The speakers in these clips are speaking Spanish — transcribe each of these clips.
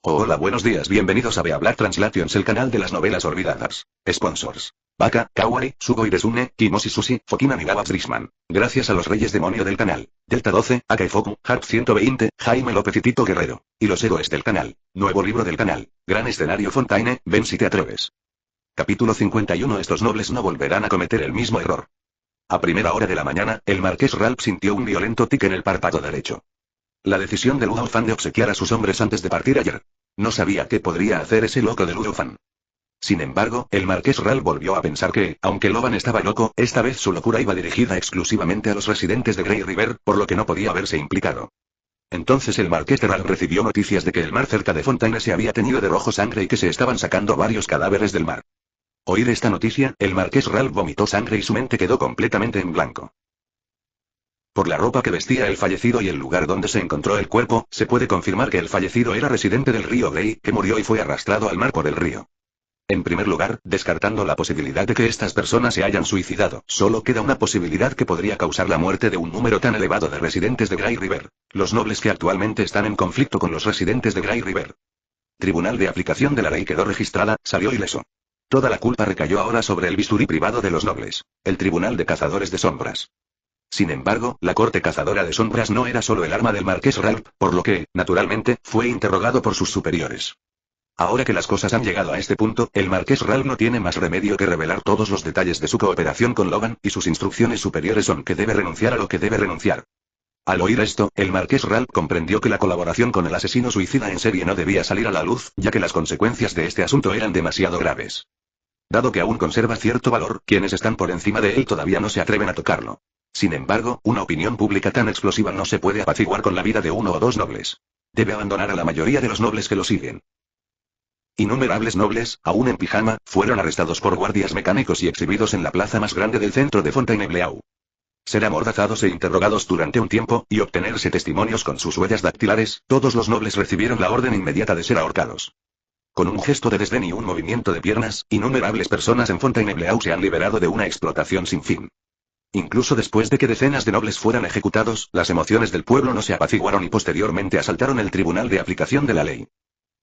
Hola, buenos días, bienvenidos a Beablat Translations, el canal de las novelas olvidadas. Sponsors: Baka, Kawaii, Sugoi Desune, Kimoshi Sushi, Fokina Nigawa Drisman. Gracias a los reyes demonio del canal. Delta 12, Akaifoku, Harp 120, Jaime López y Tito Guerrero. Y los héroes del canal. Nuevo libro del canal. Gran escenario Fontaine, ven si te atreves. Capítulo 51. Estos nobles no volverán a cometer el mismo error. A primera hora de la mañana, el marqués Ralph sintió un violento tic en el párpado derecho. La decisión de Luo Fan de obsequiar a sus hombres antes de partir ayer. No sabía qué podría hacer ese loco de Luo Fan. Sin embargo, el marqués Ralph volvió a pensar que, aunque Loban estaba loco, esta vez su locura iba dirigida exclusivamente a los residentes de Grey River, por lo que no podía verse implicado. Entonces el marqués Ralph recibió noticias de que el mar cerca de Fontaine se había teñido de rojo sangre y que se estaban sacando varios cadáveres del mar. Oír esta noticia, el marqués Ralph vomitó sangre y su mente quedó completamente en blanco. Por la ropa que vestía el fallecido y el lugar donde se encontró el cuerpo, se puede confirmar que el fallecido era residente del río Grey, que murió y fue arrastrado al mar por el río. En primer lugar, descartando la posibilidad de que estas personas se hayan suicidado, solo queda una posibilidad que podría causar la muerte de un número tan elevado de residentes de Grey River: los nobles que actualmente están en conflicto con los residentes de Grey River. Tribunal de aplicación de la ley quedó registrada, salió ileso. Toda la culpa recayó ahora sobre el bisturí privado de los nobles, el Tribunal de Cazadores de Sombras. Sin embargo, la corte cazadora de sombras no era solo el arma del marqués Ralph, por lo que, naturalmente, fue interrogado por sus superiores. Ahora que las cosas han llegado a este punto, el marqués Ralph no tiene más remedio que revelar todos los detalles de su cooperación con Logan, y sus instrucciones superiores son que debe renunciar a lo que debe renunciar. Al oír esto, el marqués Ralph comprendió que la colaboración con el asesino suicida en serie no debía salir a la luz, ya que las consecuencias de este asunto eran demasiado graves. Dado que aún conserva cierto valor, quienes están por encima de él todavía no se atreven a tocarlo. Sin embargo, una opinión pública tan explosiva no se puede apaciguar con la vida de uno o dos nobles. Debe abandonar a la mayoría de los nobles que lo siguen. Innumerables nobles, aún en pijama, fueron arrestados por guardias mecánicos y exhibidos en la plaza más grande del centro de Fontainebleau. Ser amordazados e interrogados durante un tiempo, y obtenerse testimonios con sus huellas dactilares, todos los nobles recibieron la orden inmediata de ser ahorcados. Con un gesto de desdén y un movimiento de piernas, innumerables personas en Fontainebleau se han liberado de una explotación sin fin. Incluso después de que decenas de nobles fueran ejecutados, las emociones del pueblo no se apaciguaron y posteriormente asaltaron el tribunal de aplicación de la ley.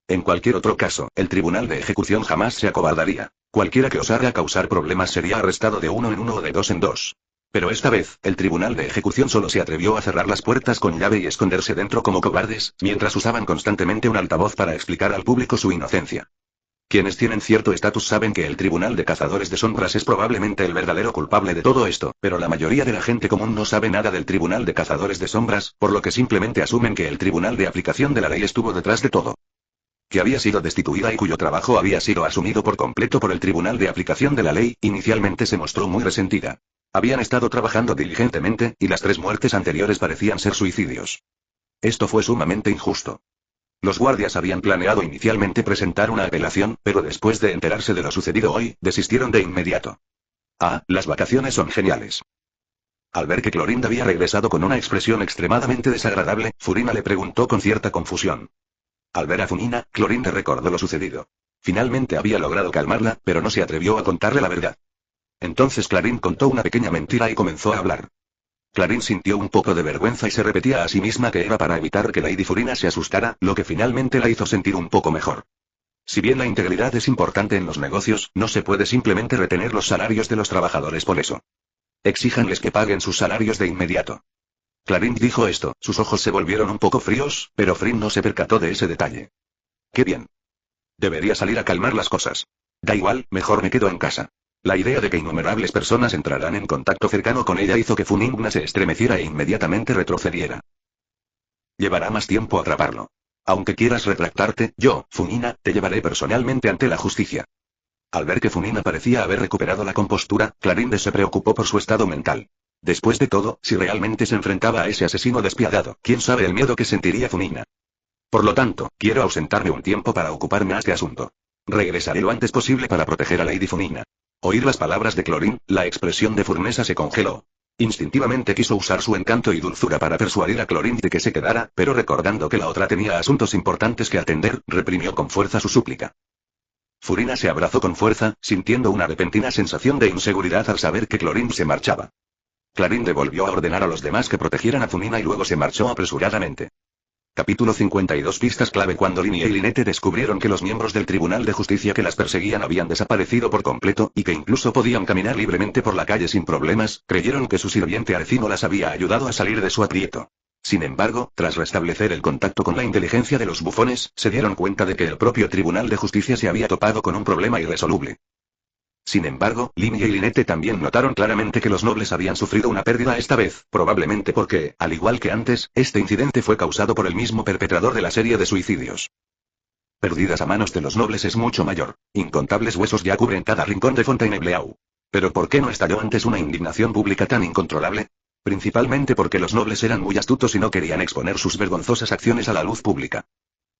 En cualquier otro caso, el tribunal de ejecución jamás se acobardaría. Cualquiera que osara causar problemas sería arrestado de uno en uno o de dos en dos. Pero esta vez, el tribunal de ejecución solo se atrevió a cerrar las puertas con llave y esconderse dentro como cobardes, mientras usaban constantemente un altavoz para explicar al público su inocencia. Quienes tienen cierto estatus saben que el Tribunal de Cazadores de Sombras es probablemente el verdadero culpable de todo esto, pero la mayoría de la gente común no sabe nada del Tribunal de Cazadores de Sombras, por lo que simplemente asumen que el Tribunal de Aplicación de la Ley estuvo detrás de todo. Que había sido destituida y cuyo trabajo había sido asumido por completo por el Tribunal de Aplicación de la Ley, inicialmente se mostró muy resentida. Habían estado trabajando diligentemente, y las 3 muertes anteriores parecían ser suicidios. Esto fue sumamente injusto. Los guardias habían planeado inicialmente presentar una apelación, pero después de enterarse de lo sucedido hoy, desistieron de inmediato. Ah, las vacaciones son geniales. Al ver que Clorinda había regresado con una expresión extremadamente desagradable, Furina le preguntó con cierta confusión. Al ver a Funina, Clorinda recordó lo sucedido. Finalmente había logrado calmarla, pero no se atrevió a contarle la verdad. Entonces Clarín contó una pequeña mentira y comenzó a hablar. Clarín sintió un poco de vergüenza y se repetía a sí misma que era para evitar que Lady Furina se asustara, lo que finalmente la hizo sentir un poco mejor. Si bien la integridad es importante en los negocios, no se puede simplemente retener los salarios de los trabajadores por eso. Exíjanles que paguen sus salarios de inmediato. Clarín dijo esto, sus ojos se volvieron un poco fríos, pero Frin no se percató de ese detalle. ¡Qué bien! Debería salir a calmar las cosas. Da igual, mejor me quedo en casa. La idea de que innumerables personas entrarán en contacto cercano con ella hizo que Funina se estremeciera e inmediatamente retrocediera. Llevará más tiempo atraparlo. Aunque quieras retractarte, yo, Funina, te llevaré personalmente ante la justicia. Al ver que Funina parecía haber recuperado la compostura, Clarinde se preocupó por su estado mental. Después de todo, si realmente se enfrentaba a ese asesino despiadado, ¿quién sabe el miedo que sentiría Funina? Por lo tanto, quiero ausentarme un tiempo para ocuparme a este asunto. Regresaré lo antes posible para proteger a Lady Funina. Oír las palabras de Clorín, la expresión de Furnesa se congeló. Instintivamente quiso usar su encanto y dulzura para persuadir a Clorín de que se quedara, pero recordando que la otra tenía asuntos importantes que atender, reprimió con fuerza su súplica. Furina se abrazó con fuerza, sintiendo una repentina sensación de inseguridad al saber que Clorín se marchaba. Clarinde volvió a ordenar a los demás que protegieran a Funina y luego se marchó apresuradamente. Capítulo 52. Pistas clave. Cuando Lynn y Lynette descubrieron que los miembros del Tribunal de Justicia que las perseguían habían desaparecido por completo, y que incluso podían caminar libremente por la calle sin problemas, creyeron que su sirviente Arecino las había ayudado a salir de su aprieto. Sin embargo, tras restablecer el contacto con la inteligencia de los bufones, se dieron cuenta de que el propio Tribunal de Justicia se había topado con un problema irresoluble. Sin embargo, Lynn y Lynette también notaron claramente que los nobles habían sufrido una pérdida esta vez, probablemente porque, al igual que antes, este incidente fue causado por el mismo perpetrador de la serie de suicidios. Pérdidas a manos de los nobles es mucho mayor. Incontables huesos ya cubren cada rincón de Fontainebleau. ¿Pero por qué no estalló antes una indignación pública tan incontrolable? Principalmente porque los nobles eran muy astutos y no querían exponer sus vergonzosas acciones a la luz pública.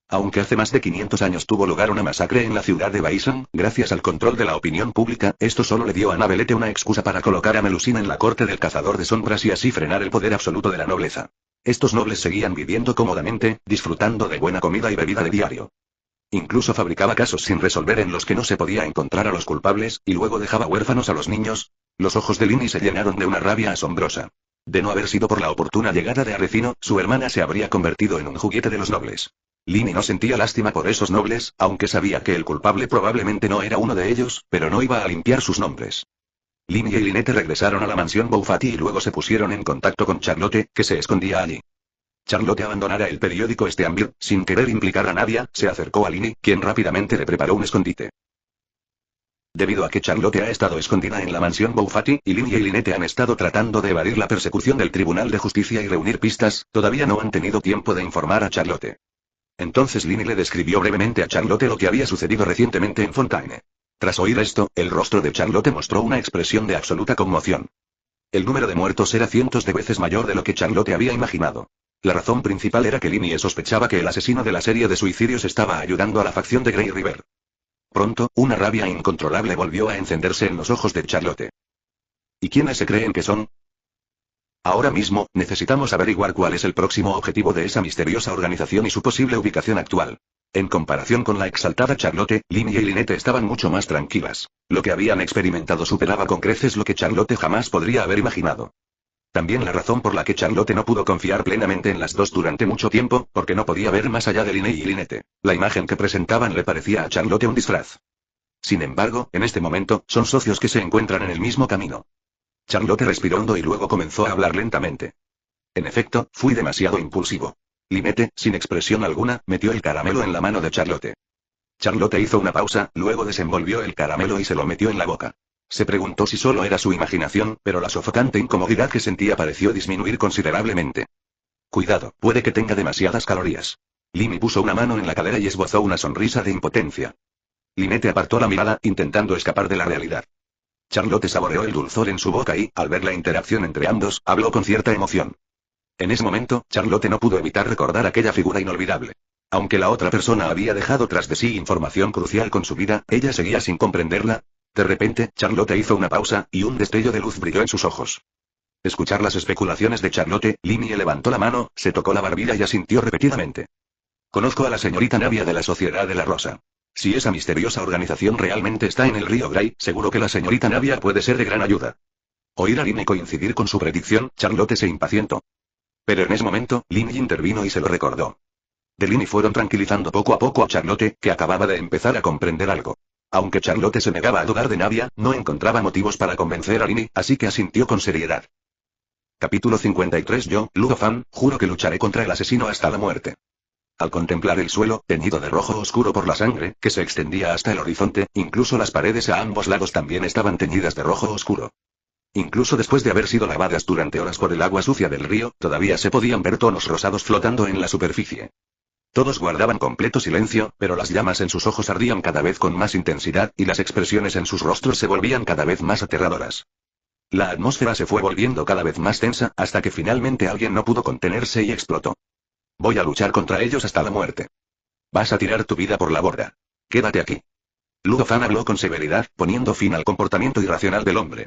Aunque hace más de 500 años tuvo lugar una masacre en la ciudad de Bison, gracias al control de la opinión pública, esto solo le dio a Nabelete una excusa para colocar a Melusina en la corte del cazador de sombras y así frenar el poder absoluto de la nobleza. Estos nobles seguían viviendo cómodamente, disfrutando de buena comida y bebida de diario. Incluso fabricaba casos sin resolver en los que no se podía encontrar a los culpables, y luego dejaba huérfanos a los niños. Los ojos de Lynn se llenaron de una rabia asombrosa. De no haber sido por la oportuna llegada de Arecino, su hermana se habría convertido en un juguete de los nobles. Lynn no sentía lástima por esos nobles, aunque sabía que el culpable probablemente no era uno de ellos, pero no iba a limpiar sus nombres. Lynn y Lynette regresaron a la mansión Bouffati y luego se pusieron en contacto con Charlotte, que se escondía allí. Charlotte abandonara el periódico Steambir, sin querer implicar a nadie, se acercó a Lynn, quien rápidamente le preparó un escondite. Debido a que Charlotte ha estado escondida en la mansión Bouffati, y Lynn y Lynette han estado tratando de evadir la persecución del Tribunal de Justicia y reunir pistas, todavía no han tenido tiempo de informar a Charlotte. Entonces Lynn le describió brevemente a Charlotte lo que había sucedido recientemente en Fontaine. Tras oír esto, el rostro de Charlotte mostró una expresión de absoluta conmoción. El número de muertos era cientos de veces mayor de lo que Charlotte había imaginado. La razón principal era que Lynn sospechaba que el asesino de la serie de suicidios estaba ayudando a la facción de Grey River. Pronto, una rabia incontrolable volvió a encenderse en los ojos de Charlotte. ¿Y quiénes se creen que son? Ahora mismo, necesitamos averiguar cuál es el próximo objetivo de esa misteriosa organización y su posible ubicación actual. En comparación con la exaltada Charlotte, Lynn y Lynette estaban mucho más tranquilas. Lo que habían experimentado superaba con creces lo que Charlotte jamás podría haber imaginado. También la razón por la que Charlotte no pudo confiar plenamente en las dos durante mucho tiempo, porque no podía ver más allá de Lynn y Lynette. La imagen que presentaban le parecía a Charlotte un disfraz. Sin embargo, en este momento, son socios que se encuentran en el mismo camino. Charlotte respiró hondo y luego comenzó a hablar lentamente. En efecto, fui demasiado impulsivo. Lynette, sin expresión alguna, metió el caramelo en la mano de Charlotte. Charlotte hizo una pausa, luego desenvolvió el caramelo y se lo metió en la boca. Se preguntó si solo era su imaginación, pero la sofocante incomodidad que sentía pareció disminuir considerablemente. Cuidado, puede que tenga demasiadas calorías. Lynn puso una mano en la cadera y esbozó una sonrisa de impotencia. Lynette apartó la mirada, intentando escapar de la realidad. Charlotte saboreó el dulzor en su boca y, al ver la interacción entre ambos, habló con cierta emoción. En ese momento, Charlotte no pudo evitar recordar aquella figura inolvidable. Aunque la otra persona había dejado tras de sí información crucial con su vida, ella seguía sin comprenderla. De repente, Charlotte hizo una pausa, y un destello de luz brilló en sus ojos. Escuchar las especulaciones de Charlotte, Lynn levantó la mano, se tocó la barbilla y asintió repetidamente. Conozco a la señorita Navia de la Sociedad de la Rosa. Si esa misteriosa organización realmente está en el río Gray, seguro que la señorita Navia puede ser de gran ayuda. Oír a Lynn coincidir con su predicción, Charlotte se impacientó. Pero en ese momento, Lynn intervino y se lo recordó. De Lynn fueron tranquilizando poco a poco a Charlotte, que acababa de empezar a comprender algo. Aunque Charlotte se negaba a dudar de Navia, no encontraba motivos para convencer a Lynn, así que asintió con seriedad. Capítulo 53. Yo, Ludo Fan, juro que lucharé contra el asesino hasta la muerte. Al contemplar el suelo, teñido de rojo oscuro por la sangre, que se extendía hasta el horizonte, incluso las paredes a ambos lados también estaban teñidas de rojo oscuro. Incluso después de haber sido lavadas durante horas por el agua sucia del río, todavía se podían ver tonos rosados flotando en la superficie. Todos guardaban completo silencio, pero las llamas en sus ojos ardían cada vez con más intensidad, y las expresiones en sus rostros se volvían cada vez más aterradoras. La atmósfera se fue volviendo cada vez más tensa, hasta que finalmente alguien no pudo contenerse y explotó. Voy a luchar contra ellos hasta la muerte. Vas a tirar tu vida por la borda. Quédate aquí. Ludo Fan habló con severidad, poniendo fin al comportamiento irracional del hombre.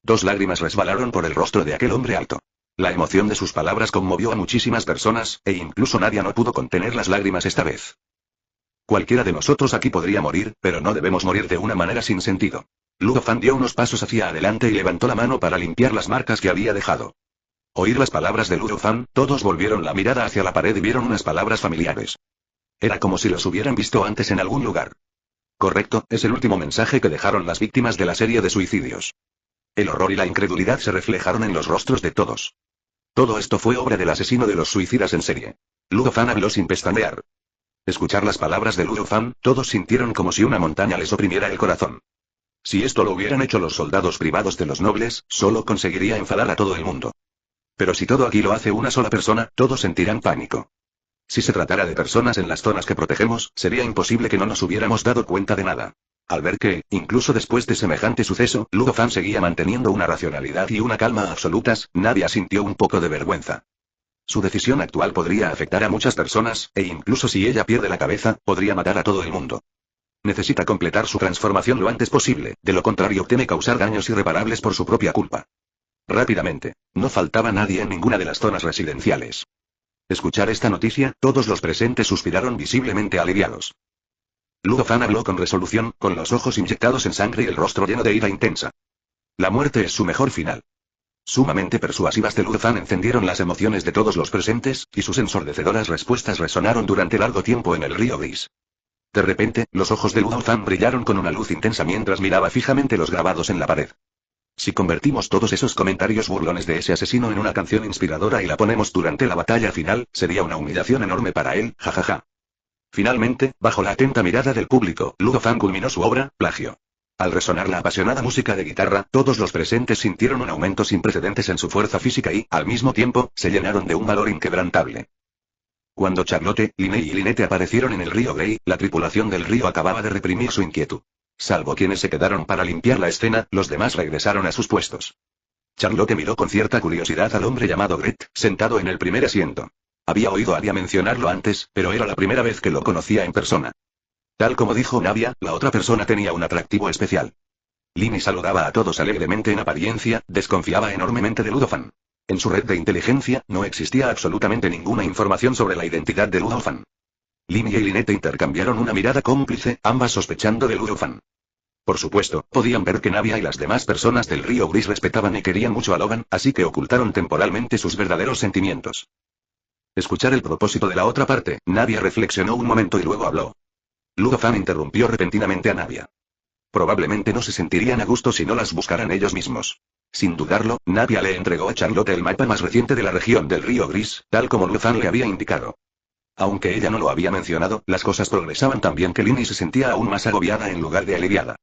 Dos lágrimas resbalaron por el rostro de aquel hombre alto. La emoción de sus palabras conmovió a muchísimas personas, e incluso Nadia no pudo contener las lágrimas esta vez. Cualquiera de nosotros aquí podría morir, pero no debemos morir de una manera sin sentido. Ludo Fan dio unos pasos hacia adelante y levantó la mano para limpiar las marcas que había dejado. Oír las palabras de Ludofan, todos volvieron la mirada hacia la pared y vieron unas palabras familiares. Era como si los hubieran visto antes en algún lugar. Correcto, es el último mensaje que dejaron las víctimas de la serie de suicidios. El horror y la incredulidad se reflejaron en los rostros de todos. Todo esto fue obra del asesino de los suicidas en serie. Ludofan habló sin pestañear. Escuchar las palabras de Ludofan, todos sintieron como si una montaña les oprimiera el corazón. Si esto lo hubieran hecho los soldados privados de los nobles, solo conseguiría enfadar a todo el mundo. Pero si todo aquí lo hace una sola persona, todos sentirán pánico. Si se tratara de personas en las zonas que protegemos, sería imposible que no nos hubiéramos dado cuenta de nada. Al ver que, incluso después de semejante suceso, Ludofan seguía manteniendo una racionalidad y una calma absolutas, Nadia sintió un poco de vergüenza. Su decisión actual podría afectar a muchas personas, e incluso si ella pierde la cabeza, podría matar a todo el mundo. Necesita completar su transformación lo antes posible, de lo contrario teme causar daños irreparables por su propia culpa. Rápidamente. No faltaba nadie en ninguna de las zonas residenciales. Escuchar esta noticia, todos los presentes suspiraron visiblemente aliviados. Ludofan habló con resolución, con los ojos inyectados en sangre y el rostro lleno de ira intensa. La muerte es su mejor final. Sumamente persuasivas de Ludofan encendieron las emociones de todos los presentes, y sus ensordecedoras respuestas resonaron durante largo tiempo en el río gris. De repente, los ojos de Ludofan brillaron con una luz intensa mientras miraba fijamente los grabados en la pared. Si convertimos todos esos comentarios burlones de ese asesino en una canción inspiradora y la ponemos durante la batalla final, sería una humillación enorme para él, jajaja. Finalmente, bajo la atenta mirada del público, Ludofan culminó su obra, Plagio. Al resonar la apasionada música de guitarra, todos los presentes sintieron un aumento sin precedentes en su fuerza física y, al mismo tiempo, se llenaron de un valor inquebrantable. Cuando Charlotte, Linney y Lynette aparecieron en el río Grey, la tripulación del río acababa de reprimir su inquietud. Salvo quienes se quedaron para limpiar la escena, los demás regresaron a sus puestos. Charlotte miró con cierta curiosidad al hombre llamado Gret, sentado en el primer asiento. Había oído a Nadia mencionarlo antes, pero era la primera vez que lo conocía en persona. Tal como dijo Nadia, la otra persona tenía un atractivo especial. Linney saludaba a todos alegremente en apariencia, desconfiaba enormemente de Ludofan. En su red de inteligencia, no existía absolutamente ninguna información sobre la identidad de Ludofan. Linney y Lynette intercambiaron una mirada cómplice, ambas sospechando de Ludofan. Por supuesto, podían ver que Nadia y las demás personas del río Gris respetaban y querían mucho a Logan, así que ocultaron temporalmente sus verdaderos sentimientos. Escuchar el propósito de la otra parte, Nadia reflexionó un momento y luego habló. Ludofan interrumpió repentinamente a Nadia. Probablemente no se sentirían a gusto si no las buscaran ellos mismos. Sin dudarlo, Nadia le entregó a Charlotte el mapa más reciente de la región del río Gris, tal como Ludofan le había indicado. Aunque ella no lo había mencionado, las cosas progresaban tan bien que Linney se sentía aún más agobiada en lugar de aliviada.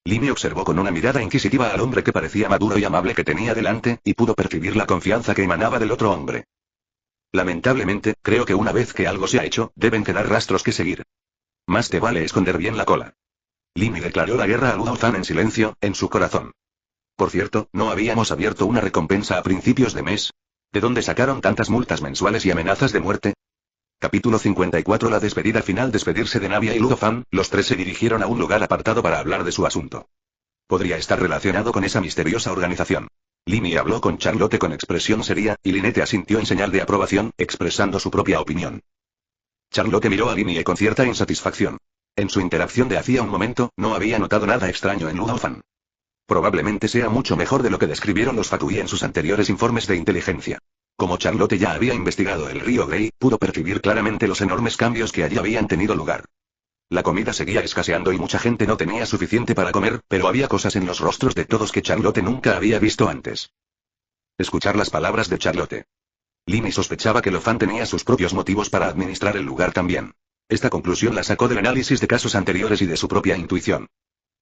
Linney observó con una mirada inquisitiva al hombre que parecía maduro y amable que tenía delante, y pudo percibir la confianza que emanaba del otro hombre. Lamentablemente, creo que una vez que algo se ha hecho, deben quedar rastros que seguir. Más te vale esconder bien la cola. Linney declaró la guerra a Ludofan en silencio, en su corazón. Por cierto, ¿no habíamos abierto una recompensa a principios de mes? ¿De dónde sacaron tantas multas mensuales y amenazas de muerte? Capítulo 54. La despedida final. Despedirse de Nadia y Ludofan, los tres se dirigieron a un lugar apartado para hablar de su asunto. Podría estar relacionado con esa misteriosa organización. Linney habló con Charlotte con expresión seria, y Lynette asintió en señal de aprobación, expresando su propia opinión. Charlotte miró a Linney con cierta insatisfacción. En su interacción de hacía un momento, no había notado nada extraño en Ludofan. Probablemente sea mucho mejor de lo que describieron los Fatui en sus anteriores informes de inteligencia. Como Charlotte ya había investigado el río Grey, pudo percibir claramente los enormes cambios que allí habían tenido lugar. La comida seguía escaseando y mucha gente no tenía suficiente para comer, pero había cosas en los rostros de todos que Charlotte nunca había visto antes. Escuchar las palabras de Charlotte. Linney sospechaba que Ludofan tenía sus propios motivos para administrar el lugar también. Esta conclusión la sacó del análisis de casos anteriores y de su propia intuición.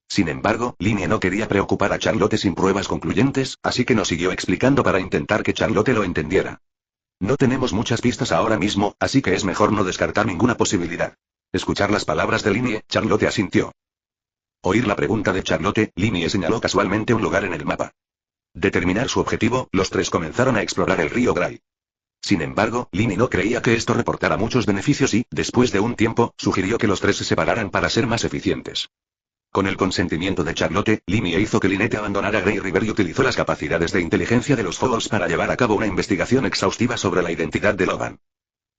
Sin embargo, Linney no quería preocupar a Charlotte sin pruebas concluyentes, así que nos siguió explicando para intentar que Charlotte lo entendiera. No tenemos muchas pistas ahora mismo, así que es mejor no descartar ninguna posibilidad. Escuchar las palabras de Linney, Charlotte asintió. Oír la pregunta de Charlotte, Linney señaló casualmente un lugar en el mapa. Determinar su objetivo, los tres comenzaron a explorar el río Grey. Sin embargo, Linney no creía que esto reportara muchos beneficios y, después de un tiempo, sugirió que los tres se separaran para ser más eficientes. Con el consentimiento de Charlotte, Linney hizo que Lynette abandonara Grey River y utilizó las capacidades de inteligencia de los Falls para llevar a cabo una investigación exhaustiva sobre la identidad de Logan.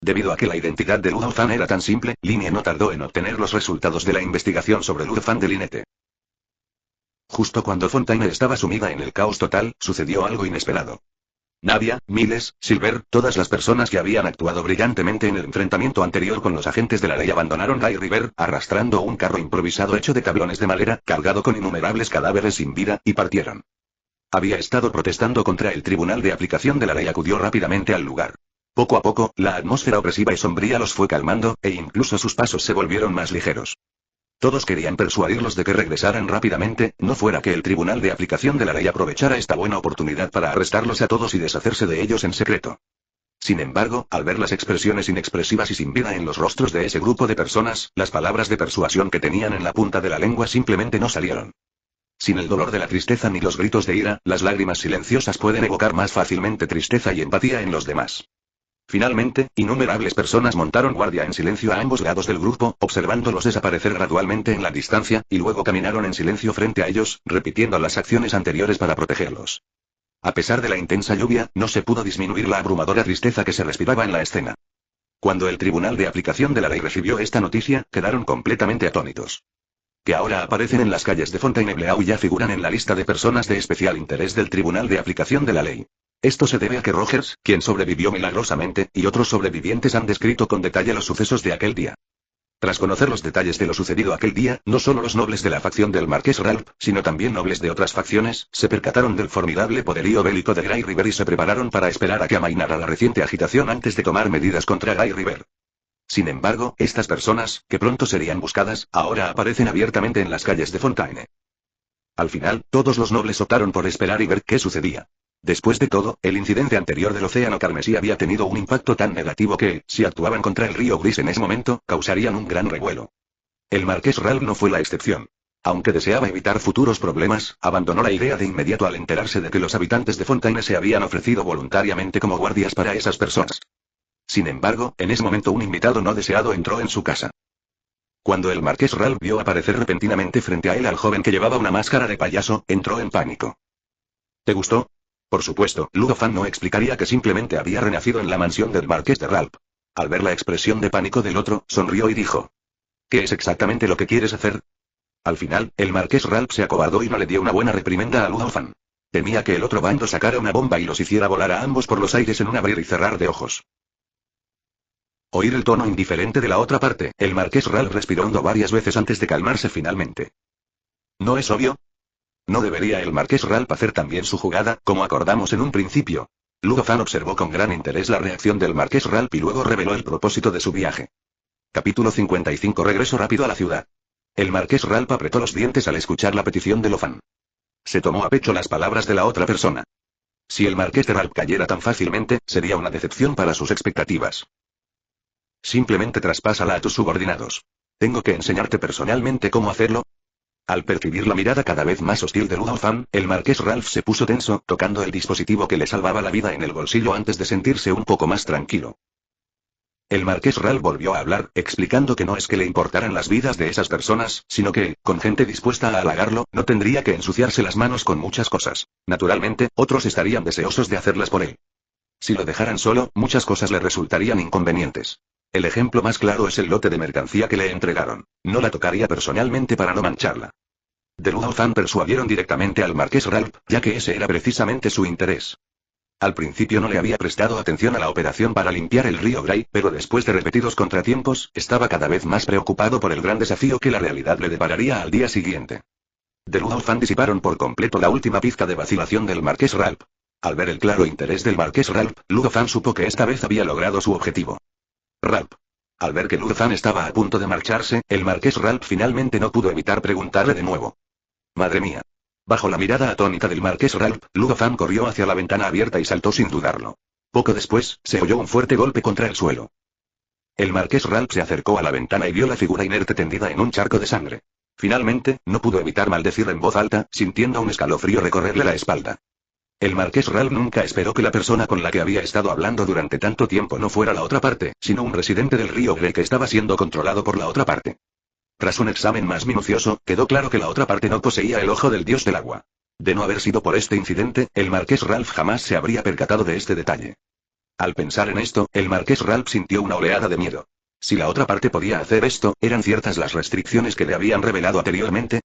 Debido a que la identidad de Ludofan era tan simple, Linney no tardó en obtener los resultados de la investigación sobre Ludofan de Lynette. Justo cuando Fontaine estaba sumida en el caos total, sucedió algo inesperado. Nadia, Miles, Silver, todas las personas que habían actuado brillantemente en el enfrentamiento anterior con los agentes de la ley abandonaron Guy River, arrastrando un carro improvisado hecho de tablones de madera, cargado con innumerables cadáveres sin vida, y partieron. Había estado protestando contra el tribunal de aplicación de la ley. Acudió rápidamente al lugar. Poco a poco, la atmósfera opresiva y sombría los fue calmando, e incluso sus pasos se volvieron más ligeros. Todos querían persuadirlos de que regresaran rápidamente, no fuera que el tribunal de aplicación de la ley aprovechara esta buena oportunidad para arrestarlos a todos y deshacerse de ellos en secreto. Sin embargo, al ver las expresiones inexpresivas y sin vida en los rostros de ese grupo de personas, las palabras de persuasión que tenían en la punta de la lengua simplemente no salieron. Sin el dolor de la tristeza ni los gritos de ira, las lágrimas silenciosas pueden evocar más fácilmente tristeza y empatía en los demás. Finalmente, innumerables personas montaron guardia en silencio a ambos lados del grupo, observándolos desaparecer gradualmente en la distancia, y luego caminaron en silencio frente a ellos, repitiendo las acciones anteriores para protegerlos. A pesar de la intensa lluvia, no se pudo disminuir la abrumadora tristeza que se respiraba en la escena. Cuando el tribunal de aplicación de la ley recibió esta noticia, quedaron completamente atónitos. Que ahora aparecen en las calles de Fontainebleau y ya figuran en la lista de personas de especial interés del tribunal de aplicación de la ley. Esto se debe a que Rogers, quien sobrevivió milagrosamente, y otros sobrevivientes han descrito con detalle los sucesos de aquel día. Tras conocer los detalles de lo sucedido aquel día, no solo los nobles de la facción del Marqués Ralph, sino también nobles de otras facciones, se percataron del formidable poderío bélico de Guy River y se prepararon para esperar a que amainara la reciente agitación antes de tomar medidas contra Guy River. Sin embargo, estas personas, que pronto serían buscadas, ahora aparecen abiertamente en las calles de Fontaine. Al final, todos los nobles optaron por esperar y ver qué sucedía. Después de todo, el incidente anterior del Océano Carmesí había tenido un impacto tan negativo que, si actuaban contra el río Gris en ese momento, causarían un gran revuelo. El Marqués Ralph no fue la excepción. Aunque deseaba evitar futuros problemas, abandonó la idea de inmediato al enterarse de que los habitantes de Fontaine se habían ofrecido voluntariamente como guardias para esas personas. Sin embargo, en ese momento un invitado no deseado entró en su casa. Cuando el Marqués Ralph vio aparecer repentinamente frente a él al joven que llevaba una máscara de payaso, entró en pánico. ¿Te gustó? Por supuesto, Ludo Fan no explicaría que simplemente había renacido en la mansión del Marqués de Ralph. Al ver la expresión de pánico del otro, sonrió y dijo: ¿Qué es exactamente lo que quieres hacer? Al final, el Marqués Ralph se acobardó y no le dio una buena reprimenda a Ludo Fan. Temía que el otro bando sacara una bomba y los hiciera volar a ambos por los aires en un abrir y cerrar de ojos. Oír el tono indiferente de la otra parte, el Marqués Ralph respiró hondo varias veces antes de calmarse finalmente. ¿No es obvio? ¿No debería el Marqués Ralph hacer también su jugada, como acordamos en un principio? Ludo Fan observó con gran interés la reacción del Marqués Ralph y luego reveló el propósito de su viaje. Capítulo 55. Regreso rápido a la ciudad. El Marqués Ralph apretó los dientes al escuchar la petición de Lofan. Se tomó a pecho las palabras de la otra persona. Si el Marqués de Ralph cayera tan fácilmente, sería una decepción para sus expectativas. Simplemente traspásala a tus subordinados. ¿Tengo que enseñarte personalmente cómo hacerlo? Al percibir la mirada cada vez más hostil de Ludo Fan, el Marqués Ralph se puso tenso, tocando el dispositivo que le salvaba la vida en el bolsillo antes de sentirse un poco más tranquilo. El Marqués Ralph volvió a hablar, explicando que no es que le importaran las vidas de esas personas, sino que, con gente dispuesta a halagarlo, no tendría que ensuciarse las manos con muchas cosas. Naturalmente, otros estarían deseosos de hacerlas por él. Si lo dejaran solo, muchas cosas le resultarían inconvenientes. El ejemplo más claro es el lote de mercancía que le entregaron. No la tocaría personalmente para no mancharla. De Ludo Fan persuadieron directamente al Marqués Ralph, ya que ese era precisamente su interés. Al principio no le había prestado atención a la operación para limpiar el río Gray, pero después de repetidos contratiempos, estaba cada vez más preocupado por el gran desafío que la realidad le depararía al día siguiente. De Ludo Fan disiparon por completo la última pizca de vacilación del Marqués Ralph. Al ver el claro interés del Marqués Ralph, Ludo Fan supo que esta vez había logrado su objetivo. Ralph. Al ver que Ludo Fan estaba a punto de marcharse, el Marqués Ralph finalmente no pudo evitar preguntarle de nuevo. Madre mía. Bajo la mirada atónita del Marqués Ralph, Ludo Fan corrió hacia la ventana abierta y saltó sin dudarlo. Poco después, se oyó un fuerte golpe contra el suelo. El Marqués Ralph se acercó a la ventana y vio la figura inerte tendida en un charco de sangre. Finalmente, no pudo evitar maldecir en voz alta, sintiendo un escalofrío recorrerle la espalda. El Marqués Ralph nunca esperó que la persona con la que había estado hablando durante tanto tiempo no fuera la otra parte, sino un residente del río Grey que estaba siendo controlado por la otra parte. Tras un examen más minucioso, quedó claro que la otra parte no poseía el ojo del dios del agua. De no haber sido por este incidente, el Marqués Ralph jamás se habría percatado de este detalle. Al pensar en esto, el Marqués Ralph sintió una oleada de miedo. Si la otra parte podía hacer esto, ¿eran ciertas las restricciones que le habían revelado anteriormente?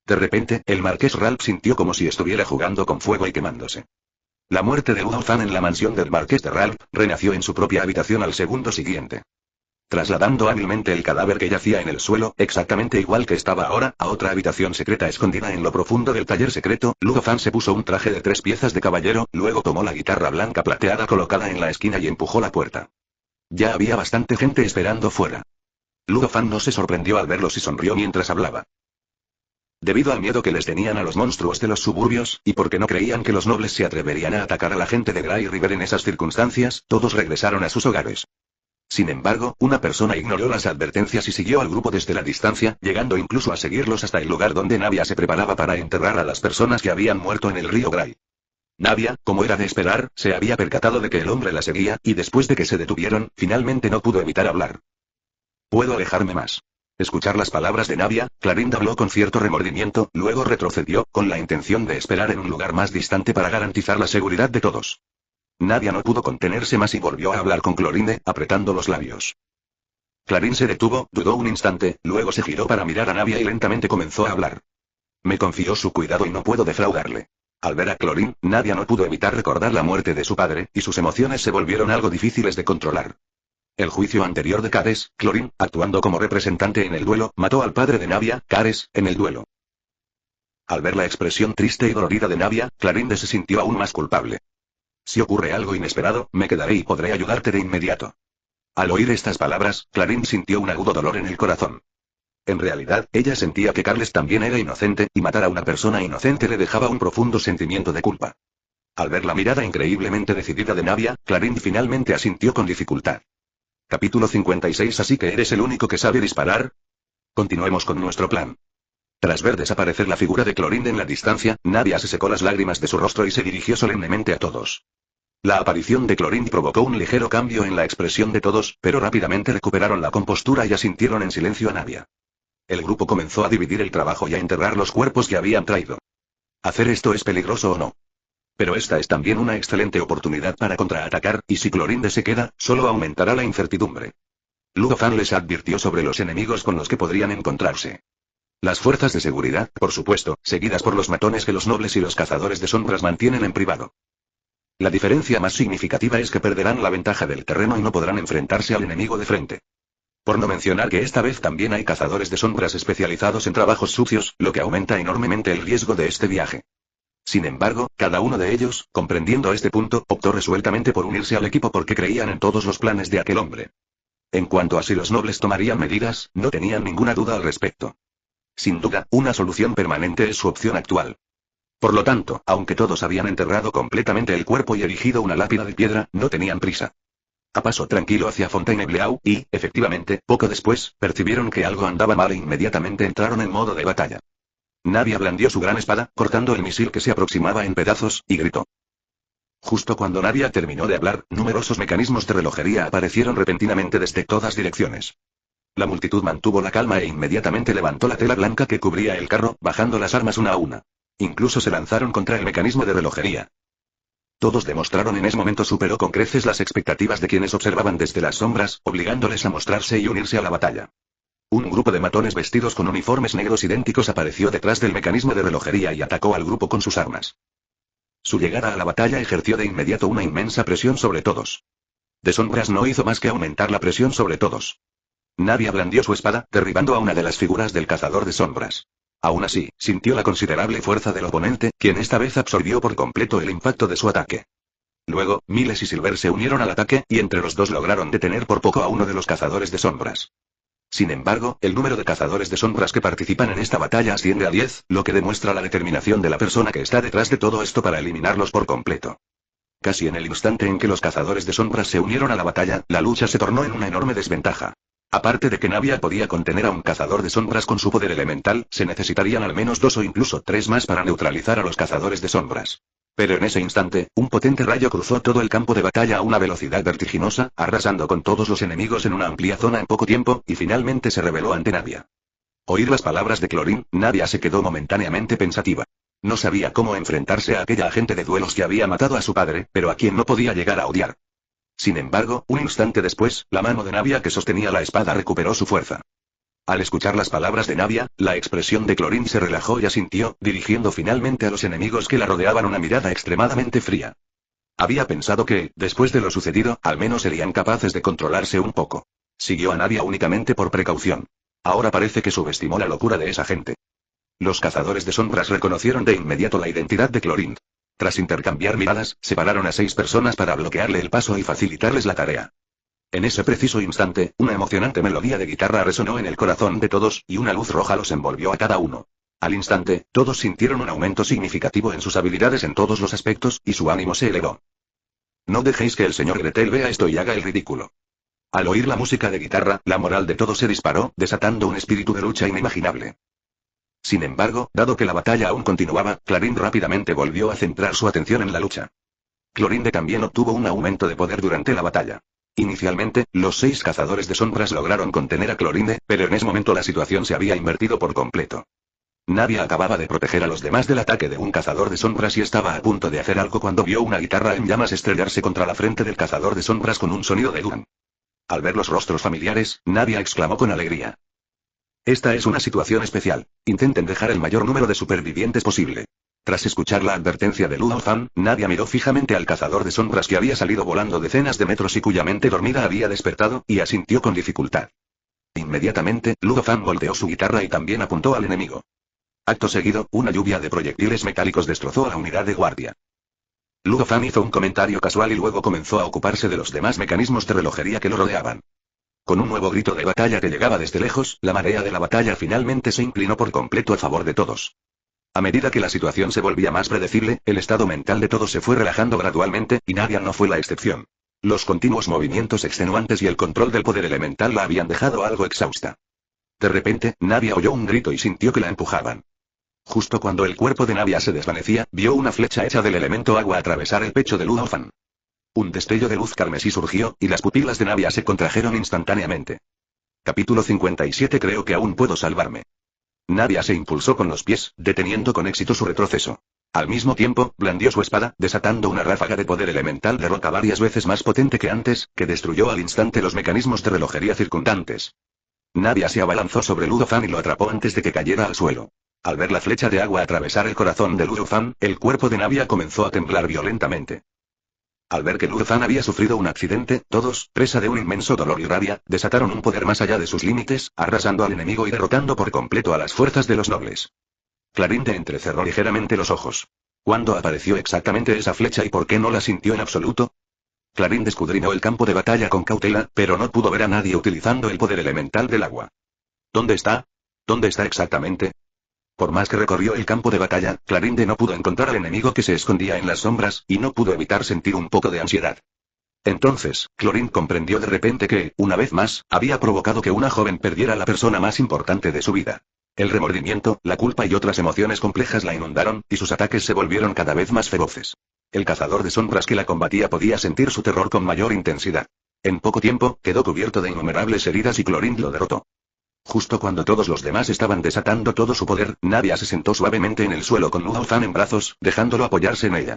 De repente, el Marqués Ralph sintió como si estuviera jugando con fuego y quemándose. La muerte de Luo Fan en la mansión del marqués de Ralph renació en su propia habitación al segundo siguiente. Trasladando hábilmente el cadáver que yacía en el suelo, exactamente igual que estaba ahora, a otra habitación secreta escondida en lo profundo del taller secreto, Luo Fan se puso un traje de 3 piezas de caballero, luego tomó la guitarra blanca plateada colocada en la esquina y empujó la puerta. Ya había bastante gente esperando fuera. Luo Fan no se sorprendió al verlos y sonrió mientras hablaba. Debido al miedo que les tenían a los monstruos de los suburbios, y porque no creían que los nobles se atreverían a atacar a la gente de Grey River en esas circunstancias, todos regresaron a sus hogares. Sin embargo, una persona ignoró las advertencias y siguió al grupo desde la distancia, llegando incluso a seguirlos hasta el lugar donde Navia se preparaba para enterrar a las personas que habían muerto en el río Grey. Navia, como era de esperar, se había percatado de que el hombre la seguía, y después de que se detuvieron, finalmente no pudo evitar hablar. «Puedo alejarme más». Escuchar las palabras de Navia, Clorinda habló con cierto remordimiento, luego retrocedió, con la intención de esperar en un lugar más distante para garantizar la seguridad de todos. Navia no pudo contenerse más y volvió a hablar con Clorinda, apretando los labios. Clarín se detuvo, dudó un instante, luego se giró para mirar a Navia y lentamente comenzó a hablar. Me confió su cuidado y no puedo defraudarle. Al ver a Clorin, Navia no pudo evitar recordar la muerte de su padre, y sus emociones se volvieron algo difíciles de controlar. El juicio anterior de Cares, Clorin, actuando como representante en el duelo, mató al padre de Navia, Cares, en el duelo. Al ver la expresión triste y dolorida de Navia, Clorinda se sintió aún más culpable. Si ocurre algo inesperado, me quedaré y podré ayudarte de inmediato. Al oír estas palabras, Clorin sintió un agudo dolor en el corazón. En realidad, ella sentía que Carles también era inocente, y matar a una persona inocente le dejaba un profundo sentimiento de culpa. Al ver la mirada increíblemente decidida de Navia, Clorin finalmente asintió con dificultad. Capítulo 56. ¿Así que eres el único que sabe disparar? Continuemos con nuestro plan. Tras ver desaparecer la figura de Clorinda en la distancia, Navia se secó las lágrimas de su rostro y se dirigió solemnemente a todos. La aparición de Clorinda provocó un ligero cambio en la expresión de todos, pero rápidamente recuperaron la compostura y asintieron en silencio a Navia. El grupo comenzó a dividir el trabajo y a enterrar los cuerpos que habían traído. ¿Hacer esto es peligroso o no? Pero esta es también una excelente oportunidad para contraatacar, y si Clorinda se queda, solo aumentará la incertidumbre. Luo Fan les advirtió sobre los enemigos con los que podrían encontrarse. Las fuerzas de seguridad, por supuesto, seguidas por los matones que los nobles y los cazadores de sombras mantienen en privado. La diferencia más significativa es que perderán la ventaja del terreno y no podrán enfrentarse al enemigo de frente. Por no mencionar que esta vez también hay cazadores de sombras especializados en trabajos sucios, lo que aumenta enormemente el riesgo de este viaje. Sin embargo, cada uno de ellos, comprendiendo este punto, optó resueltamente por unirse al equipo porque creían en todos los planes de aquel hombre. En cuanto a si los nobles tomarían medidas, no tenían ninguna duda al respecto. Sin duda, una solución permanente es su opción actual. Por lo tanto, aunque todos habían enterrado completamente el cuerpo y erigido una lápida de piedra, no tenían prisa. A paso tranquilo hacia Fontainebleau, y, efectivamente, poco después, percibieron que algo andaba mal e inmediatamente entraron en modo de batalla. Navia blandió su gran espada, cortando el misil que se aproximaba en pedazos, y gritó. Justo cuando Navia terminó de hablar, numerosos mecanismos de relojería aparecieron repentinamente desde todas direcciones. La multitud mantuvo la calma e inmediatamente levantó la tela blanca que cubría el carro, bajando las armas una a una. Incluso se lanzaron contra el mecanismo de relojería. Todos demostraron en ese momento superó con creces las expectativas de quienes observaban desde las sombras, obligándoles a mostrarse y unirse a la batalla. Un grupo de matones vestidos con uniformes negros idénticos apareció detrás del mecanismo de relojería y atacó al grupo con sus armas. Su llegada a la batalla ejerció de inmediato una inmensa presión sobre todos. De sombras no hizo más que aumentar la presión sobre todos. Navia blandió su espada, derribando a una de las figuras del cazador de sombras. Aún así, sintió la considerable fuerza del oponente, quien esta vez absorbió por completo el impacto de su ataque. Luego, Miles y Silver se unieron al ataque, y entre los dos lograron detener por poco a uno de los cazadores de sombras. Sin embargo, el número de cazadores de sombras que participan en esta batalla asciende a 10, lo que demuestra la determinación de la persona que está detrás de todo esto para eliminarlos por completo. Casi en el instante en que los cazadores de sombras se unieron a la batalla, la lucha se tornó en una enorme desventaja. Aparte de que Navia podía contener a un cazador de sombras con su poder elemental, se necesitarían al menos 2 o incluso 3 más para neutralizar a los cazadores de sombras. Pero en ese instante, un potente rayo cruzó todo el campo de batalla a una velocidad vertiginosa, arrasando con todos los enemigos en una amplia zona en poco tiempo, y finalmente se reveló ante Navia. Oír las palabras de Clorin, Navia se quedó momentáneamente pensativa. No sabía cómo enfrentarse a aquella agente de duelos que había matado a su padre, pero a quien no podía llegar a odiar. Sin embargo, un instante después, la mano de Navia que sostenía la espada recuperó su fuerza. Al escuchar las palabras de Navia, la expresión de Clorin se relajó y asintió, dirigiendo finalmente a los enemigos que la rodeaban una mirada extremadamente fría. Había pensado que, después de lo sucedido, al menos serían capaces de controlarse un poco. Siguió a Nadia únicamente por precaución. Ahora parece que subestimó la locura de esa gente. Los cazadores de sombras reconocieron de inmediato la identidad de Clorind. Tras intercambiar miradas, separaron a 6 personas para bloquearle el paso y facilitarles la tarea. En ese preciso instante, una emocionante melodía de guitarra resonó en el corazón de todos, y una luz roja los envolvió a cada uno. Al instante, todos sintieron un aumento significativo en sus habilidades en todos los aspectos, y su ánimo se elevó. No dejéis que el señor Gretel vea esto y haga el ridículo. Al oír la música de guitarra, la moral de todos se disparó, desatando un espíritu de lucha inimaginable. Sin embargo, dado que la batalla aún continuaba, Clorind rápidamente volvió a centrar su atención en la lucha. Clorinde también obtuvo un aumento de poder durante la batalla. Inicialmente, los 6 cazadores de sombras lograron contener a Clorinde, pero en ese momento la situación se había invertido por completo. Nadia acababa de proteger a los demás del ataque de un cazador de sombras y estaba a punto de hacer algo cuando vio una guitarra en llamas estrellarse contra la frente del cazador de sombras con un sonido de Duan. Al ver los rostros familiares, Nadia exclamó con alegría. Esta es una situación especial. Intenten dejar el mayor número de supervivientes posible. Tras escuchar la advertencia de Ludo Fan, Nadia miró fijamente al cazador de sombras que había salido volando decenas de metros y cuya mente dormida había despertado, y asintió con dificultad. Inmediatamente, Ludo Fan volteó su guitarra y también apuntó al enemigo. Acto seguido, una lluvia de proyectiles metálicos destrozó a la unidad de guardia. Ludo Fan hizo un comentario casual y luego comenzó a ocuparse de los demás mecanismos de relojería que lo rodeaban. Con un nuevo grito de batalla que llegaba desde lejos, la marea de la batalla finalmente se inclinó por completo a favor de todos. A medida que la situación se volvía más predecible, el estado mental de todos se fue relajando gradualmente, y Nadia no fue la excepción. Los continuos movimientos extenuantes y el control del poder elemental la habían dejado algo exhausta. De repente, Nadia oyó un grito y sintió que la empujaban. Justo cuando el cuerpo de Nadia se desvanecía, vio una flecha hecha del elemento agua atravesar el pecho de Ludo Fan. Un destello de luz carmesí surgió, y las pupilas de Nadia se contrajeron instantáneamente. Capítulo 57. Creo que aún puedo salvarme. Nadia se impulsó con los pies, deteniendo con éxito su retroceso. Al mismo tiempo, blandió su espada, desatando una ráfaga de poder elemental de roca varias veces más potente que antes, que destruyó al instante los mecanismos de relojería circundantes. Nadia se abalanzó sobre Ludo Fan y lo atrapó antes de que cayera al suelo. Al ver la flecha de agua atravesar el corazón de Ludo Fan, el cuerpo de Nadia comenzó a temblar violentamente. Al ver que Ludo Fan había sufrido un accidente, todos, presa de un inmenso dolor y rabia, desataron un poder más allá de sus límites, arrasando al enemigo y derrotando por completo a las fuerzas de los nobles. Clorinde entrecerró ligeramente los ojos. ¿Cuándo apareció exactamente esa flecha y por qué no la sintió en absoluto? Clorinde escudriñó el campo de batalla con cautela, pero no pudo ver a nadie utilizando el poder elemental del agua. ¿Dónde está? ¿Dónde está exactamente? Por más que recorrió el campo de batalla, Clorinde no pudo encontrar al enemigo que se escondía en las sombras, y no pudo evitar sentir un poco de ansiedad. Entonces, Clorinde comprendió de repente que, una vez más, había provocado que una joven perdiera a la persona más importante de su vida. El remordimiento, la culpa y otras emociones complejas la inundaron, y sus ataques se volvieron cada vez más feroces. El cazador de sombras que la combatía podía sentir su terror con mayor intensidad. En poco tiempo, quedó cubierto de innumerables heridas y Clorinde lo derrotó. Justo cuando todos los demás estaban desatando todo su poder, Nadia se sentó suavemente en el suelo con Ludo Fan en brazos, dejándolo apoyarse en ella.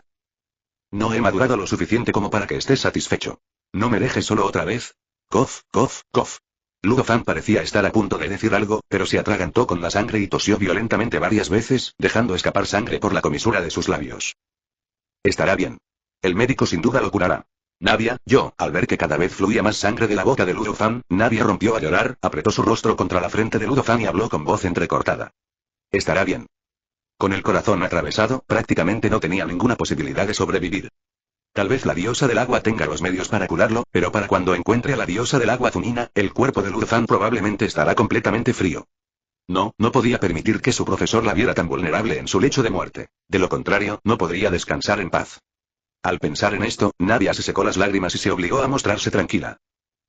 No he madurado lo suficiente como para que estés satisfecho. ¿No me dejes solo otra vez? Cof, cof, cof. Ludo Fan parecía estar a punto de decir algo, pero se atragantó con la sangre y tosió violentamente varias veces, dejando escapar sangre por la comisura de sus labios. Estará bien. El médico sin duda lo curará. Nadia, al ver que cada vez fluía más sangre de la boca de Ludo Fan, Nadia rompió a llorar, apretó su rostro contra la frente de Ludo Fan y habló con voz entrecortada. Estará bien. Con el corazón atravesado, prácticamente no tenía ninguna posibilidad de sobrevivir. Tal vez la diosa del agua tenga los medios para curarlo, pero para cuando encuentre a la diosa del agua Zunina, el cuerpo de Ludo Fan probablemente estará completamente frío. No podía permitir que su profesor la viera tan vulnerable en su lecho de muerte. De lo contrario, no podría descansar en paz. Al pensar en esto, Nadia se secó las lágrimas y se obligó a mostrarse tranquila.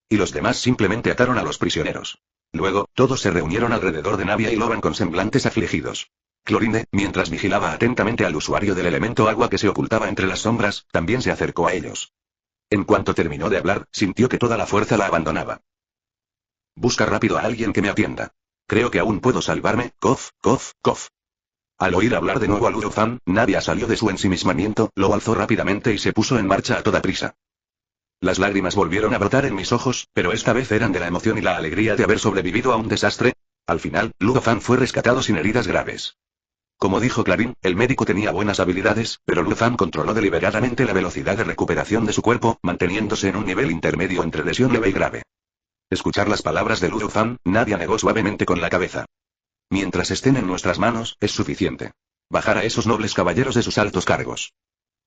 Y los demás simplemente ataron a los prisioneros. Luego, todos se reunieron alrededor de Nadia y Loban con semblantes afligidos. Clorinde, mientras vigilaba atentamente al usuario del elemento agua que se ocultaba entre las sombras, también se acercó a ellos. En cuanto terminó de hablar, sintió que toda la fuerza la abandonaba. Busca rápido a alguien que me atienda. Creo que aún puedo salvarme, cof, cof, cof. Al oír hablar de nuevo a Ludo Fan, Nadia salió de su ensimismamiento, lo alzó rápidamente y se puso en marcha a toda prisa. Las lágrimas volvieron a brotar en mis ojos, pero esta vez eran de la emoción y la alegría de haber sobrevivido a un desastre. Al final, Ludo Fan fue rescatado sin heridas graves. Como dijo Clarín, el médico tenía buenas habilidades, pero Lu Fan controló deliberadamente la velocidad de recuperación de su cuerpo, manteniéndose en un nivel intermedio entre lesión leve y grave. Escuchar las palabras de Lu Fan, Nadia negó suavemente con la cabeza. Mientras estén en nuestras manos, es suficiente. Bajar a esos nobles caballeros de sus altos cargos.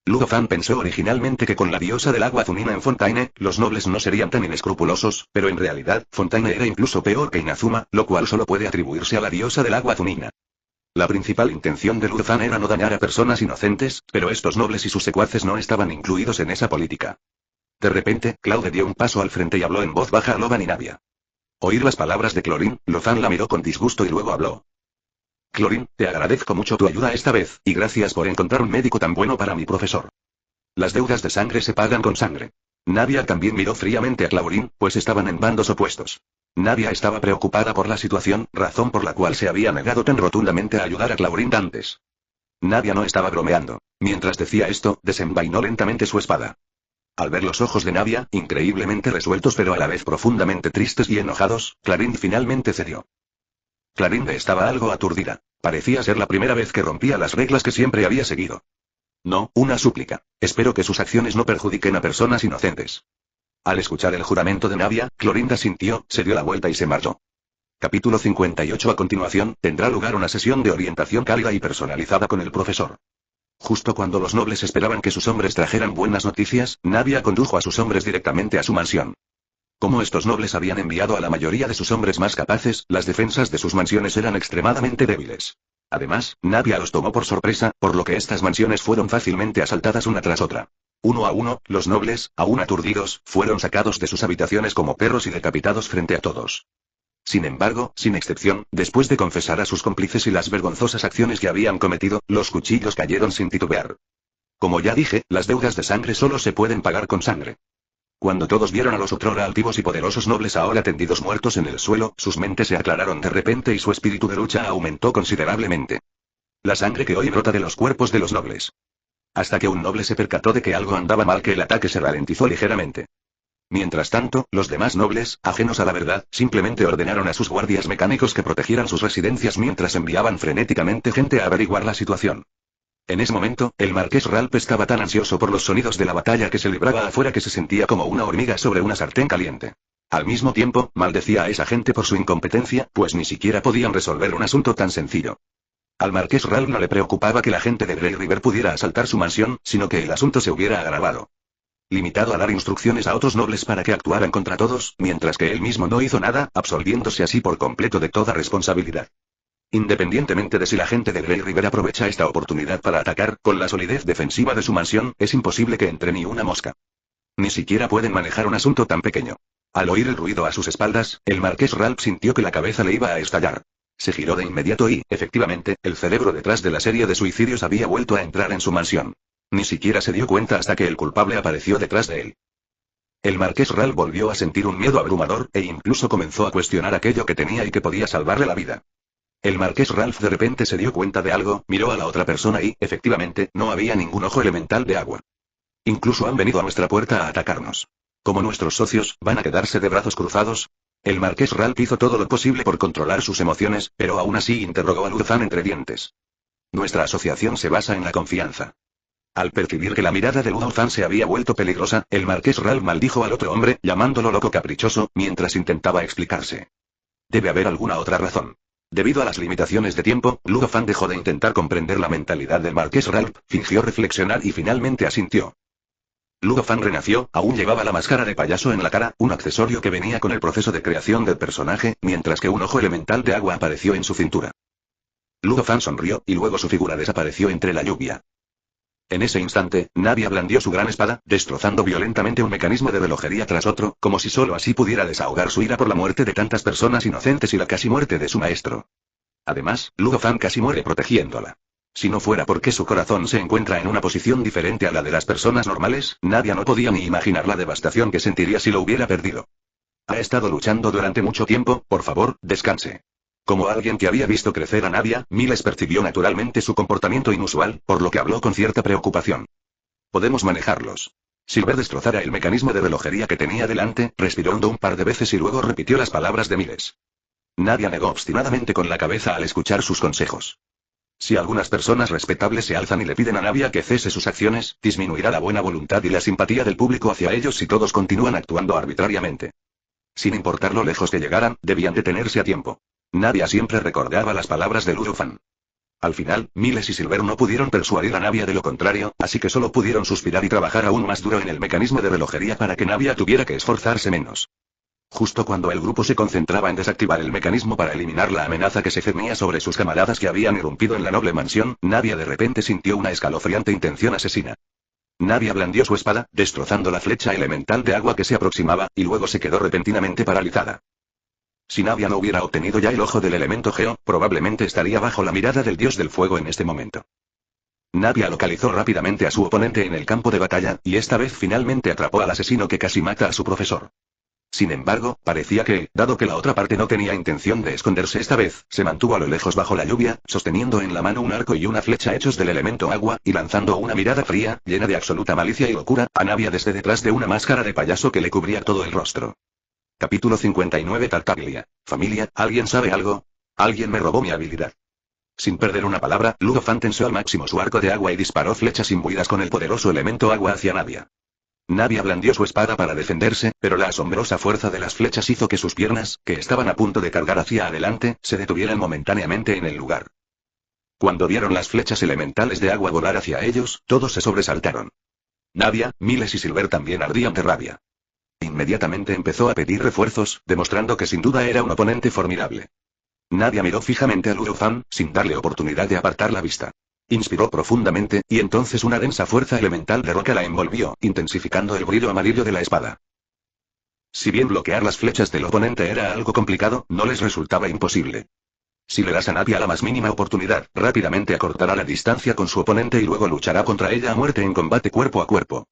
Lu Fan pensó originalmente que con la diosa del agua Zunina en Fontaine, los nobles no serían tan inescrupulosos, pero en realidad, Fontaine era incluso peor que Inazuma, lo cual solo puede atribuirse a la diosa del agua Zunina. La principal intención de Lu Fan era no dañar a personas inocentes, pero estos nobles y sus secuaces no estaban incluidos en esa política. De repente, Claude dio un paso al frente y habló en voz baja a Loban y Nadia. Oír las palabras de Clorin, Lu Fan la miró con disgusto y luego habló. Clorin, te agradezco mucho tu ayuda esta vez, y gracias por encontrar un médico tan bueno para mi profesor. Las deudas de sangre se pagan con sangre. Nadia también miró fríamente a Clorin, pues estaban en bandos opuestos. Nadia estaba preocupada por la situación, razón por la cual se había negado tan rotundamente a ayudar a Clorin antes. Nadia no estaba bromeando. Mientras decía esto, desenvainó lentamente su espada. Al ver los ojos de Nadia, increíblemente resueltos pero a la vez profundamente tristes y enojados, Clarín finalmente cedió. Clarinde estaba algo aturdida. Parecía ser la primera vez que rompía las reglas que siempre había seguido. No, una súplica. Espero que sus acciones no perjudiquen a personas inocentes. Al escuchar el juramento de Nadia, Clorinda sintió, se dio la vuelta y se marchó. Capítulo 58. A continuación, tendrá lugar una sesión de orientación cálida y personalizada con el profesor. Justo cuando los nobles esperaban que sus hombres trajeran buenas noticias, Nadia condujo a sus hombres directamente a su mansión. Como estos nobles habían enviado a la mayoría de sus hombres más capaces, las defensas de sus mansiones eran extremadamente débiles. Además, Nadia los tomó por sorpresa, por lo que estas mansiones fueron fácilmente asaltadas una tras otra. Uno a uno, los nobles, aún aturdidos, fueron sacados de sus habitaciones como perros y decapitados frente a todos. Sin embargo, sin excepción, después de confesar a sus cómplices y las vergonzosas acciones que habían cometido, los cuchillos cayeron sin titubear. Como ya dije, las deudas de sangre solo se pueden pagar con sangre. Cuando todos vieron a los otrora altivos y poderosos nobles ahora tendidos muertos en el suelo, sus mentes se aclararon de repente y su espíritu de lucha aumentó considerablemente. La sangre que hoy brota de los cuerpos de los nobles. Hasta que un noble se percató de que algo andaba mal, que el ataque se ralentizó ligeramente. Mientras tanto, los demás nobles, ajenos a la verdad, simplemente ordenaron a sus guardias mecánicos que protegieran sus residencias mientras enviaban frenéticamente gente a averiguar la situación. En ese momento, el marqués Ralph estaba tan ansioso por los sonidos de la batalla que se libraba afuera que se sentía como una hormiga sobre una sartén caliente. Al mismo tiempo, maldecía a esa gente por su incompetencia, pues ni siquiera podían resolver un asunto tan sencillo. Al marqués Ralph no le preocupaba que la gente de Grey River pudiera asaltar su mansión, sino que el asunto se hubiera agravado. Limitado a dar instrucciones a otros nobles para que actuaran contra todos, mientras que él mismo no hizo nada, absolviéndose así por completo de toda responsabilidad. Independientemente de si la gente de Grey River aprovecha esta oportunidad para atacar, con la solidez defensiva de su mansión, es imposible que entre ni una mosca. Ni siquiera pueden manejar un asunto tan pequeño. Al oír el ruido a sus espaldas, el marqués Ralph sintió que la cabeza le iba a estallar. Se giró de inmediato y, efectivamente, el cerebro detrás de la serie de suicidios había vuelto a entrar en su mansión. Ni siquiera se dio cuenta hasta que el culpable apareció detrás de él. El marqués Ralph volvió a sentir un miedo abrumador, e incluso comenzó a cuestionar aquello que tenía y que podía salvarle la vida. El marqués Ralph de repente se dio cuenta de algo, miró a la otra persona y, efectivamente, no había ningún ojo elemental de agua. Incluso han venido a nuestra puerta a atacarnos. Como nuestros socios, ¿van a quedarse de brazos cruzados? El marqués Ralph hizo todo lo posible por controlar sus emociones, pero aún así interrogó a Lu Fan entre dientes. Nuestra asociación se basa en la confianza. Al percibir que la mirada de Lu Fan se había vuelto peligrosa, el marqués Ralph maldijo al otro hombre, llamándolo loco caprichoso, mientras intentaba explicarse. Debe haber alguna otra razón. Debido a las limitaciones de tiempo, Lu Fan dejó de intentar comprender la mentalidad del marqués Ralph, fingió reflexionar y finalmente asintió. Lu Fan renació, aún llevaba la máscara de payaso en la cara, un accesorio que venía con el proceso de creación del personaje, mientras que un ojo elemental de agua apareció en su cintura. Lu Fan sonrió, y luego su figura desapareció entre la lluvia. En ese instante, Nadia blandió su gran espada, destrozando violentamente un mecanismo de relojería tras otro, como si solo así pudiera desahogar su ira por la muerte de tantas personas inocentes y la casi muerte de su maestro. Además, Lu Fan casi muere protegiéndola. Si no fuera porque su corazón se encuentra en una posición diferente a la de las personas normales, Nadia no podía ni imaginar la devastación que sentiría si lo hubiera perdido. Ha estado luchando durante mucho tiempo, por favor, descanse. Como alguien que había visto crecer a Nadia, Miles percibió naturalmente su comportamiento inusual, por lo que habló con cierta preocupación. Podemos manejarlos. Silver destrozara el mecanismo de relojería que tenía delante, respiró hondo un par de veces y luego repitió las palabras de Miles. Nadia negó obstinadamente con la cabeza al escuchar sus consejos. Si algunas personas respetables se alzan y le piden a Navia que cese sus acciones, disminuirá la buena voluntad y la simpatía del público hacia ellos si todos continúan actuando arbitrariamente. Sin importar lo lejos que llegaran, debían detenerse a tiempo. Navia siempre recordaba las palabras de Lurufan. Al final, Miles y Silver no pudieron persuadir a Navia de lo contrario, así que solo pudieron suspirar y trabajar aún más duro en el mecanismo de relojería para que Navia tuviera que esforzarse menos. Justo cuando el grupo se concentraba en desactivar el mecanismo para eliminar la amenaza que se cernía sobre sus camaradas que habían irrumpido en la noble mansión, Navia de repente sintió una escalofriante intención asesina. Navia blandió su espada, destrozando la flecha elemental de agua que se aproximaba, y luego se quedó repentinamente paralizada. Si Navia no hubiera obtenido ya el ojo del elemento Geo, probablemente estaría bajo la mirada del dios del fuego en este momento. Navia localizó rápidamente a su oponente en el campo de batalla, y esta vez finalmente atrapó al asesino que casi mata a su profesor. Sin embargo, parecía que, dado que la otra parte no tenía intención de esconderse esta vez, se mantuvo a lo lejos bajo la lluvia, sosteniendo en la mano un arco y una flecha hechos del elemento agua, y lanzando una mirada fría, llena de absoluta malicia y locura, a Navia desde detrás de una máscara de payaso que le cubría todo el rostro. Capítulo 59 Tartaglia. Familia, ¿alguien sabe algo? Alguien me robó mi habilidad. Sin perder una palabra, Lurufan tensó al máximo su arco de agua y disparó flechas imbuidas con el poderoso elemento agua hacia Navia. Navia blandió su espada para defenderse, pero la asombrosa fuerza de las flechas hizo que sus piernas, que estaban a punto de cargar hacia adelante, se detuvieran momentáneamente en el lugar. Cuando vieron las flechas elementales de agua volar hacia ellos, todos se sobresaltaron. Navia, Miles y Silver también ardían de rabia. Inmediatamente empezó a pedir refuerzos, demostrando que sin duda era un oponente formidable. Navia miró fijamente a Lurufan, sin darle oportunidad de apartar la vista. Inspiró profundamente, y entonces una densa fuerza elemental de roca la envolvió, intensificando el brillo amarillo de la espada. Si bien bloquear las flechas del oponente era algo complicado, no les resultaba imposible. Si le das a Navia la más mínima oportunidad, rápidamente acortará la distancia con su oponente y luego luchará contra ella a muerte en combate cuerpo a cuerpo.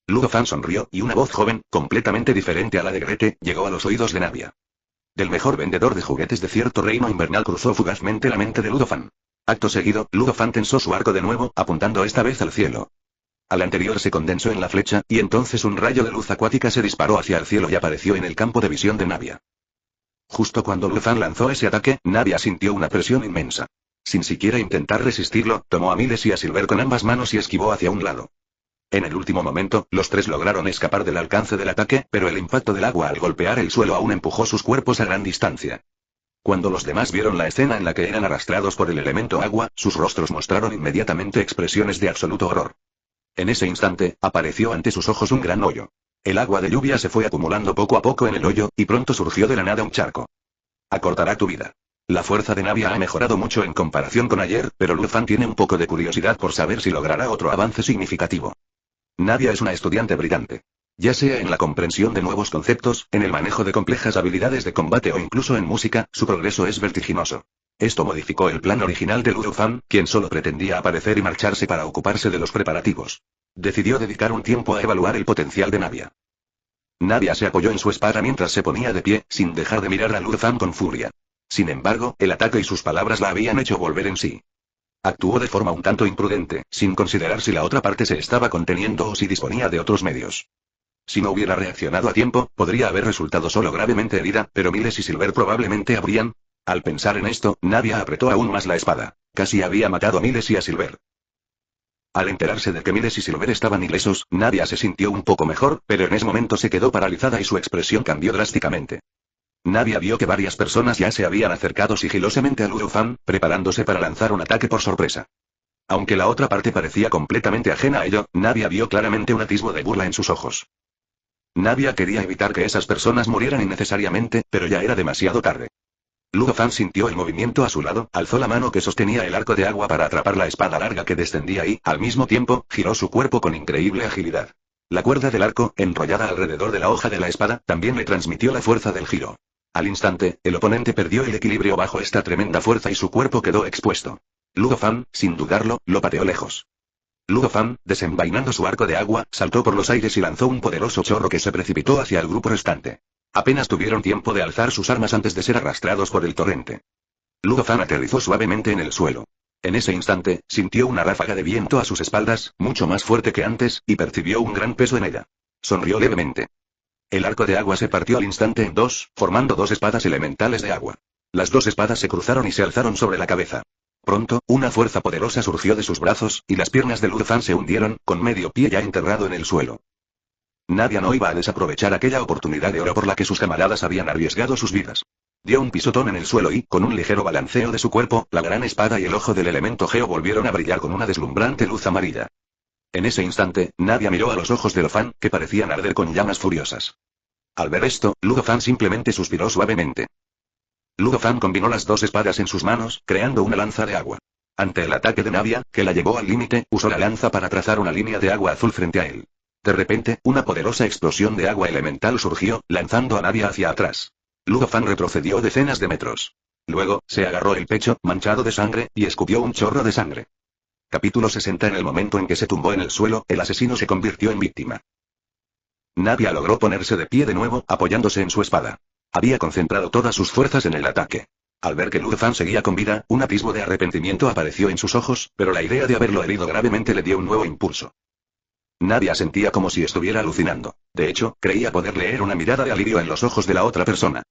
Lurufan sonrió, y una voz joven, completamente diferente a la de Grete, llegó a los oídos de Navia. Del mejor vendedor de juguetes de cierto reino invernal cruzó fugazmente la mente de Lurufan. Acto seguido, Lurufan tensó su arco de nuevo, apuntando esta vez al cielo. Al anterior se condensó en la flecha, y entonces un rayo de luz acuática se disparó hacia el cielo y apareció en el campo de visión de Navia. Justo cuando Lurufan lanzó ese ataque, Navia sintió una presión inmensa. Sin siquiera intentar resistirlo, tomó a Miles y a Silver con ambas manos y esquivó hacia un lado. En el último momento, los tres lograron escapar del alcance del ataque, pero el impacto del agua al golpear el suelo aún empujó sus cuerpos a gran distancia. Cuando los demás vieron la escena en la que eran arrastrados por el elemento agua, sus rostros mostraron inmediatamente expresiones de absoluto horror. En ese instante, apareció ante sus ojos un gran hoyo. El agua de lluvia se fue acumulando poco a poco en el hoyo, y pronto surgió de la nada un charco. Acortará tu vida. La fuerza de Navia ha mejorado mucho en comparación con ayer, pero Lurufan tiene un poco de curiosidad por saber si logrará otro avance significativo. Navia es una estudiante brillante. Ya sea en la comprensión de nuevos conceptos, en el manejo de complejas habilidades de combate o incluso en música, su progreso es vertiginoso. Esto modificó el plan original de Lurufan, quien solo pretendía aparecer y marcharse para ocuparse de los preparativos. Decidió dedicar un tiempo a evaluar el potencial de Navia. Navia se apoyó en su espada mientras se ponía de pie, sin dejar de mirar a Lurufan con furia. Sin embargo, el ataque y sus palabras la habían hecho volver en sí. Actuó de forma un tanto imprudente, sin considerar si la otra parte se estaba conteniendo o si disponía de otros medios. Si no hubiera reaccionado a tiempo, podría haber resultado solo gravemente herida, pero Miles y Silver probablemente habrían. Al pensar en esto, Navia apretó aún más la espada. Casi había matado a Miles y a Silver. Al enterarse de que Miles y Silver estaban ilesos, Navia se sintió un poco mejor, pero en ese momento se quedó paralizada y su expresión cambió drásticamente. Navia vio que varias personas ya se habían acercado sigilosamente a Lurufan, preparándose para lanzar un ataque por sorpresa. Aunque la otra parte parecía completamente ajena a ello, Navia vio claramente un atisbo de burla en sus ojos. Navia quería evitar que esas personas murieran innecesariamente, pero ya era demasiado tarde. Lurufan sintió el movimiento a su lado, alzó la mano que sostenía el arco de agua para atrapar la espada larga que descendía y, al mismo tiempo, giró su cuerpo con increíble agilidad. La cuerda del arco, enrollada alrededor de la hoja de la espada, también le transmitió la fuerza del giro. Al instante, el oponente perdió el equilibrio bajo esta tremenda fuerza y su cuerpo quedó expuesto. Lurufan, sin dudarlo, lo pateó lejos. Lurufan, desenvainando su arco de agua, saltó por los aires y lanzó un poderoso chorro que se precipitó hacia el grupo restante. Apenas tuvieron tiempo de alzar sus armas antes de ser arrastrados por el torrente. Lurufan aterrizó suavemente en el suelo. En ese instante, sintió una ráfaga de viento a sus espaldas, mucho más fuerte que antes, y percibió un gran peso en ella. Sonrió levemente. El arco de agua se partió al instante en dos, formando dos espadas elementales de agua. Las dos espadas se cruzaron y se alzaron sobre la cabeza. Pronto, una fuerza poderosa surgió de sus brazos, y las piernas de Luo Fan se hundieron, con medio pie ya enterrado en el suelo. Nadia no iba a desaprovechar aquella oportunidad de oro por la que sus camaradas habían arriesgado sus vidas. Dio un pisotón en el suelo y, con un ligero balanceo de su cuerpo, la gran espada y el ojo del elemento Geo volvieron a brillar con una deslumbrante luz amarilla. En ese instante, Nadia miró a los ojos de Luo Fan, que parecían arder con llamas furiosas. Al ver esto, Luo Fan simplemente suspiró suavemente. Luo Fan combinó las dos espadas en sus manos, creando una lanza de agua. Ante el ataque de Nadia, que la llevó al límite, usó la lanza para trazar una línea de agua azul frente a él. De repente, una poderosa explosión de agua elemental surgió, lanzando a Nadia hacia atrás. Luo Fan retrocedió decenas de metros. Luego, se agarró el pecho, manchado de sangre, y escupió un chorro de sangre. Capítulo 60. En el momento en que se tumbó en el suelo, el asesino se convirtió en víctima. Nadia logró ponerse de pie de nuevo, apoyándose en su espada. Había concentrado todas sus fuerzas en el ataque. Al ver que Luo Fan seguía con vida, un atisbo de arrepentimiento apareció en sus ojos, pero la idea de haberlo herido gravemente le dio un nuevo impulso. Nadia sentía como si estuviera alucinando. De hecho, creía poder leer una mirada de alivio en los ojos de la otra persona.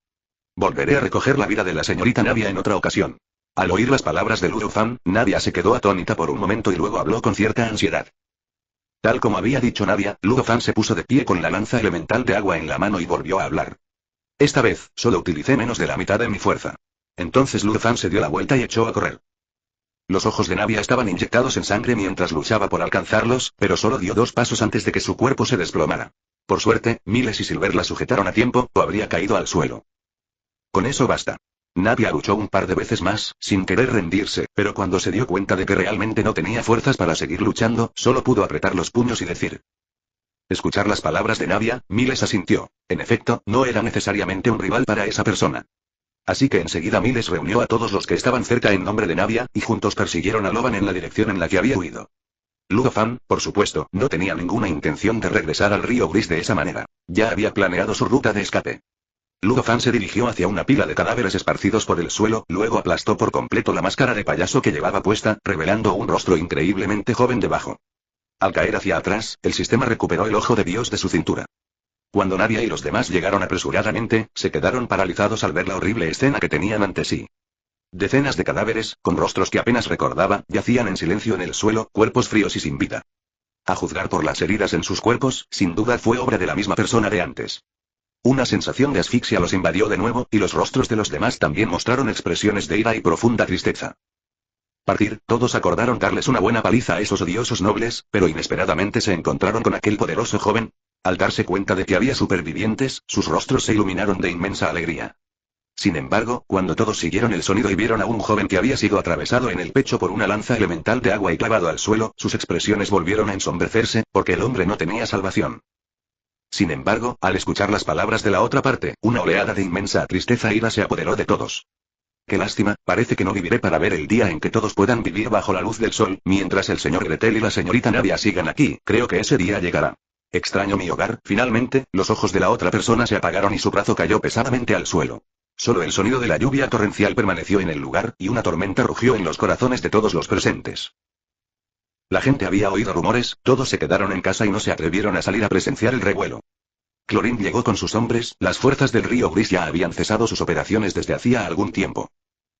Volveré a recoger la vida de la señorita Nadia en otra ocasión. Al oír las palabras de Luo Fan, Nadia se quedó atónita por un momento y luego habló con cierta ansiedad. Tal como había dicho Nadia, Luo Fan se puso de pie con la lanza elemental de agua en la mano y volvió a hablar. Esta vez, solo utilicé menos de la mitad de mi fuerza. Entonces Luo Fan se dio la vuelta y echó a correr. Los ojos de Nadia estaban inyectados en sangre mientras luchaba por alcanzarlos, pero solo dio 2 pasos antes de que su cuerpo se desplomara. Por suerte, Miles y Silver la sujetaron a tiempo, o habría caído al suelo. Con eso basta. Nadia luchó un par de veces más, sin querer rendirse, pero cuando se dio cuenta de que realmente no tenía fuerzas para seguir luchando, solo pudo apretar los puños y decir. Escuchar las palabras de Nadia, Miles asintió. En efecto, no era necesariamente un rival para esa persona. Así que enseguida Miles reunió a todos los que estaban cerca en nombre de Nadia, y juntos persiguieron a Loban en la dirección en la que había huido. Luo Fan, por supuesto, no tenía ninguna intención de regresar al río Gris de esa manera. Ya había planeado su ruta de escape. Luo Fan se dirigió hacia una pila de cadáveres esparcidos por el suelo, luego aplastó por completo la máscara de payaso que llevaba puesta, revelando un rostro increíblemente joven debajo. Al caer hacia atrás, el sistema recuperó el ojo de Dios de su cintura. Cuando Nadia y los demás llegaron apresuradamente, se quedaron paralizados al ver la horrible escena que tenían ante sí. Decenas de cadáveres, con rostros que apenas recordaba, yacían en silencio en el suelo, cuerpos fríos y sin vida. A juzgar por las heridas en sus cuerpos, sin duda fue obra de la misma persona de antes. Una sensación de asfixia los invadió de nuevo, y los rostros de los demás también mostraron expresiones de ira y profunda tristeza. Partir, todos acordaron darles una buena paliza a esos odiosos nobles, pero inesperadamente se encontraron con aquel poderoso joven. Al darse cuenta de que había supervivientes, sus rostros se iluminaron de inmensa alegría. Sin embargo, cuando todos siguieron el sonido y vieron a un joven que había sido atravesado en el pecho por una lanza elemental de agua y clavado al suelo, sus expresiones volvieron a ensombrecerse, porque el hombre no tenía salvación. Sin embargo, al escuchar las palabras de la otra parte, una oleada de inmensa tristeza e ira se apoderó de todos. Qué lástima, parece que no viviré para ver el día en que todos puedan vivir bajo la luz del sol, mientras el señor Gretel y la señorita Nadia sigan aquí, creo que ese día llegará. Extraño mi hogar. Finalmente, los ojos de la otra persona se apagaron y su brazo cayó pesadamente al suelo. Solo el sonido de la lluvia torrencial permaneció en el lugar, y una tormenta rugió en los corazones de todos los presentes. La gente había oído rumores, todos se quedaron en casa y no se atrevieron a salir a presenciar el revuelo. Clorin llegó con sus hombres, las fuerzas del río Gris ya habían cesado sus operaciones desde hacía algún tiempo.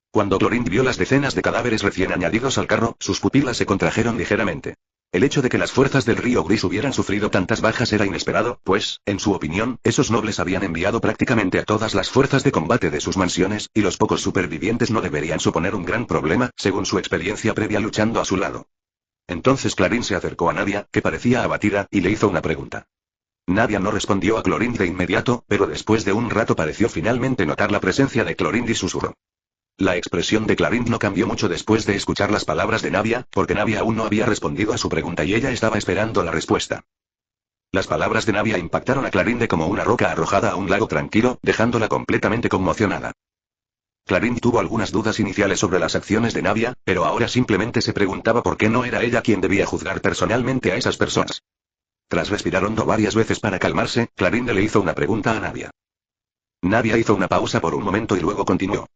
Cuando Clorin vio las decenas de cadáveres recién añadidos al carro, sus pupilas se contrajeron ligeramente. El hecho de que las fuerzas del río Gris hubieran sufrido tantas bajas era inesperado, pues, en su opinión, esos nobles habían enviado prácticamente a todas las fuerzas de combate de sus mansiones, y los pocos supervivientes no deberían suponer un gran problema, según su experiencia previa luchando a su lado. Entonces Clarín se acercó a Nadia, que parecía abatida, y le hizo una pregunta. Nadia no respondió a Clorin de inmediato, pero después de un rato pareció finalmente notar la presencia de Clorin y susurró. La expresión de Clarín no cambió mucho después de escuchar las palabras de Nadia, porque Nadia aún no había respondido a su pregunta y ella estaba esperando la respuesta. Las palabras de Nadia impactaron a Clarín de como una roca arrojada a un lago tranquilo, dejándola completamente conmocionada. Clarín tuvo algunas dudas iniciales sobre las acciones de Nadia, pero ahora simplemente se preguntaba por qué no era ella quien debía juzgar personalmente a esas personas. Tras respirar hondo varias veces para calmarse, Clarín le hizo una pregunta a Nadia. Nadia hizo una pausa por un momento y luego continuó.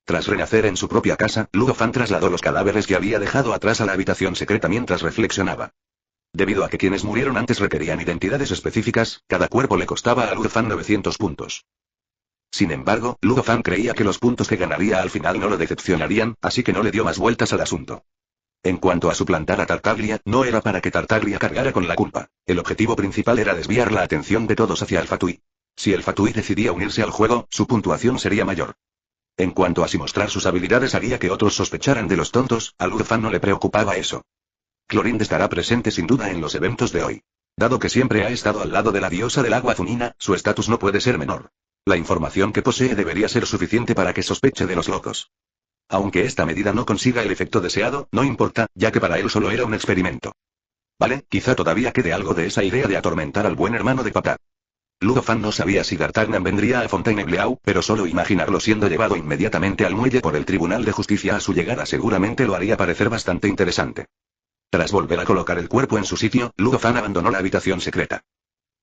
Tras renacer en su propia casa, Luo Fan trasladó los cadáveres que había dejado atrás a la habitación secreta mientras reflexionaba. Debido a que quienes murieron antes requerían identidades específicas, cada cuerpo le costaba a Luo Fan 900 puntos. Sin embargo, Ludo Fan creía que los puntos que ganaría al final no lo decepcionarían, así que no le dio más vueltas al asunto. En cuanto a suplantar a Tartaglia, no era para que Tartaglia cargara con la culpa. El objetivo principal era desviar la atención de todos hacia el Fatui. Si el Fatui decidía unirse al juego, su puntuación sería mayor. En cuanto a si mostrar sus habilidades haría que otros sospecharan de los tontos, a Ludo Fan no le preocupaba eso. Clorinde estará presente sin duda en los eventos de hoy. Dado que siempre ha estado al lado de la diosa del agua Zunina, su estatus no puede ser menor. La información que posee debería ser suficiente para que sospeche de los locos. Aunque esta medida no consiga el efecto deseado, no importa, ya que para él solo era un experimento. Vale, quizá todavía quede algo de esa idea de atormentar al buen hermano de papá. Ludo Fan no sabía si D'Artagnan vendría a Fontainebleau, pero solo imaginarlo siendo llevado inmediatamente al muelle por el Tribunal de Justicia a su llegada seguramente lo haría parecer bastante interesante. Tras volver a colocar el cuerpo en su sitio, Ludo Fan abandonó la habitación secreta.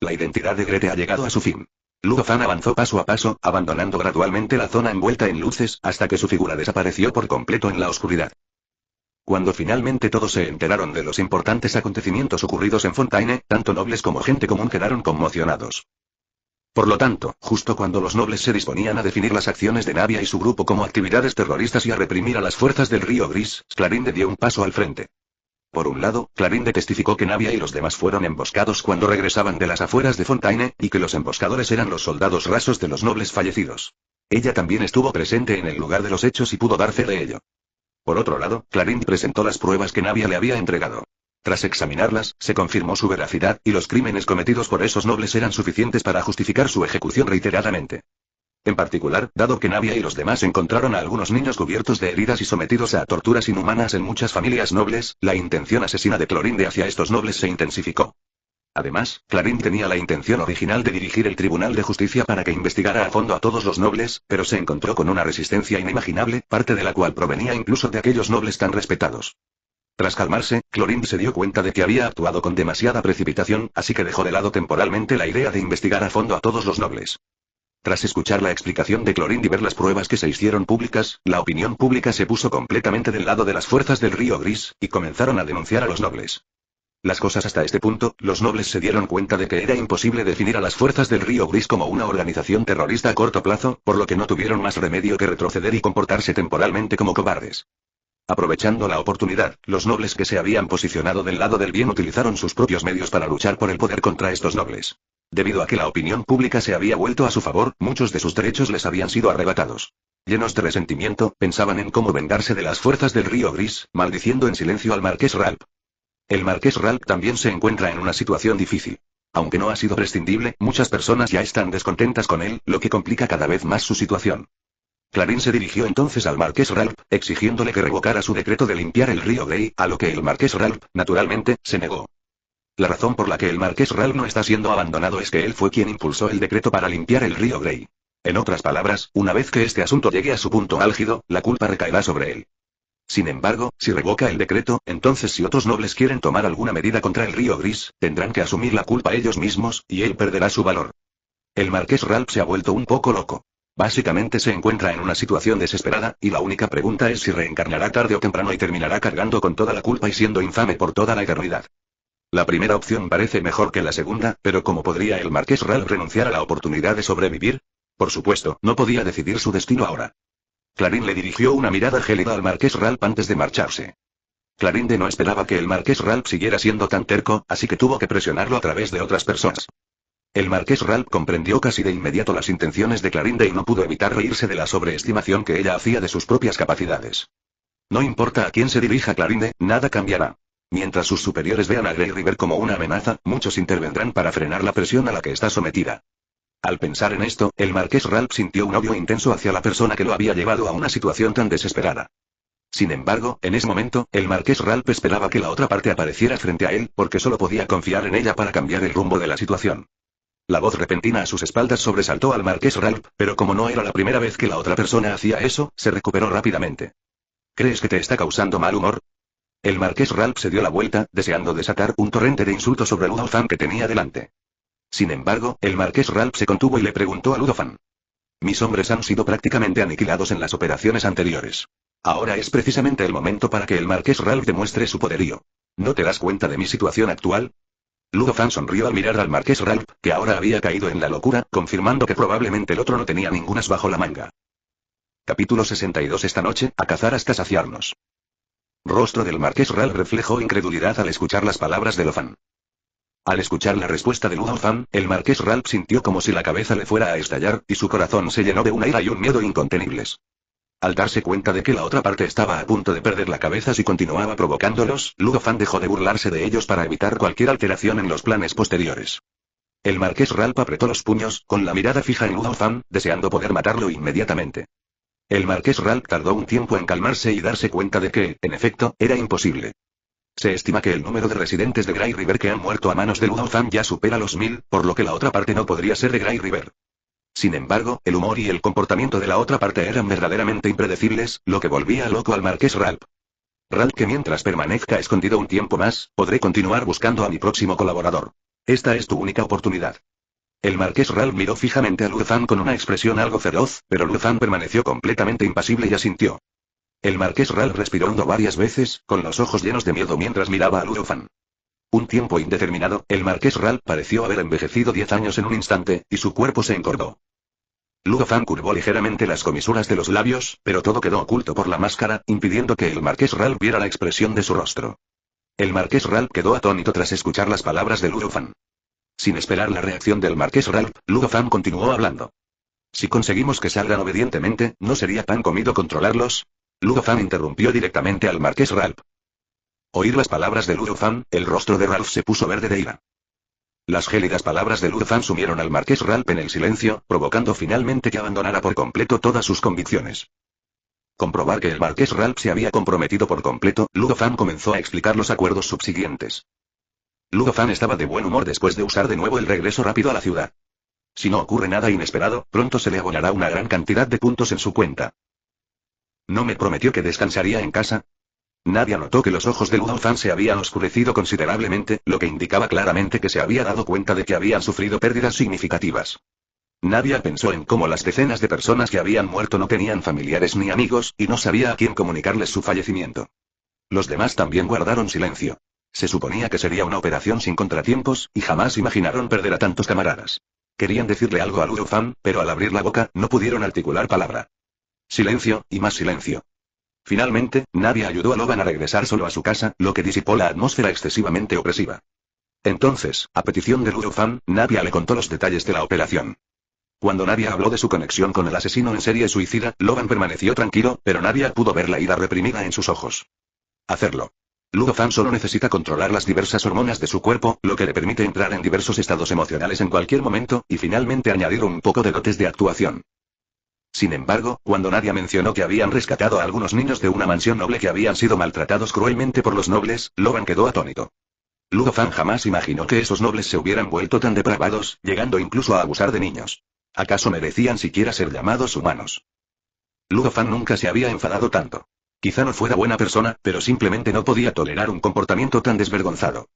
La identidad de Grete ha llegado a su fin. Ludo Fan avanzó paso a paso, abandonando gradualmente la zona envuelta en luces, hasta que su figura desapareció por completo en la oscuridad. Cuando finalmente todos se enteraron de los importantes acontecimientos ocurridos en Fontaine, tanto nobles como gente común quedaron conmocionados. Por lo tanto, justo cuando los nobles se disponían a definir las acciones de Navia y su grupo como actividades terroristas y a reprimir a las fuerzas del Río Gris, Clarinde dio un paso al frente. Por un lado, Clarinde testificó que Navia y los demás fueron emboscados cuando regresaban de las afueras de Fontaine, y que los emboscadores eran los soldados rasos de los nobles fallecidos. Ella también estuvo presente en el lugar de los hechos y pudo dar fe de ello. Por otro lado, Clarinde presentó las pruebas que Navia le había entregado. Tras examinarlas, se confirmó su veracidad, y los crímenes cometidos por esos nobles eran suficientes para justificar su ejecución reiteradamente. En particular, dado que Navia y los demás encontraron a algunos niños cubiertos de heridas y sometidos a torturas inhumanas en muchas familias nobles, la intención asesina de Clorinde hacia estos nobles se intensificó. Además, Clarinde tenía la intención original de dirigir el Tribunal de Justicia para que investigara a fondo a todos los nobles, pero se encontró con una resistencia inimaginable, parte de la cual provenía incluso de aquellos nobles tan respetados. Tras calmarse, Clorinde se dio cuenta de que había actuado con demasiada precipitación, así que dejó de lado temporalmente la idea de investigar a fondo a todos los nobles. Tras escuchar la explicación de Clorinde y ver las pruebas que se hicieron públicas, la opinión pública se puso completamente del lado de las fuerzas del Río Gris, y comenzaron a denunciar a los nobles. Las cosas hasta este punto, los nobles se dieron cuenta de que era imposible definir a las fuerzas del Río Gris como una organización terrorista a corto plazo, por lo que no tuvieron más remedio que retroceder y comportarse temporalmente como cobardes. Aprovechando la oportunidad, los nobles que se habían posicionado del lado del bien utilizaron sus propios medios para luchar por el poder contra estos nobles. Debido a que la opinión pública se había vuelto a su favor, muchos de sus derechos les habían sido arrebatados. Llenos de resentimiento, pensaban en cómo vengarse de las fuerzas del Río Gris, maldiciendo en silencio al marqués Ralph. El marqués Ralph también se encuentra en una situación difícil. Aunque no ha sido prescindible, muchas personas ya están descontentas con él, lo que complica cada vez más su situación. Clarinde se dirigió entonces al marqués Ralph, exigiéndole que revocara su decreto de limpiar el río Grey, a lo que el marqués Ralph, naturalmente, se negó. La razón por la que el marqués Ralph no está siendo abandonado es que él fue quien impulsó el decreto para limpiar el río Grey. En otras palabras, una vez que este asunto llegue a su punto álgido, la culpa recaerá sobre él. Sin embargo, si revoca el decreto, entonces si otros nobles quieren tomar alguna medida contra el río Gris, tendrán que asumir la culpa ellos mismos, y él perderá su valor. El marqués Ralph se ha vuelto un poco loco. Básicamente se encuentra en una situación desesperada, y la única pregunta es si reencarnará tarde o temprano y terminará cargando con toda la culpa y siendo infame por toda la eternidad. La primera opción parece mejor que la segunda, pero ¿cómo podría el marqués Ralph renunciar a la oportunidad de sobrevivir? Por supuesto, no podía decidir su destino ahora. Clarinde le dirigió una mirada gélida al marqués Ralph antes de marcharse. Clarinde no esperaba que el marqués Ralph siguiera siendo tan terco, así que tuvo que presionarlo a través de otras personas. El marqués Ralph comprendió casi de inmediato las intenciones de Clarinde y no pudo evitar reírse de la sobreestimación que ella hacía de sus propias capacidades. No importa a quién se dirija Clarinde, nada cambiará. Mientras sus superiores vean a Grey River como una amenaza, muchos intervendrán para frenar la presión a la que está sometida. Al pensar en esto, el marqués Ralph sintió un odio intenso hacia la persona que lo había llevado a una situación tan desesperada. Sin embargo, en ese momento, el marqués Ralph esperaba que la otra parte apareciera frente a él, porque solo podía confiar en ella para cambiar el rumbo de la situación. La voz repentina a sus espaldas sobresaltó al marqués Ralph, pero como no era la primera vez que la otra persona hacía eso, se recuperó rápidamente. ¿Crees que te está causando mal humor? El marqués Ralph se dio la vuelta, deseando desatar un torrente de insultos sobre Ludo Fan que tenía delante. Sin embargo, el marqués Ralph se contuvo y le preguntó a Ludo Fan. Mis hombres han sido prácticamente aniquilados en las operaciones anteriores. Ahora es precisamente el momento para que el marqués Ralph demuestre su poderío. ¿No te das cuenta de mi situación actual? Ludo Fan sonrió al mirar al marqués Ralph, que ahora había caído en la locura, confirmando que probablemente el otro no tenía ningún as bajo la manga. Capítulo 62. Esta noche, a cazar hasta saciarnos. Rostro del marqués Ralph reflejó incredulidad al escuchar las palabras de Lofan. Al escuchar la respuesta de Ludo Fan, el marqués Ralph sintió como si la cabeza le fuera a estallar, y su corazón se llenó de una ira y un miedo incontenibles. Al darse cuenta de que la otra parte estaba a punto de perder la cabeza si continuaba provocándolos, Ludo Fan dejó de burlarse de ellos para evitar cualquier alteración en los planes posteriores. El marqués Ralph apretó los puños, con la mirada fija en Ludo Fan, deseando poder matarlo inmediatamente. El marqués Ralph tardó un tiempo en calmarse y darse cuenta de que, en efecto, era imposible. Se estima que el número de residentes de Grey River que han muerto a manos de Ludo Fan ya supera los 1000, por lo que la otra parte no podría ser de Grey River. Sin embargo, el humor y el comportamiento de la otra parte eran verdaderamente impredecibles, lo que volvía loco al marqués Ralph. Ralph, que mientras permanezca escondido un tiempo más, podré continuar buscando a mi próximo colaborador. Esta es tu única oportunidad. El marqués Ralph miró fijamente a Ludo Fan con una expresión algo feroz, pero Ludo Fan permaneció completamente impasible y asintió. El marqués Ralph respiró hondo varias veces, con los ojos llenos de miedo mientras miraba a Ludo Fan. Un tiempo indeterminado, el marqués Ralph pareció haber envejecido 10 años en un instante, y su cuerpo se encorvó. Ludo Fan curvó ligeramente las comisuras de los labios, pero todo quedó oculto por la máscara, impidiendo que el marqués Ralph viera la expresión de su rostro. El marqués Ralph quedó atónito tras escuchar las palabras de Ludo Fan. Sin esperar la reacción del marqués Ralph, Ludo Fan continuó hablando. Si conseguimos que salgan obedientemente, ¿no sería pan comido controlarlos? Ludo Fan interrumpió directamente al marqués Ralph. Oír las palabras de Ludo Fan, el rostro de Ralph se puso verde de ira. Las gélidas palabras de Ludo Fan sumieron al marqués Ralph en el silencio, provocando finalmente que abandonara por completo todas sus convicciones. Comprobar que el marqués Ralph se había comprometido por completo, Ludo Fan comenzó a explicar los acuerdos subsiguientes. Ludo Fan estaba de buen humor después de usar de nuevo el regreso rápido a la ciudad. Si no ocurre nada inesperado, pronto se le abonará una gran cantidad de puntos en su cuenta. ¿No me prometió que descansaría en casa? Nadia notó que los ojos de Ludo Fan se habían oscurecido considerablemente, lo que indicaba claramente que se había dado cuenta de que habían sufrido pérdidas significativas. Nadia pensó en cómo las decenas de personas que habían muerto no tenían familiares ni amigos, y no sabía a quién comunicarles su fallecimiento. Los demás también guardaron silencio. Se suponía que sería una operación sin contratiempos, y jamás imaginaron perder a tantos camaradas. Querían decirle algo a Ludo Fan, pero al abrir la boca, no pudieron articular palabra. Silencio, y más silencio. Finalmente, Nadia ayudó a Loban a regresar solo a su casa, lo que disipó la atmósfera excesivamente opresiva. Entonces, a petición de Ludo Fan, Nadia le contó los detalles de la operación. Cuando Nadia habló de su conexión con el asesino en serie suicida, Loban permaneció tranquilo, pero Nadia pudo ver la ira reprimida en sus ojos. Hacerlo. Ludo Fan solo necesita controlar las diversas hormonas de su cuerpo, lo que le permite entrar en diversos estados emocionales en cualquier momento, y finalmente añadir un poco de dotes de actuación. Sin embargo, cuando Nadia mencionó que habían rescatado a algunos niños de una mansión noble que habían sido maltratados cruelmente por los nobles, Loban quedó atónito. Ludo Fan jamás imaginó que esos nobles se hubieran vuelto tan depravados, llegando incluso a abusar de niños. ¿Acaso merecían siquiera ser llamados humanos? Ludo Fan nunca se había enfadado tanto. Quizá no fuera buena persona, pero simplemente no podía tolerar un comportamiento tan desvergonzado.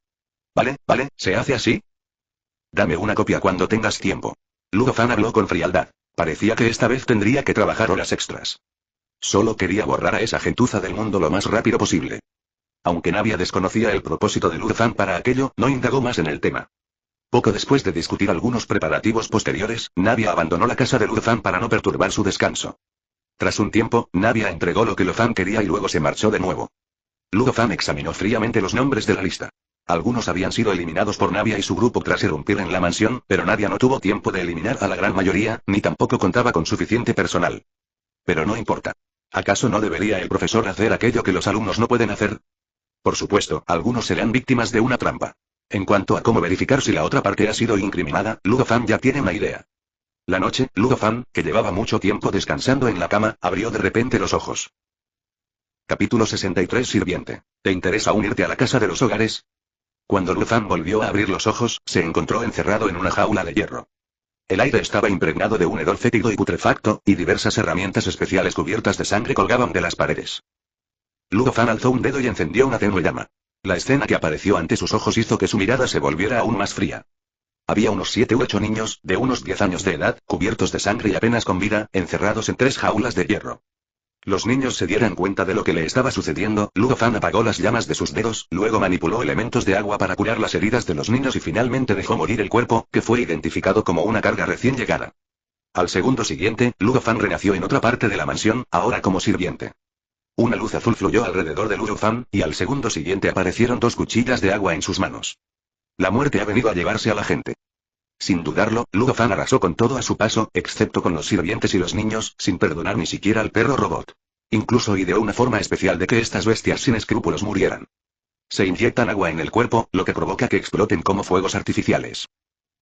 Vale, ¿se hace así? Dame una copia cuando tengas tiempo. Ludo Fan habló con frialdad. Parecía que esta vez tendría que trabajar horas extras. Solo quería borrar a esa gentuza del mundo lo más rápido posible. Aunque Nadia desconocía el propósito de Ludo Fan para aquello, no indagó más en el tema. Poco después de discutir algunos preparativos posteriores, Nadia abandonó la casa de Ludo Fan para no perturbar su descanso. Tras un tiempo, Nadia entregó lo que Ludo Fan quería y luego se marchó de nuevo. Ludo Fan examinó fríamente los nombres de la lista. Algunos habían sido eliminados por Nadia y su grupo tras irrumpir en la mansión, pero Nadia no tuvo tiempo de eliminar a la gran mayoría, ni tampoco contaba con suficiente personal. Pero no importa. ¿Acaso no debería el profesor hacer aquello que los alumnos no pueden hacer? Por supuesto, algunos serán víctimas de una trampa. En cuanto a cómo verificar si la otra parte ha sido incriminada, Ludo Fan ya tiene una idea. La noche, Ludo Fan, que llevaba mucho tiempo descansando en la cama, abrió de repente los ojos. Capítulo 63. Sirviente. ¿Te interesa unirte a la casa de los hogares? Cuando Ludo Fan volvió a abrir los ojos, se encontró encerrado en una jaula de hierro. El aire estaba impregnado de un hedor fétido y putrefacto, y diversas herramientas especiales cubiertas de sangre colgaban de las paredes. Ludo Fan alzó un dedo y encendió una tenue llama. La escena que apareció ante sus ojos hizo que su mirada se volviera aún más fría. Había unos 7 u 8 niños, de unos 10 años de edad, cubiertos de sangre y apenas con vida, encerrados en 3 jaulas de hierro. los niños se dieran cuenta de lo que le estaba sucediendo, Ludo Fan apagó las llamas de sus dedos, luego manipuló elementos de agua para curar las heridas de los niños y finalmente dejó morir el cuerpo, que fue identificado como una carga recién llegada. Al segundo siguiente, Ludo Fan renació en otra parte de la mansión, ahora como sirviente. Una luz azul fluyó alrededor de Ludo Fan, y al segundo siguiente aparecieron 2 cuchillas de agua en sus manos. La muerte ha venido a llevarse a la gente. Sin dudarlo, Ludo Fan arrasó con todo a su paso, excepto con los sirvientes y los niños, sin perdonar ni siquiera al perro robot. Incluso ideó una forma especial de que estas bestias sin escrúpulos murieran. Se inyectan agua en el cuerpo, lo que provoca que exploten como fuegos artificiales.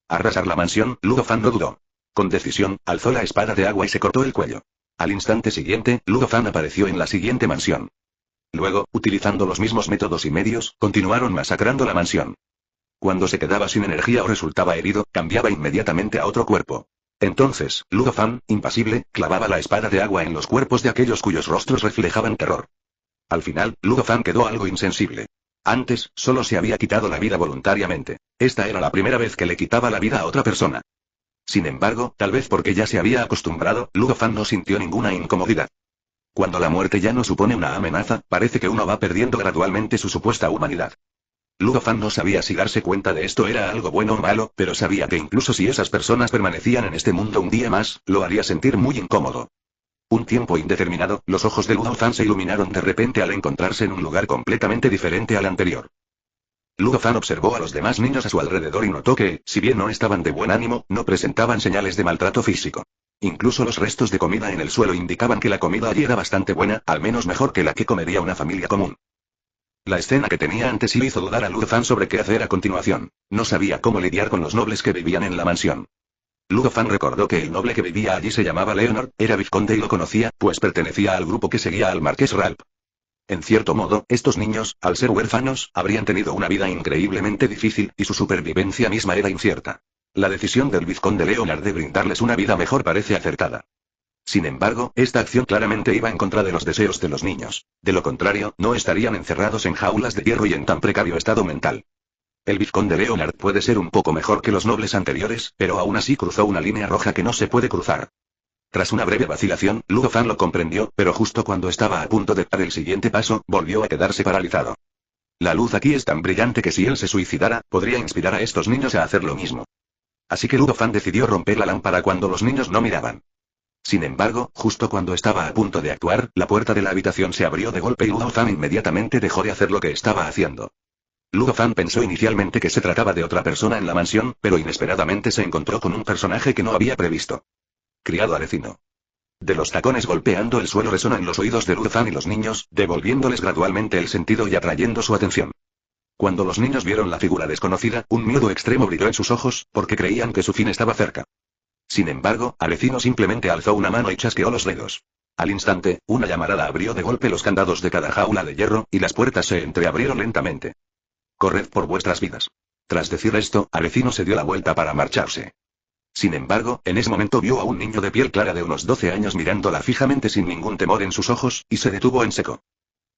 Arrasar la mansión, Ludo Fan no dudó. Con decisión, alzó la espada de agua y se cortó el cuello. Al instante siguiente, Ludo Fan apareció en la siguiente mansión. Luego, utilizando los mismos métodos y medios, continuaron masacrando la mansión. Cuando se quedaba sin energía o resultaba herido, cambiaba inmediatamente a otro cuerpo. Entonces, Ludo Fan, impasible, clavaba la espada de agua en los cuerpos de aquellos cuyos rostros reflejaban terror. Al final, Ludo Fan quedó algo insensible. Antes, solo se había quitado la vida voluntariamente. Esta era la primera vez que le quitaba la vida a otra persona. Sin embargo, tal vez porque ya se había acostumbrado, Ludo Fan no sintió ninguna incomodidad. Cuando la muerte ya no supone una amenaza, parece que uno va perdiendo gradualmente su supuesta humanidad. Ludo Fan no sabía si darse cuenta de esto era algo bueno o malo, pero sabía que incluso si esas personas permanecían en este mundo un día más, lo haría sentir muy incómodo. Un tiempo indeterminado, los ojos de Ludo Fan se iluminaron de repente al encontrarse en un lugar completamente diferente al anterior. Ludo Fan observó a los demás niños a su alrededor y notó que, si bien no estaban de buen ánimo, no presentaban señales de maltrato físico. Incluso los restos de comida en el suelo indicaban que la comida allí era bastante buena, al menos mejor que la que comería una familia común. La escena que tenía antes sí hizo dudar a Ludo Fan sobre qué hacer a continuación. No sabía cómo lidiar con los nobles que vivían en la mansión. Ludo Fan recordó que el noble que vivía allí se llamaba Leonard, era vizconde y lo conocía, pues pertenecía al grupo que seguía al marqués Ralph. En cierto modo, estos niños, al ser huérfanos, habrían tenido una vida increíblemente difícil, y su supervivencia misma era incierta. La decisión del vizconde Leonard de brindarles una vida mejor parece acertada. Sin embargo, esta acción claramente iba en contra de los deseos de los niños. De lo contrario, no estarían encerrados en jaulas de hierro y en tan precario estado mental. El vizconde Leonard puede ser un poco mejor que los nobles anteriores, pero aún así cruzó una línea roja que no se puede cruzar. Tras una breve vacilación, Ludo Fan lo comprendió, pero justo cuando estaba a punto de dar el siguiente paso, volvió a quedarse paralizado. La luz aquí es tan brillante que si él se suicidara, podría inspirar a estos niños a hacer lo mismo. Así que Ludo Fan decidió romper la lámpara cuando los niños no miraban. Sin embargo, justo cuando estaba a punto de actuar, la puerta de la habitación se abrió de golpe y Ludo Fan inmediatamente dejó de hacer lo que estaba haciendo. Ludo Fan pensó inicialmente que se trataba de otra persona en la mansión, pero inesperadamente se encontró con un personaje que no había previsto. Criado Arecino. De los tacones golpeando el suelo resonó en los oídos de Ludo Fan y los niños, devolviéndoles gradualmente el sentido y atrayendo su atención. Cuando los niños vieron la figura desconocida, un miedo extremo brilló en sus ojos, porque creían que su fin estaba cerca. Sin embargo, Arecino simplemente alzó una mano y chasqueó los dedos. Al instante, una llamarada abrió de golpe los candados de cada jaula de hierro, y las puertas se entreabrieron lentamente. «Corred por vuestras vidas». Tras decir esto, Arecino se dio la vuelta para marcharse. Sin embargo, en ese momento vio a un niño de piel clara de unos 12 años mirándola fijamente sin ningún temor en sus ojos, y se detuvo en seco.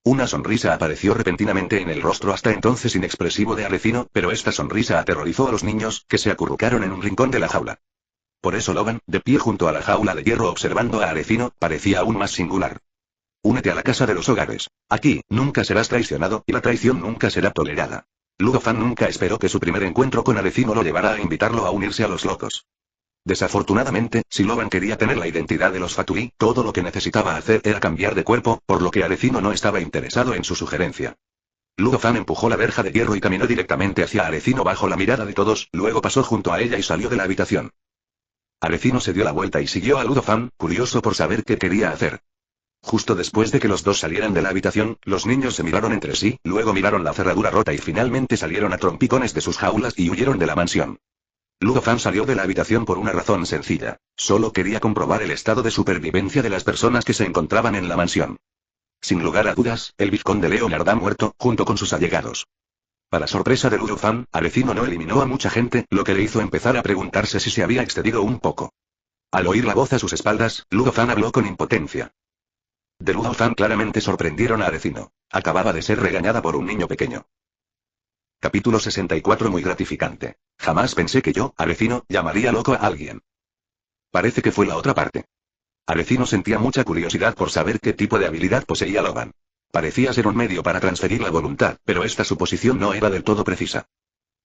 Una sonrisa apareció repentinamente en el rostro hasta entonces inexpresivo de Arecino, pero esta sonrisa aterrorizó a los niños, que se acurrucaron en un rincón de la jaula. Por eso Logan, de pie junto a la jaula de hierro observando a Arecino, parecía aún más singular. «Únete a la casa de los hogares. Aquí, nunca serás traicionado, y la traición nunca será tolerada». Ludo Fan nunca esperó que su primer encuentro con Arecino lo llevara a invitarlo a unirse a los locos. Desafortunadamente, si Logan quería tener la identidad de los Fatui, todo lo que necesitaba hacer era cambiar de cuerpo, por lo que Arecino no estaba interesado en su sugerencia. Ludo Fan empujó la verja de hierro y caminó directamente hacia Arecino bajo la mirada de todos, luego pasó junto a ella y salió de la habitación. Arecino se dio la vuelta y siguió a Ludo Fan, curioso por saber qué quería hacer. Justo después de que los dos salieran de la habitación, los niños se miraron entre sí, luego miraron la cerradura rota y finalmente salieron a trompicones de sus jaulas y huyeron de la mansión. Ludo Fan salió de la habitación por una razón sencilla. Solo quería comprobar el estado de supervivencia de las personas que se encontraban en la mansión. Sin lugar a dudas, el vizconde Leonard ha muerto, junto con sus allegados. Para sorpresa de Ludo Fan, Arecino no eliminó a mucha gente, lo que le hizo empezar a preguntarse si se había excedido un poco. Al oír la voz a sus espaldas, Ludo Fan habló con impotencia. De Ludo Fan claramente sorprendieron a Arecino. Acababa de ser regañada por un niño pequeño. Capítulo 64. Muy gratificante. Jamás pensé que yo, Arecino, llamaría loco a alguien. Parece que fue la otra parte. Arecino sentía mucha curiosidad por saber qué tipo de habilidad poseía Loban. Parecía ser un medio para transferir la voluntad, pero esta suposición no era del todo precisa.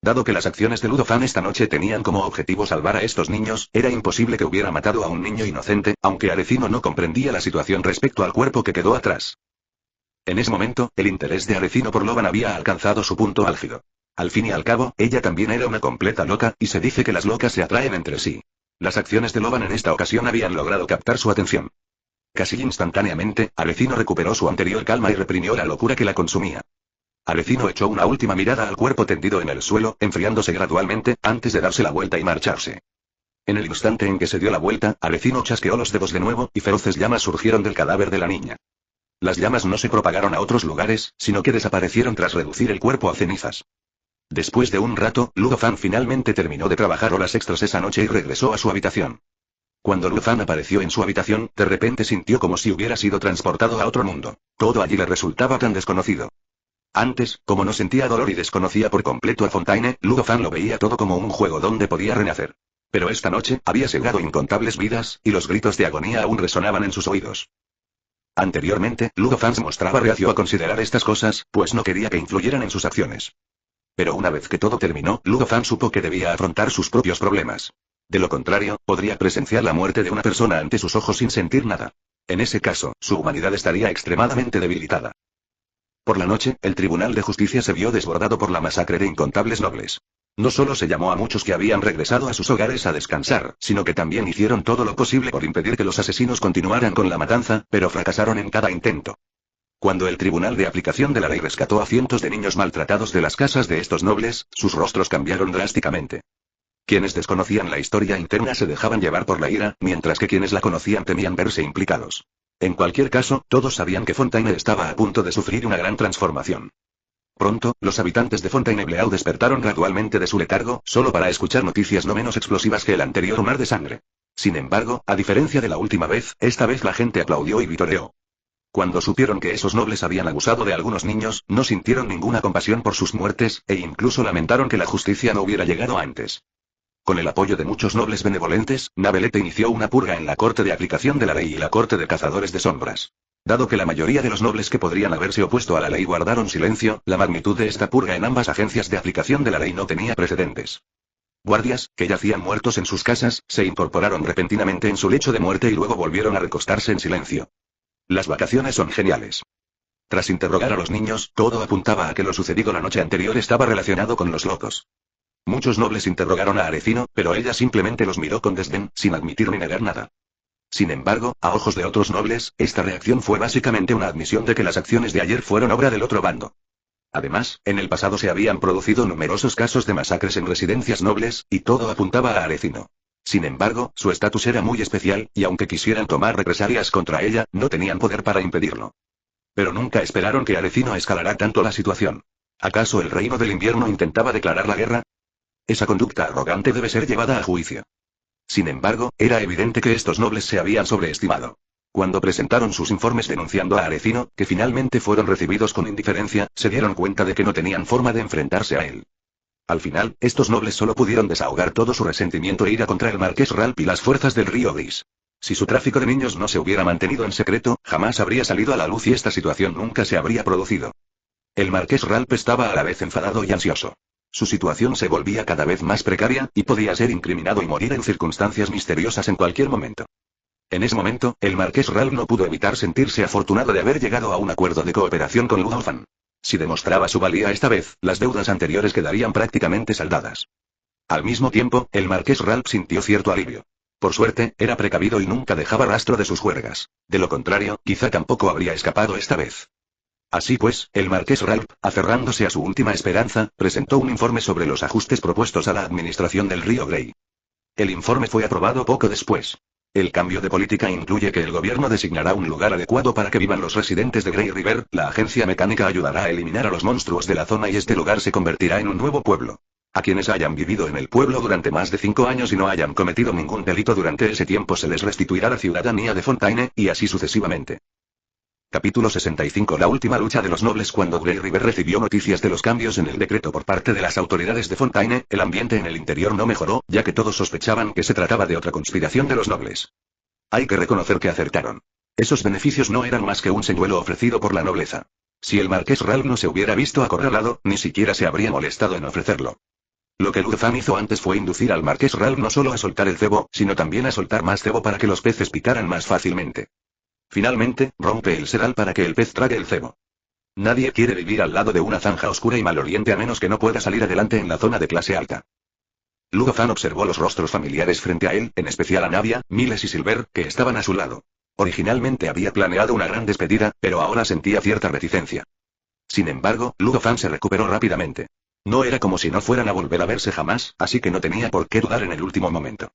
Dado que las acciones de Ludofan esta noche tenían como objetivo salvar a estos niños, era imposible que hubiera matado a un niño inocente, aunque Arecino no comprendía la situación respecto al cuerpo que quedó atrás. En ese momento, el interés de Arecino por Loban había alcanzado su punto álgido. Al fin y al cabo, ella también era una completa loca, y se dice que las locas se atraen entre sí. Las acciones de Loban en esta ocasión habían logrado captar su atención. Casi instantáneamente, Arecino recuperó su anterior calma y reprimió la locura que la consumía. Arecino echó una última mirada al cuerpo tendido en el suelo, enfriándose gradualmente, antes de darse la vuelta y marcharse. En el instante en que se dio la vuelta, Arecino chasqueó los dedos de nuevo, y feroces llamas surgieron del cadáver de la niña. Las llamas no se propagaron a otros lugares, sino que desaparecieron tras reducir el cuerpo a cenizas. Después de un rato, Ludofan finalmente terminó de trabajar horas extras esa noche y regresó a su habitación. Cuando Ludofan apareció en su habitación, de repente sintió como si hubiera sido transportado a otro mundo. Todo allí le resultaba tan desconocido. Antes, como no sentía dolor y desconocía por completo a Fontaine, Ludofan lo veía todo como un juego donde podía renacer. Pero esta noche, había segado incontables vidas, y los gritos de agonía aún resonaban en sus oídos. Anteriormente, Ludofan se mostraba reacio a considerar estas cosas, pues no quería que influyeran en sus acciones. Pero una vez que todo terminó, Ludofan supo que debía afrontar sus propios problemas. De lo contrario, podría presenciar la muerte de una persona ante sus ojos sin sentir nada. En ese caso, su humanidad estaría extremadamente debilitada. Por la noche, el Tribunal de Justicia se vio desbordado por la masacre de incontables nobles. No solo se llamó a muchos que habían regresado a sus hogares a descansar, sino que también hicieron todo lo posible por impedir que los asesinos continuaran con la matanza, pero fracasaron en cada intento. Cuando el Tribunal de Aplicación de la Ley rescató a cientos de niños maltratados de las casas de estos nobles, sus rostros cambiaron drásticamente. Quienes desconocían la historia interna se dejaban llevar por la ira, mientras que quienes la conocían temían verse implicados. En cualquier caso, todos sabían que Fontaine estaba a punto de sufrir una gran transformación. Pronto, los habitantes de Fontainebleau despertaron gradualmente de su letargo, solo para escuchar noticias no menos explosivas que el anterior mar de sangre. Sin embargo, a diferencia de la última vez, esta vez la gente aplaudió y vitoreó. Cuando supieron que esos nobles habían abusado de algunos niños, no sintieron ninguna compasión por sus muertes, e incluso lamentaron que la justicia no hubiera llegado antes. Con el apoyo de muchos nobles benevolentes, Navelete inició una purga en la Corte de Aplicación de la Ley y la Corte de Cazadores de Sombras. Dado que la mayoría de los nobles que podrían haberse opuesto a la ley guardaron silencio, la magnitud de esta purga en ambas agencias de aplicación de la ley no tenía precedentes. Guardias, que yacían muertos en sus casas, se incorporaron repentinamente en su lecho de muerte y luego volvieron a recostarse en silencio. Las vacaciones son geniales. Tras interrogar a los niños, todo apuntaba a que lo sucedido la noche anterior estaba relacionado con los locos. Muchos nobles interrogaron a Arecino, pero ella simplemente los miró con desdén, sin admitir ni negar nada. Sin embargo, a ojos de otros nobles, esta reacción fue básicamente una admisión de que las acciones de ayer fueron obra del otro bando. Además, en el pasado se habían producido numerosos casos de masacres en residencias nobles, y todo apuntaba a Arecino. Sin embargo, su estatus era muy especial, y aunque quisieran tomar represalias contra ella, no tenían poder para impedirlo. Pero nunca esperaron que Arecino escalara tanto la situación. ¿Acaso el Reino del Invierno intentaba declarar la guerra? Esa conducta arrogante debe ser llevada a juicio. Sin embargo, era evidente que estos nobles se habían sobreestimado. Cuando presentaron sus informes denunciando a Arecino, que finalmente fueron recibidos con indiferencia, se dieron cuenta de que no tenían forma de enfrentarse a él. Al final, estos nobles solo pudieron desahogar todo su resentimiento e ira contra el marqués Ralph y las fuerzas del Río Gris. Si su tráfico de niños no se hubiera mantenido en secreto, jamás habría salido a la luz y esta situación nunca se habría producido. El marqués Ralph estaba a la vez enfadado y ansioso. Su situación se volvía cada vez más precaria, y podía ser incriminado y morir en circunstancias misteriosas en cualquier momento. En ese momento, el marqués Ralph no pudo evitar sentirse afortunado de haber llegado a un acuerdo de cooperación con Ludofan. Si demostraba su valía esta vez, las deudas anteriores quedarían prácticamente saldadas. Al mismo tiempo, el marqués Ralph sintió cierto alivio. Por suerte, era precavido y nunca dejaba rastro de sus juergas. De lo contrario, quizá tampoco habría escapado esta vez. Así pues, el marqués Ralph, aferrándose a su última esperanza, presentó un informe sobre los ajustes propuestos a la administración del Río Grey. El informe fue aprobado poco después. El cambio de política incluye que el gobierno designará un lugar adecuado para que vivan los residentes de Grey River, la agencia mecánica ayudará a eliminar a los monstruos de la zona y este lugar se convertirá en un nuevo pueblo. A quienes hayan vivido en el pueblo durante más de 5 años y no hayan cometido ningún delito durante ese tiempo se les restituirá la ciudadanía de Fontaine, y así sucesivamente. Capítulo 65. La última lucha de los nobles. Cuando Grey River recibió noticias de los cambios en el decreto por parte de las autoridades de Fontaine, el ambiente en el interior no mejoró, ya que todos sospechaban que se trataba de otra conspiración de los nobles. Hay que reconocer que acertaron. Esos beneficios no eran más que un señuelo ofrecido por la nobleza. Si el marqués Ralph no se hubiera visto acorralado, ni siquiera se habría molestado en ofrecerlo. Lo que Luzan hizo antes fue inducir al marqués Ralph no solo a soltar el cebo, sino también a soltar más cebo para que los peces picaran más fácilmente. Finalmente, rompe el sedal para que el pez trague el cebo. Nadie quiere vivir al lado de una zanja oscura y maloliente a menos que no pueda salir adelante en la zona de clase alta. Luzan observó los rostros familiares frente a él, en especial a Navia, Miles y Silver, que estaban a su lado. Originalmente había planeado una gran despedida, pero ahora sentía cierta reticencia. Sin embargo, Luzan se recuperó rápidamente. No era como si no fueran a volver a verse jamás, así que no tenía por qué dudar en el último momento.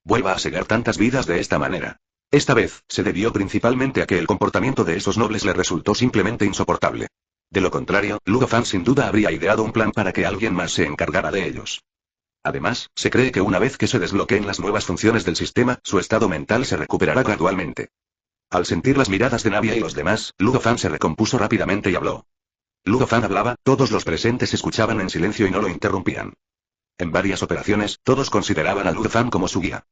Vuelva a cegar tantas vidas de esta manera. Esta vez, se debió principalmente a que el comportamiento de esos nobles le resultó simplemente insoportable. De lo contrario, Luzan sin duda habría ideado un plan para que alguien más se encargara de ellos. Además, se cree que una vez que se desbloqueen las nuevas funciones del sistema, su estado mental se recuperará gradualmente. Al sentir las miradas de Navia y los demás, Luzan se recompuso rápidamente y habló. Luzan hablaba, todos los presentes escuchaban en silencio y no lo interrumpían. En varias operaciones, todos consideraban a Luzan como su guía.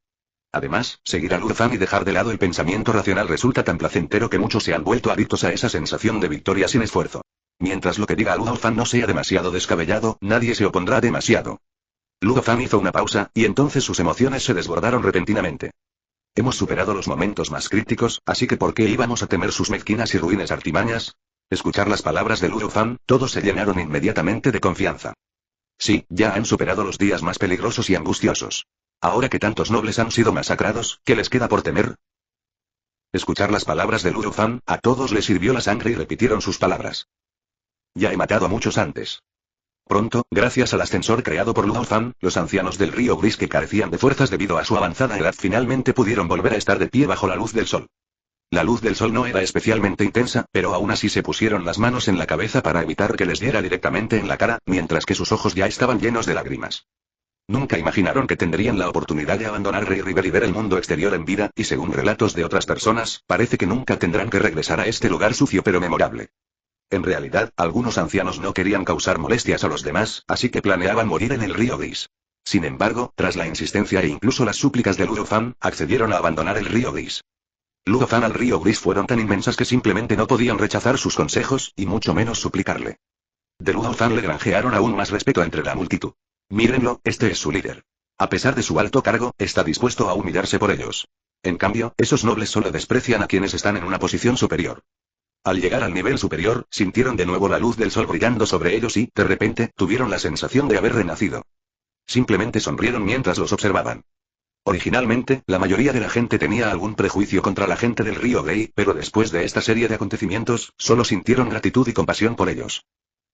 Además, seguir a Luzan y dejar de lado el pensamiento racional resulta tan placentero que muchos se han vuelto adictos a esa sensación de victoria sin esfuerzo. Mientras lo que diga Luzan no sea demasiado descabellado, nadie se opondrá demasiado. Luzan hizo una pausa, y entonces sus emociones se desbordaron repentinamente. Hemos superado los momentos más críticos, así que ¿por qué íbamos a temer sus mezquinas y ruines artimañas? Escuchar las palabras de Luzan, todos se llenaron inmediatamente de confianza. Sí, ya han superado los días más peligrosos y angustiosos. Ahora que tantos nobles han sido masacrados, ¿qué les queda por temer? Escuchar las palabras de Luzan, a todos les sirvió la sangre y repitieron sus palabras. Ya he matado a muchos antes. Pronto, gracias al ascensor creado por Luzan, los ancianos del río Gris que carecían de fuerzas debido a su avanzada edad finalmente pudieron volver a estar de pie bajo la luz del sol. La luz del sol no era especialmente intensa, pero aún así se pusieron las manos en la cabeza para evitar que les diera directamente en la cara, mientras que sus ojos ya estaban llenos de lágrimas. Nunca imaginaron que tendrían la oportunidad de abandonar Rey River y ver el mundo exterior en vida, y según relatos de otras personas, parece que nunca tendrán que regresar a este lugar sucio pero memorable. En realidad, algunos ancianos no querían causar molestias a los demás, así que planeaban morir en el río Gris. Sin embargo, tras la insistencia e incluso las súplicas de Luzan, accedieron a abandonar el río Gris. Luzan al río Gris fueron tan inmensas que simplemente no podían rechazar sus consejos, y mucho menos suplicarle. De Luzan le granjearon aún más respeto entre la multitud. Mírenlo, este es su líder. A pesar de su alto cargo, está dispuesto a humillarse por ellos. En cambio, esos nobles solo desprecian a quienes están en una posición superior. Al llegar al nivel superior, sintieron de nuevo la luz del sol brillando sobre ellos y, de repente, tuvieron la sensación de haber renacido. Simplemente sonrieron mientras los observaban. Originalmente, la mayoría de la gente tenía algún prejuicio contra la gente del río Grey, pero después de esta serie de acontecimientos, solo sintieron gratitud y compasión por ellos.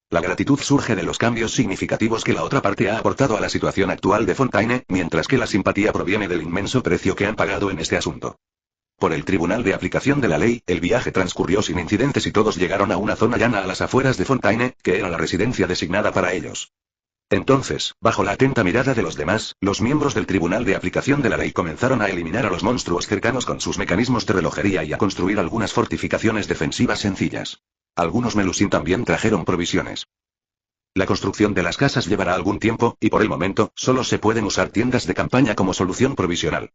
La gratitud surge de los cambios significativos que la otra parte ha aportado a la situación actual de Fontaine, mientras que la simpatía proviene del inmenso precio que han pagado en este asunto. Por el Tribunal de Aplicación de la Ley, el viaje transcurrió sin incidentes y todos llegaron a una zona llana a las afueras de Fontaine, que era la residencia designada para ellos. Entonces, bajo la atenta mirada de los demás, los miembros del Tribunal de Aplicación de la Ley comenzaron a eliminar a los monstruos cercanos con sus mecanismos de relojería y a construir algunas fortificaciones defensivas sencillas. Algunos Melusín también trajeron provisiones. La construcción de las casas llevará algún tiempo, y por el momento, solo se pueden usar tiendas de campaña como solución provisional.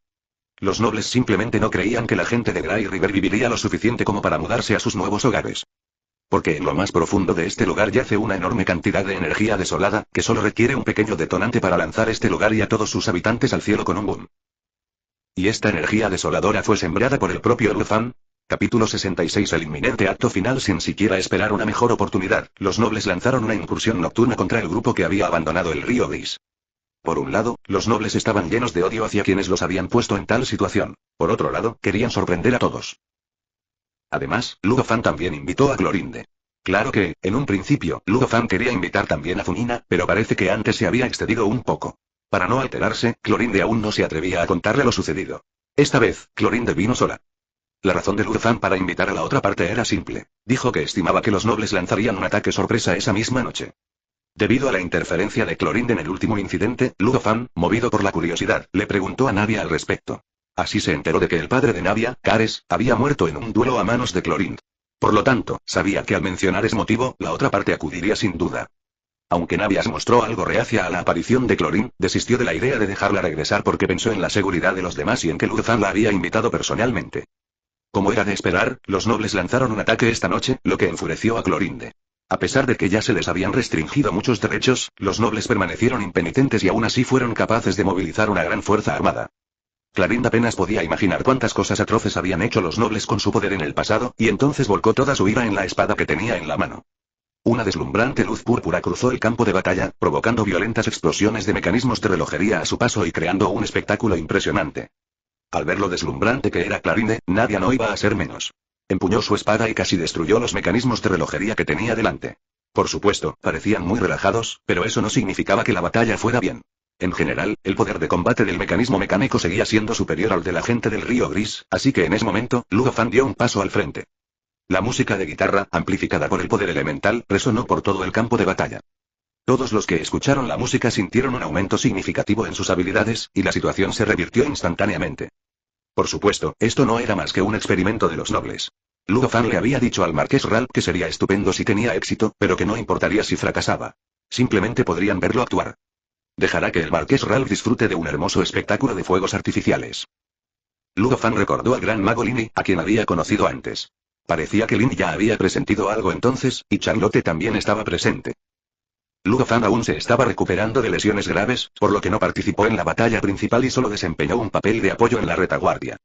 Los nobles simplemente no creían que la gente de Grey River viviría lo suficiente como para mudarse a sus nuevos hogares. Porque en lo más profundo de este lugar yace una enorme cantidad de energía desolada, que solo requiere un pequeño detonante para lanzar este lugar y a todos sus habitantes al cielo con un boom. ¿Y esta energía desoladora fue sembrada por el propio Luzan? Capítulo 66. El inminente acto final. Sin siquiera esperar una mejor oportunidad, los nobles lanzaron una incursión nocturna contra el grupo que había abandonado el río Gris. Por un lado, los nobles estaban llenos de odio hacia quienes los habían puesto en tal situación. Por otro lado, querían sorprender a todos. Además, Luzan también invitó a Clorinde. Claro que, en un principio, Luzan quería invitar también a Funina, pero parece que antes se había excedido un poco. Para no alterarse, Clorinde aún no se atrevía a contarle lo sucedido. Esta vez, Clorinde vino sola. La razón de Luzan para invitar a la otra parte era simple. Dijo que estimaba que los nobles lanzarían un ataque sorpresa esa misma noche. Debido a la interferencia de Clorinde en el último incidente, Luzan, movido por la curiosidad, le preguntó a Navia al respecto. Así se enteró de que el padre de Navia, Cares, había muerto en un duelo a manos de Clorinde. Por lo tanto, sabía que al mencionar ese motivo, la otra parte acudiría sin duda. Aunque Navias mostró algo reacia a la aparición de Clorin, desistió de la idea de dejarla regresar porque pensó en la seguridad de los demás y en que Ludo Fan la había invitado personalmente. Como era de esperar, los nobles lanzaron un ataque esta noche, lo que enfureció a Clorinde. A pesar de que ya se les habían restringido muchos derechos, los nobles permanecieron impenitentes y aún así fueron capaces de movilizar una gran fuerza armada. Clorinde apenas podía imaginar cuántas cosas atroces habían hecho los nobles con su poder en el pasado, y entonces volcó toda su ira en la espada que tenía en la mano. Una deslumbrante luz púrpura cruzó el campo de batalla, provocando violentas explosiones de mecanismos de relojería a su paso y creando un espectáculo impresionante. Al ver lo deslumbrante que era Clorinde, Nadia no iba a ser menos. Empuñó su espada y casi destruyó los mecanismos de relojería que tenía delante. Por supuesto, parecían muy relajados, pero eso no significaba que la batalla fuera bien. En general, el poder de combate del mecanismo mecánico seguía siendo superior al de la gente del Río Gris, así que en ese momento, Ludo Fan dio un paso al frente. La música de guitarra, amplificada por el poder elemental, resonó por todo el campo de batalla. Todos los que escucharon la música sintieron un aumento significativo en sus habilidades, y la situación se revirtió instantáneamente. Por supuesto, esto no era más que un experimento de los nobles. Ludo Fan le había dicho al marqués Ralph que sería estupendo si tenía éxito, pero que no importaría si fracasaba. Simplemente podrían verlo actuar. Dejará que el marqués Ralph disfrute de un hermoso espectáculo de fuegos artificiales. Ludo Fan recordó al gran mago Lini, a quien había conocido antes. Parecía que Lini ya había presentido algo entonces, y Charlotte también estaba presente. Ludo Fan aún se estaba recuperando de lesiones graves, por lo que no participó en la batalla principal y solo desempeñó un papel de apoyo en la retaguardia.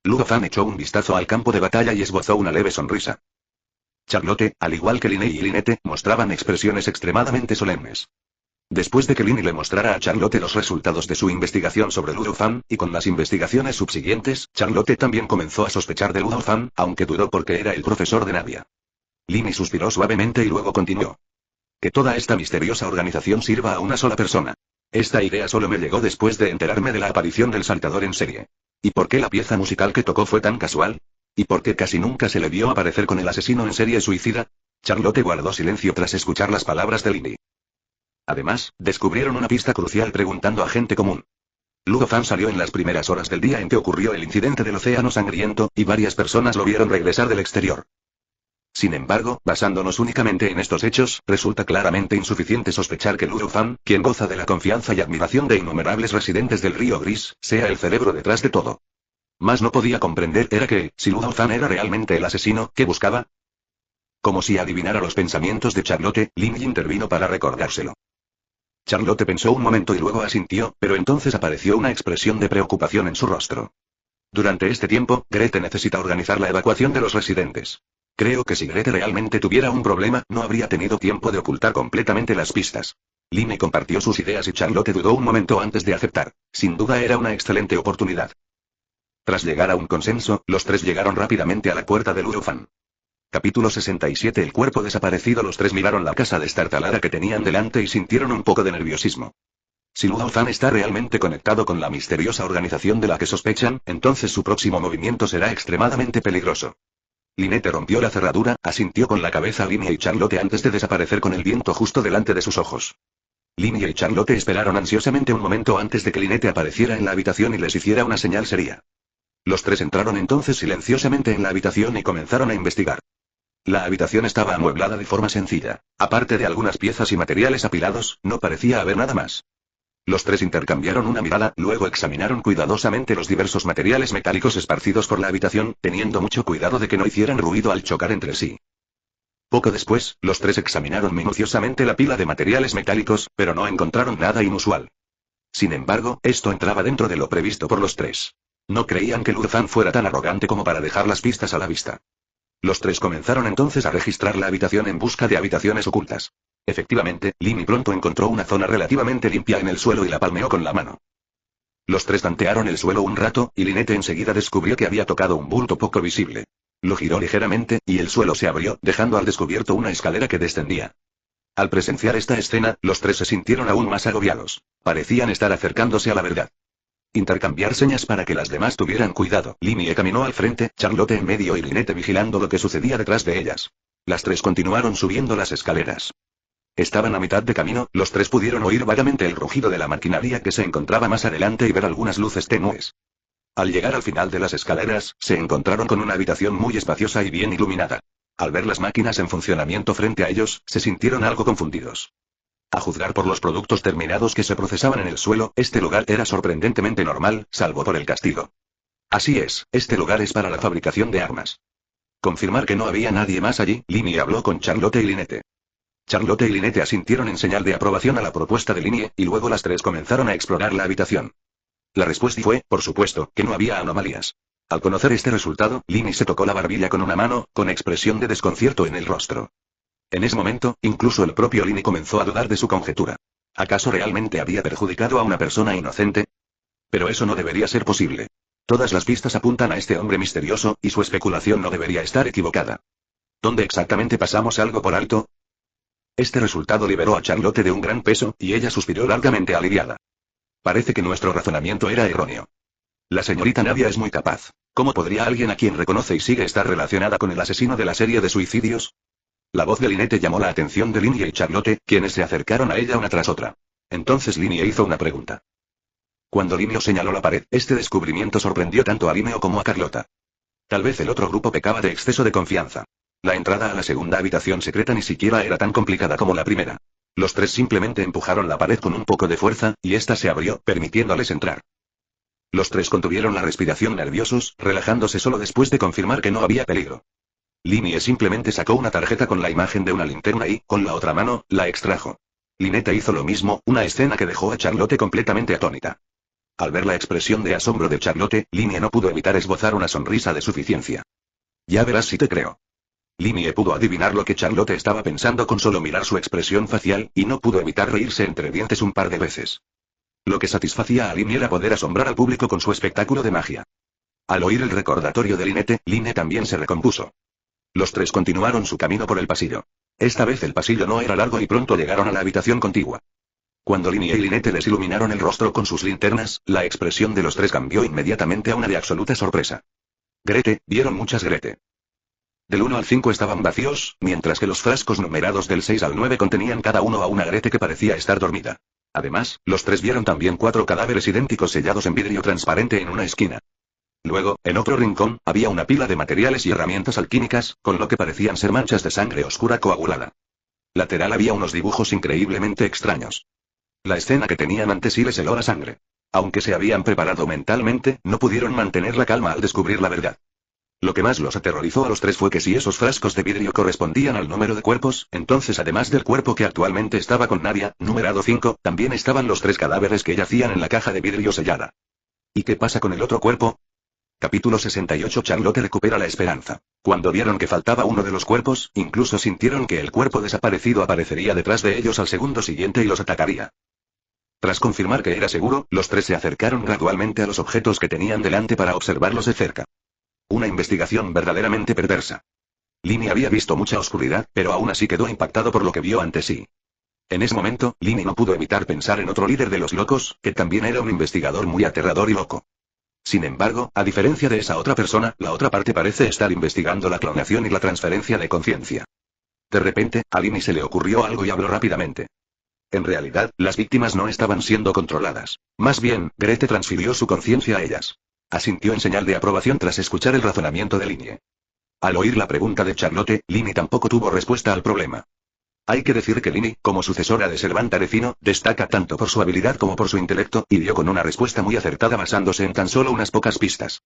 Ludo Fan echó un vistazo al campo de batalla y esbozó una leve sonrisa. Charlotte, al igual que Linne y Lynette, mostraban expresiones extremadamente solemnes. Después de que Linne le mostrara a Charlotte los resultados de su investigación sobre Ludo Fan, y con las investigaciones subsiguientes, Charlotte también comenzó a sospechar de Ludo Fan, aunque dudó porque era el profesor de Navia. Linne suspiró suavemente y luego continuó. Que toda esta misteriosa organización sirva a una sola persona. Esta idea solo me llegó después de enterarme de la aparición del saltador en serie. ¿Y por qué la pieza musical que tocó fue tan casual? ¿Y por qué casi nunca se le vio aparecer con el asesino en serie suicida? Charlotte guardó silencio tras escuchar las palabras de Lindy. Además, descubrieron una pista crucial preguntando a gente común. Ludo Fan salió en las primeras horas del día en que ocurrió el incidente del Océano Sangriento, y varias personas lo vieron regresar del exterior. Sin embargo, basándonos únicamente en estos hechos, resulta claramente insuficiente sospechar que Ludo Fan, quien goza de la confianza y admiración de innumerables residentes del Río Gris, sea el cerebro detrás de todo. Más no podía comprender era que, si Ludo Fan era realmente el asesino, ¿qué buscaba? Como si adivinara los pensamientos de Charlotte, Lynn intervino para recordárselo. Charlotte pensó un momento y luego asintió, pero entonces apareció una expresión de preocupación en su rostro. Durante este tiempo, Grete necesita organizar la evacuación de los residentes. Creo que si Grete realmente tuviera un problema, no habría tenido tiempo de ocultar completamente las pistas. Lynn compartió sus ideas y Charlotte dudó un momento antes de aceptar. Sin duda era una excelente oportunidad. Tras llegar a un consenso, los tres llegaron rápidamente a la puerta de Ludo Fan. Capítulo 67. El cuerpo desaparecido. Los tres miraron la casa destartalada que tenían delante y sintieron un poco de nerviosismo. Si Ludo Fan está realmente conectado con la misteriosa organización de la que sospechan, entonces su próximo movimiento será extremadamente peligroso. Lynette rompió la cerradura, asintió con la cabeza a Lynn y Charlotte antes de desaparecer con el viento justo delante de sus ojos. Lynn y Charlotte esperaron ansiosamente un momento antes de que Lynette apareciera en la habitación y les hiciera una señal seria. Los tres entraron entonces silenciosamente en la habitación y comenzaron a investigar. La habitación estaba amueblada de forma sencilla. Aparte de algunas piezas y materiales apilados, no parecía haber nada más. Los tres intercambiaron una mirada, luego examinaron cuidadosamente los diversos materiales metálicos esparcidos por la habitación, teniendo mucho cuidado de que no hicieran ruido al chocar entre sí. Poco después, los tres examinaron minuciosamente la pila de materiales metálicos, pero no encontraron nada inusual. Sin embargo, esto entraba dentro de lo previsto por los tres. No creían que Ludo Fan fuera tan arrogante como para dejar las pistas a la vista. Los tres comenzaron entonces a registrar la habitación en busca de habitaciones ocultas. Efectivamente, Lynn pronto encontró una zona relativamente limpia en el suelo y la palmeó con la mano. Los tres tantearon el suelo un rato, y Lynette enseguida descubrió que había tocado un bulto poco visible. Lo giró ligeramente, y el suelo se abrió, dejando al descubierto una escalera que descendía. Al presenciar esta escena, los tres se sintieron aún más agobiados. Parecían estar acercándose a la verdad. Intercambiar señas para que las demás tuvieran cuidado. Lynette caminó al frente, Charlotte en medio y Lynette vigilando lo que sucedía detrás de ellas. Las tres continuaron subiendo las escaleras. Estaban a mitad de camino, los tres pudieron oír vagamente el rugido de la maquinaria que se encontraba más adelante y ver algunas luces tenues. Al llegar al final de las escaleras, se encontraron con una habitación muy espaciosa y bien iluminada. Al ver las máquinas en funcionamiento frente a ellos, se sintieron algo confundidos. A juzgar por los productos terminados que se procesaban en el suelo, este lugar era sorprendentemente normal, salvo por el castigo. Así es, este lugar es para la fabricación de armas. Confirmar que no había nadie más allí, Linnie habló con Charlotte y Lynette. Charlotte y Lynette asintieron en señal de aprobación a la propuesta de Linnie, y luego las tres comenzaron a explorar la habitación. La respuesta fue, por supuesto, que no había anomalías. Al conocer este resultado, Linnie se tocó la barbilla con una mano, con expresión de desconcierto en el rostro. En ese momento, incluso el propio Linnie comenzó a dudar de su conjetura. ¿Acaso realmente había perjudicado a una persona inocente? Pero eso no debería ser posible. Todas las pistas apuntan a este hombre misterioso, y su especulación no debería estar equivocada. ¿Dónde exactamente pasamos algo por alto? Este resultado liberó a Charlotte de un gran peso, y ella suspiró largamente aliviada. Parece que nuestro razonamiento era erróneo. La señorita Nadia es muy capaz. ¿Cómo podría alguien a quien reconoce y sigue estar relacionada con el asesino de la serie de suicidios? La voz de Lynette llamó la atención de Linnie y Charlotte, quienes se acercaron a ella una tras otra. Entonces Linnie hizo una pregunta. Cuando Linnie señaló la pared, este descubrimiento sorprendió tanto a Linnie como a Carlota. Tal vez el otro grupo pecaba de exceso de confianza. La entrada a la segunda habitación secreta ni siquiera era tan complicada como la primera. Los tres simplemente empujaron la pared con un poco de fuerza, y ésta se abrió, permitiéndoles entrar. Los tres contuvieron la respiración nerviosos, relajándose solo después de confirmar que no había peligro. Linnie simplemente sacó una tarjeta con la imagen de una linterna y, con la otra mano, la extrajo. Lynette hizo lo mismo, una escena que dejó a Charlotte completamente atónita. Al ver la expresión de asombro de Charlotte, Linnie no pudo evitar esbozar una sonrisa de suficiencia. Ya verás si te creo. Linnie pudo adivinar lo que Charlotte estaba pensando con solo mirar su expresión facial, y no pudo evitar reírse entre dientes un par de veces. Lo que satisfacía a Linnie era poder asombrar al público con su espectáculo de magia. Al oír el recordatorio de Lynette, Linnie también se recompuso. Los tres continuaron su camino por el pasillo. Esta vez el pasillo no era largo y pronto llegaron a la habitación contigua. Cuando Linnie y Lynette les iluminaron el rostro con sus linternas, la expresión de los tres cambió inmediatamente a una de absoluta sorpresa. Grete, vieron muchas Grete. Del 1 al 5 estaban vacíos, mientras que los frascos numerados del 6 al 9 contenían cada uno a una Grete que parecía estar dormida. Además, los tres vieron también 4 cadáveres idénticos sellados en vidrio transparente en una esquina. Luego, en otro rincón, había una pila de materiales y herramientas alquímicas, con lo que parecían ser manchas de sangre oscura coagulada. Lateral había unos dibujos increíblemente extraños. La escena que tenían ante sí les heló la sangre. Aunque se habían preparado mentalmente, no pudieron mantener la calma al descubrir la verdad. Lo que más los aterrorizó a los tres fue que si esos frascos de vidrio correspondían al número de cuerpos, entonces además del cuerpo que actualmente estaba con Nadia, numerado 5, también estaban los 3 cadáveres que yacían en la caja de vidrio sellada. ¿Y qué pasa con el otro cuerpo? Capítulo 68. Charlotte recupera la esperanza. Cuando vieron que faltaba uno de los cuerpos, incluso sintieron que el cuerpo desaparecido aparecería detrás de ellos al segundo siguiente y los atacaría. Tras confirmar que era seguro, los tres se acercaron gradualmente a los objetos que tenían delante para observarlos de cerca. Una investigación verdaderamente perversa. Linnie había visto mucha oscuridad, pero aún así quedó impactado por lo que vio ante sí. En ese momento, Linnie no pudo evitar pensar en otro líder de los locos, que también era un investigador muy aterrador y loco. Sin embargo, a diferencia de esa otra persona, la otra parte parece estar investigando la clonación y la transferencia de conciencia. De repente, a Linnie se le ocurrió algo y habló rápidamente. En realidad, las víctimas no estaban siendo controladas. Más bien, Grete transfirió su conciencia a ellas. Asintió en señal de aprobación tras escuchar el razonamiento de Linnie. Al oír la pregunta de Charlotte, Linnie tampoco tuvo respuesta al problema. Hay que decir que Linnie, como sucesora de Servanta Arecino, destaca tanto por su habilidad como por su intelecto, y dio con una respuesta muy acertada basándose en tan solo unas pocas pistas.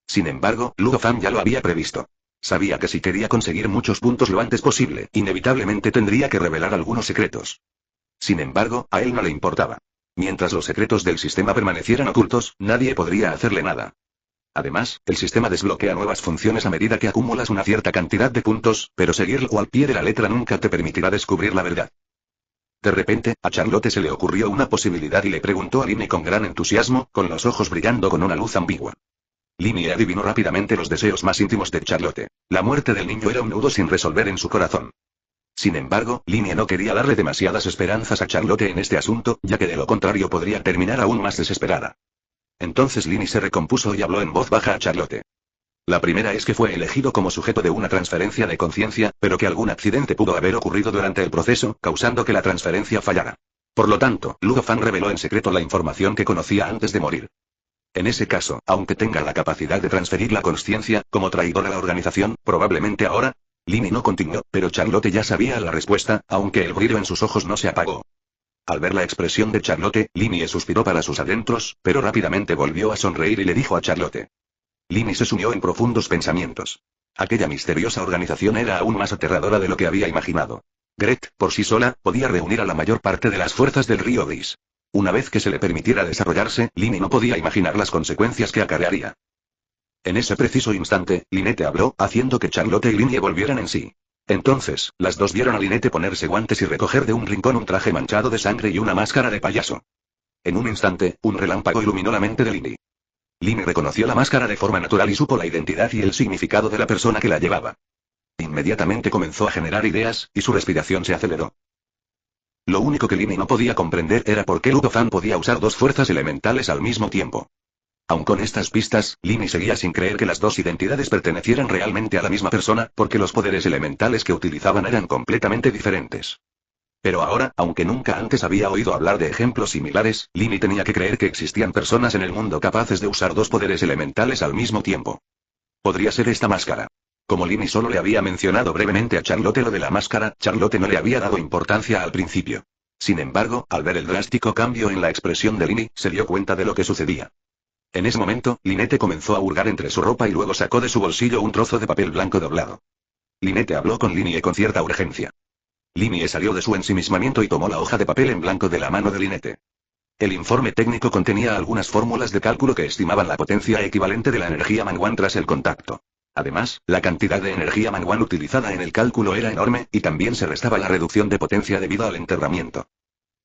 Sin embargo, Ludo Fan ya lo había previsto. Sabía que si quería conseguir muchos puntos lo antes posible, inevitablemente tendría que revelar algunos secretos. Sin embargo, a él no le importaba. Mientras los secretos del sistema permanecieran ocultos, nadie podría hacerle nada. Además, el sistema desbloquea nuevas funciones a medida que acumulas una cierta cantidad de puntos, pero seguirlo al pie de la letra nunca te permitirá descubrir la verdad. De repente, a Charlotte se le ocurrió una posibilidad y le preguntó a Linnie con gran entusiasmo, con los ojos brillando con una luz ambigua. Linnie adivinó rápidamente los deseos más íntimos de Charlotte. La muerte del niño era un nudo sin resolver en su corazón. Sin embargo, Linnie no quería darle demasiadas esperanzas a Charlotte en este asunto, ya que de lo contrario podría terminar aún más desesperada. Entonces Linnie se recompuso y habló en voz baja a Charlotte. La primera es que fue elegido como sujeto de una transferencia de conciencia, pero que algún accidente pudo haber ocurrido durante el proceso, causando que la transferencia fallara. Por lo tanto, Ludo Fan reveló en secreto la información que conocía antes de morir. En ese caso, aunque tenga la capacidad de transferir la consciencia, como traidor a la organización, probablemente ahora... Linnie no continuó, pero Charlotte ya sabía la respuesta, aunque el brillo en sus ojos no se apagó. Al ver la expresión de Charlotte, Linnie suspiró para sus adentros, pero rápidamente volvió a sonreír y le dijo a Charlotte. Linnie se sumió en profundos pensamientos. Aquella misteriosa organización era aún más aterradora de lo que había imaginado. Gret, por sí sola, podía reunir a la mayor parte de las fuerzas del río Gris. Una vez que se le permitiera desarrollarse, Linnie no podía imaginar las consecuencias que acarrearía. En ese preciso instante, Lynette habló, haciendo que Charlotte y Linnie volvieran en sí. Entonces, las dos vieron a Lynette ponerse guantes y recoger de un rincón un traje manchado de sangre y una máscara de payaso. En un instante, un relámpago iluminó la mente de Linnie. Linnie reconoció la máscara de forma natural y supo la identidad y el significado de la persona que la llevaba. Inmediatamente comenzó a generar ideas, y su respiración se aceleró. Lo único que Linnie no podía comprender era por qué Ludo Fan podía usar dos fuerzas elementales al mismo tiempo. Aun con estas pistas, Linnie seguía sin creer que las dos identidades pertenecieran realmente a la misma persona, porque los poderes elementales que utilizaban eran completamente diferentes. Pero ahora, aunque nunca antes había oído hablar de ejemplos similares, Linnie tenía que creer que existían personas en el mundo capaces de usar dos poderes elementales al mismo tiempo. Podría ser esta máscara. Como Linnie solo le había mencionado brevemente a Charlotte lo de la máscara, Charlotte no le había dado importancia al principio. Sin embargo, al ver el drástico cambio en la expresión de Linnie, se dio cuenta de lo que sucedía. En ese momento, Lynette comenzó a hurgar entre su ropa y luego sacó de su bolsillo un trozo de papel blanco doblado. Lynette habló con Linnie con cierta urgencia. Linnie salió de su ensimismamiento y tomó la hoja de papel en blanco de la mano de Lynette. El informe técnico contenía algunas fórmulas de cálculo que estimaban la potencia equivalente de la energía Manwan tras el contacto. Además, la cantidad de energía Manwan utilizada en el cálculo era enorme, y también se restaba la reducción de potencia debido al enterramiento.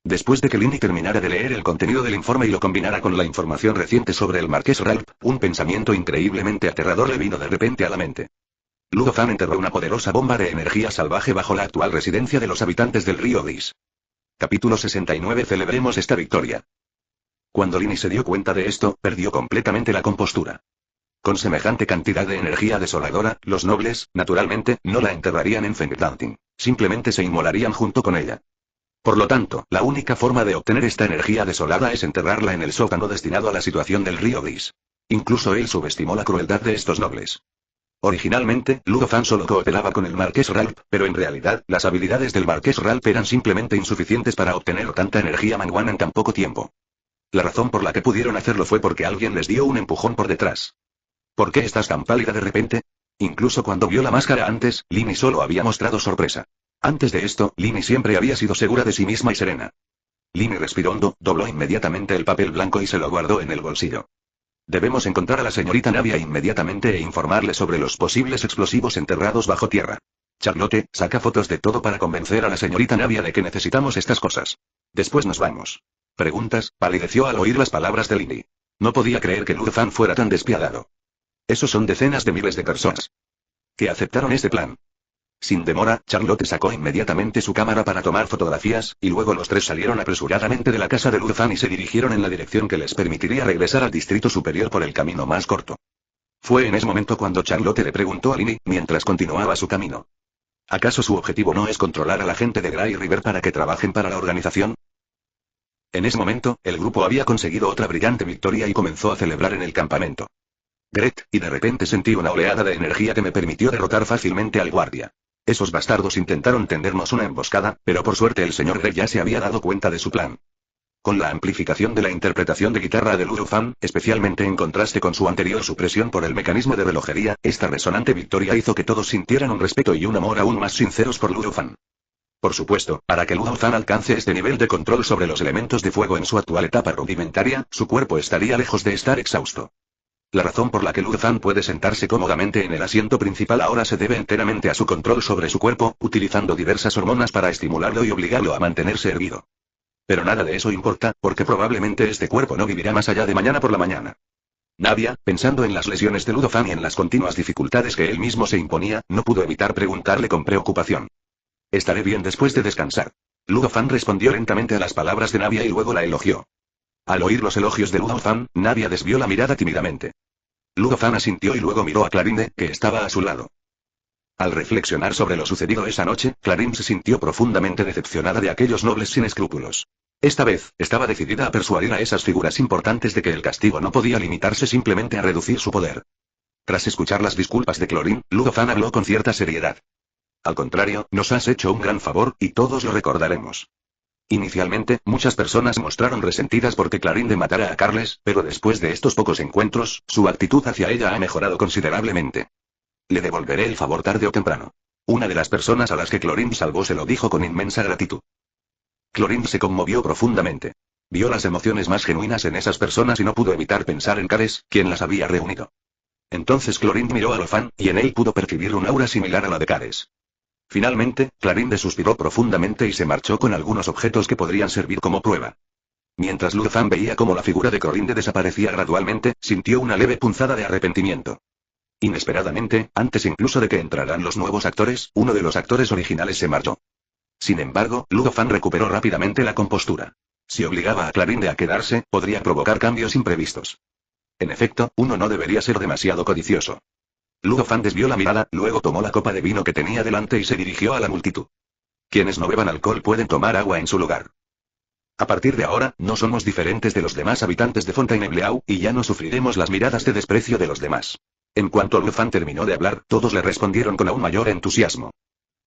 Después de que Linnie terminara de leer el contenido del informe y lo combinara con la información reciente sobre el marqués Ralph, un pensamiento increíblemente aterrador le vino de repente a la mente. Ludo Fan enterró una poderosa bomba de energía salvaje bajo la actual residencia de los habitantes del río Gris. Capítulo 69. Celebremos esta victoria. Cuando Linnie se dio cuenta de esto, perdió completamente la compostura. Con semejante cantidad de energía desoladora, los nobles, naturalmente, no la enterrarían en Fengetlantin. Simplemente se inmolarían junto con ella. Por lo tanto, la única forma de obtener esta energía desolada es enterrarla en el sótano destinado a la situación del río Gris. Incluso él subestimó la crueldad de estos nobles. Originalmente, Ludo Fan solo cooperaba con el marqués Ralph, pero en realidad, las habilidades del marqués Ralph eran simplemente insuficientes para obtener tanta energía Manwan en tan poco tiempo. La razón por la que pudieron hacerlo fue porque alguien les dio un empujón por detrás. ¿Por qué estás tan pálida de repente? Incluso cuando vio la máscara antes, Linnie solo había mostrado sorpresa. Antes de esto, Linnie siempre había sido segura de sí misma y serena. Linnie respiró hondo, dobló inmediatamente el papel blanco y se lo guardó en el bolsillo. Debemos encontrar a la señorita Navia inmediatamente e informarle sobre los posibles explosivos enterrados bajo tierra. Charlotte, saca fotos de todo para convencer a la señorita Navia de que necesitamos estas cosas. Después nos vamos. Preguntas, palideció al oír las palabras de Linnie. No podía creer que Ludo Fan fuera tan despiadado. Esos son decenas de miles de personas que aceptaron este plan. Sin demora, Charlotte sacó inmediatamente su cámara para tomar fotografías, y luego los tres salieron apresuradamente de la casa de Ludo Fan y se dirigieron en la dirección que les permitiría regresar al distrito superior por el camino más corto. Fue en ese momento cuando Charlotte le preguntó a Linnie, mientras continuaba su camino. ¿Acaso su objetivo no es controlar a la gente de Grey River para que trabajen para la organización? En ese momento, el grupo había conseguido otra brillante victoria y comenzó a celebrar en el campamento. Gret, y de repente sentí una oleada de energía que me permitió derrotar fácilmente al guardia. Esos bastardos intentaron tendernos una emboscada, pero por suerte el señor Grey ya se había dado cuenta de su plan. Con la amplificación de la interpretación de guitarra de Ludo Fan, especialmente en contraste con su anterior supresión por el mecanismo de relojería, esta resonante victoria hizo que todos sintieran un respeto y un amor aún más sinceros por Ludo Fan. Por supuesto, para que Ludo Fan alcance este nivel de control sobre los elementos de fuego en su actual etapa rudimentaria, su cuerpo estaría lejos de estar exhausto. La razón por la que Ludo Fan puede sentarse cómodamente en el asiento principal ahora se debe enteramente a su control sobre su cuerpo, utilizando diversas hormonas para estimularlo y obligarlo a mantenerse erguido. Pero nada de eso importa, porque probablemente este cuerpo no vivirá más allá de mañana por la mañana. Navia, pensando en las lesiones de Ludo Fan y en las continuas dificultades que él mismo se imponía, no pudo evitar preguntarle con preocupación. Estaré bien después de descansar. Ludo Fan respondió lentamente a las palabras de Navia y luego la elogió. Al oír los elogios de Ludo Fan, Navia desvió la mirada tímidamente. Ludo Fan asintió y luego miró a Clarinde, que estaba a su lado. Al reflexionar sobre lo sucedido esa noche, Clarinde se sintió profundamente decepcionada de aquellos nobles sin escrúpulos. Esta vez, estaba decidida a persuadir a esas figuras importantes de que el castigo no podía limitarse simplemente a reducir su poder. Tras escuchar las disculpas de Clorin, Ludo Fan habló con cierta seriedad. Al contrario, nos has hecho un gran favor, y todos lo recordaremos. Inicialmente, muchas personas se mostraron resentidas porque Clarinde matara a Carles, pero después de estos pocos encuentros, su actitud hacia ella ha mejorado considerablemente. Le devolveré el favor tarde o temprano. Una de las personas a las que Clorinde salvó se lo dijo con inmensa gratitud. Clorinde se conmovió profundamente. Vio las emociones más genuinas en esas personas y no pudo evitar pensar en Cares, quien las había reunido. Entonces Clorinde miró a Lofan, y en él pudo percibir un aura similar a la de Cares. Finalmente, Clorinde suspiró profundamente y se marchó con algunos objetos que podrían servir como prueba. Mientras Lufan veía cómo la figura de Clorinde desaparecía gradualmente, sintió una leve punzada de arrepentimiento. Inesperadamente, antes incluso de que entraran los nuevos actores, uno de los actores originales se marchó. Sin embargo, Lufan recuperó rápidamente la compostura. Si obligaba a Clorinde a quedarse, podría provocar cambios imprevistos. En efecto, uno no debería ser demasiado codicioso. Lufan desvió la mirada, luego tomó la copa de vino que tenía delante y se dirigió a la multitud. Quienes no beban alcohol pueden tomar agua en su lugar. A partir de ahora, no somos diferentes de los demás habitantes de Fontainebleau, y ya no sufriremos las miradas de desprecio de los demás. En cuanto Lufan terminó de hablar, todos le respondieron con aún mayor entusiasmo.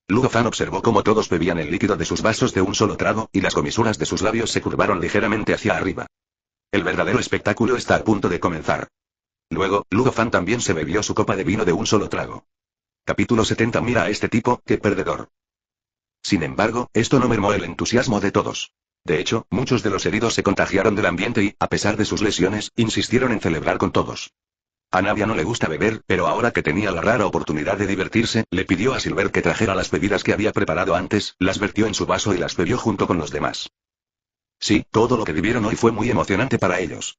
Lufan observó cómo todos bebían el líquido de sus vasos de un solo trago, y las comisuras de sus labios se curvaron ligeramente hacia arriba. El verdadero espectáculo está a punto de comenzar. Luego, Lufan también se bebió su copa de vino de un solo trago. Capítulo 70. Mira a este tipo, qué perdedor. Sin embargo, esto no mermó el entusiasmo de todos. De hecho, muchos de los heridos se contagiaron del ambiente y, a pesar de sus lesiones, insistieron en celebrar con todos. A Navia no le gusta beber, pero ahora que tenía la rara oportunidad de divertirse, le pidió a Silver que trajera las bebidas que había preparado antes, las vertió en su vaso y las bebió junto con los demás. Sí, todo lo que vivieron hoy fue muy emocionante para ellos.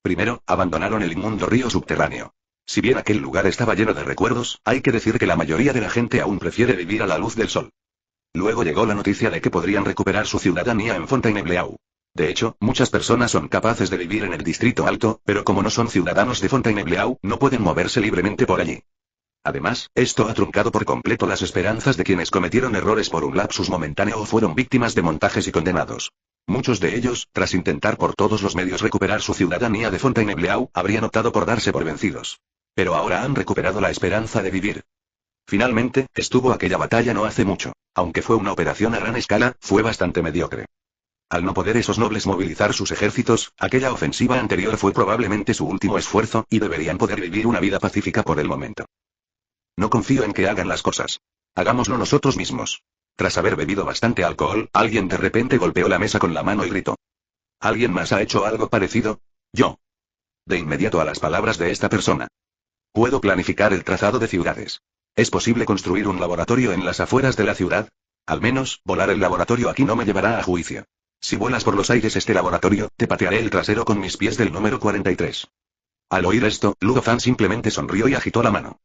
Primero, abandonaron el inmundo río subterráneo. Si bien aquel lugar estaba lleno de recuerdos, hay que decir que la mayoría de la gente aún prefiere vivir a la luz del sol. Luego llegó la noticia de que podrían recuperar su ciudadanía en Fontainebleau. De hecho, muchas personas son capaces de vivir en el distrito alto, pero como no son ciudadanos de Fontainebleau, no pueden moverse libremente por allí. Además, esto ha truncado por completo las esperanzas de quienes cometieron errores por un lapsus momentáneo o fueron víctimas de montajes y condenados. Muchos de ellos, tras intentar por todos los medios recuperar su ciudadanía de Fontainebleau, habrían optado por darse por vencidos. Pero ahora han recuperado la esperanza de vivir. Finalmente, estuvo aquella batalla no hace mucho. Aunque fue una operación a gran escala, fue bastante mediocre. Al no poder esos nobles movilizar sus ejércitos, aquella ofensiva anterior fue probablemente su último esfuerzo, y deberían poder vivir una vida pacífica por el momento. No confío en que hagan las cosas. Hagámoslo nosotros mismos. Tras haber bebido bastante alcohol, alguien de repente golpeó la mesa con la mano y gritó. ¿Alguien más ha hecho algo parecido? Yo. De inmediato a las palabras de esta persona. Puedo planificar el trazado de ciudades. ¿Es posible construir un laboratorio en las afueras de la ciudad? Al menos, volar el laboratorio aquí no me llevará a juicio. Si vuelas por los aires este laboratorio, te patearé el trasero con mis pies del número 43. Al oír esto, Lufan simplemente sonrió y agitó la mano.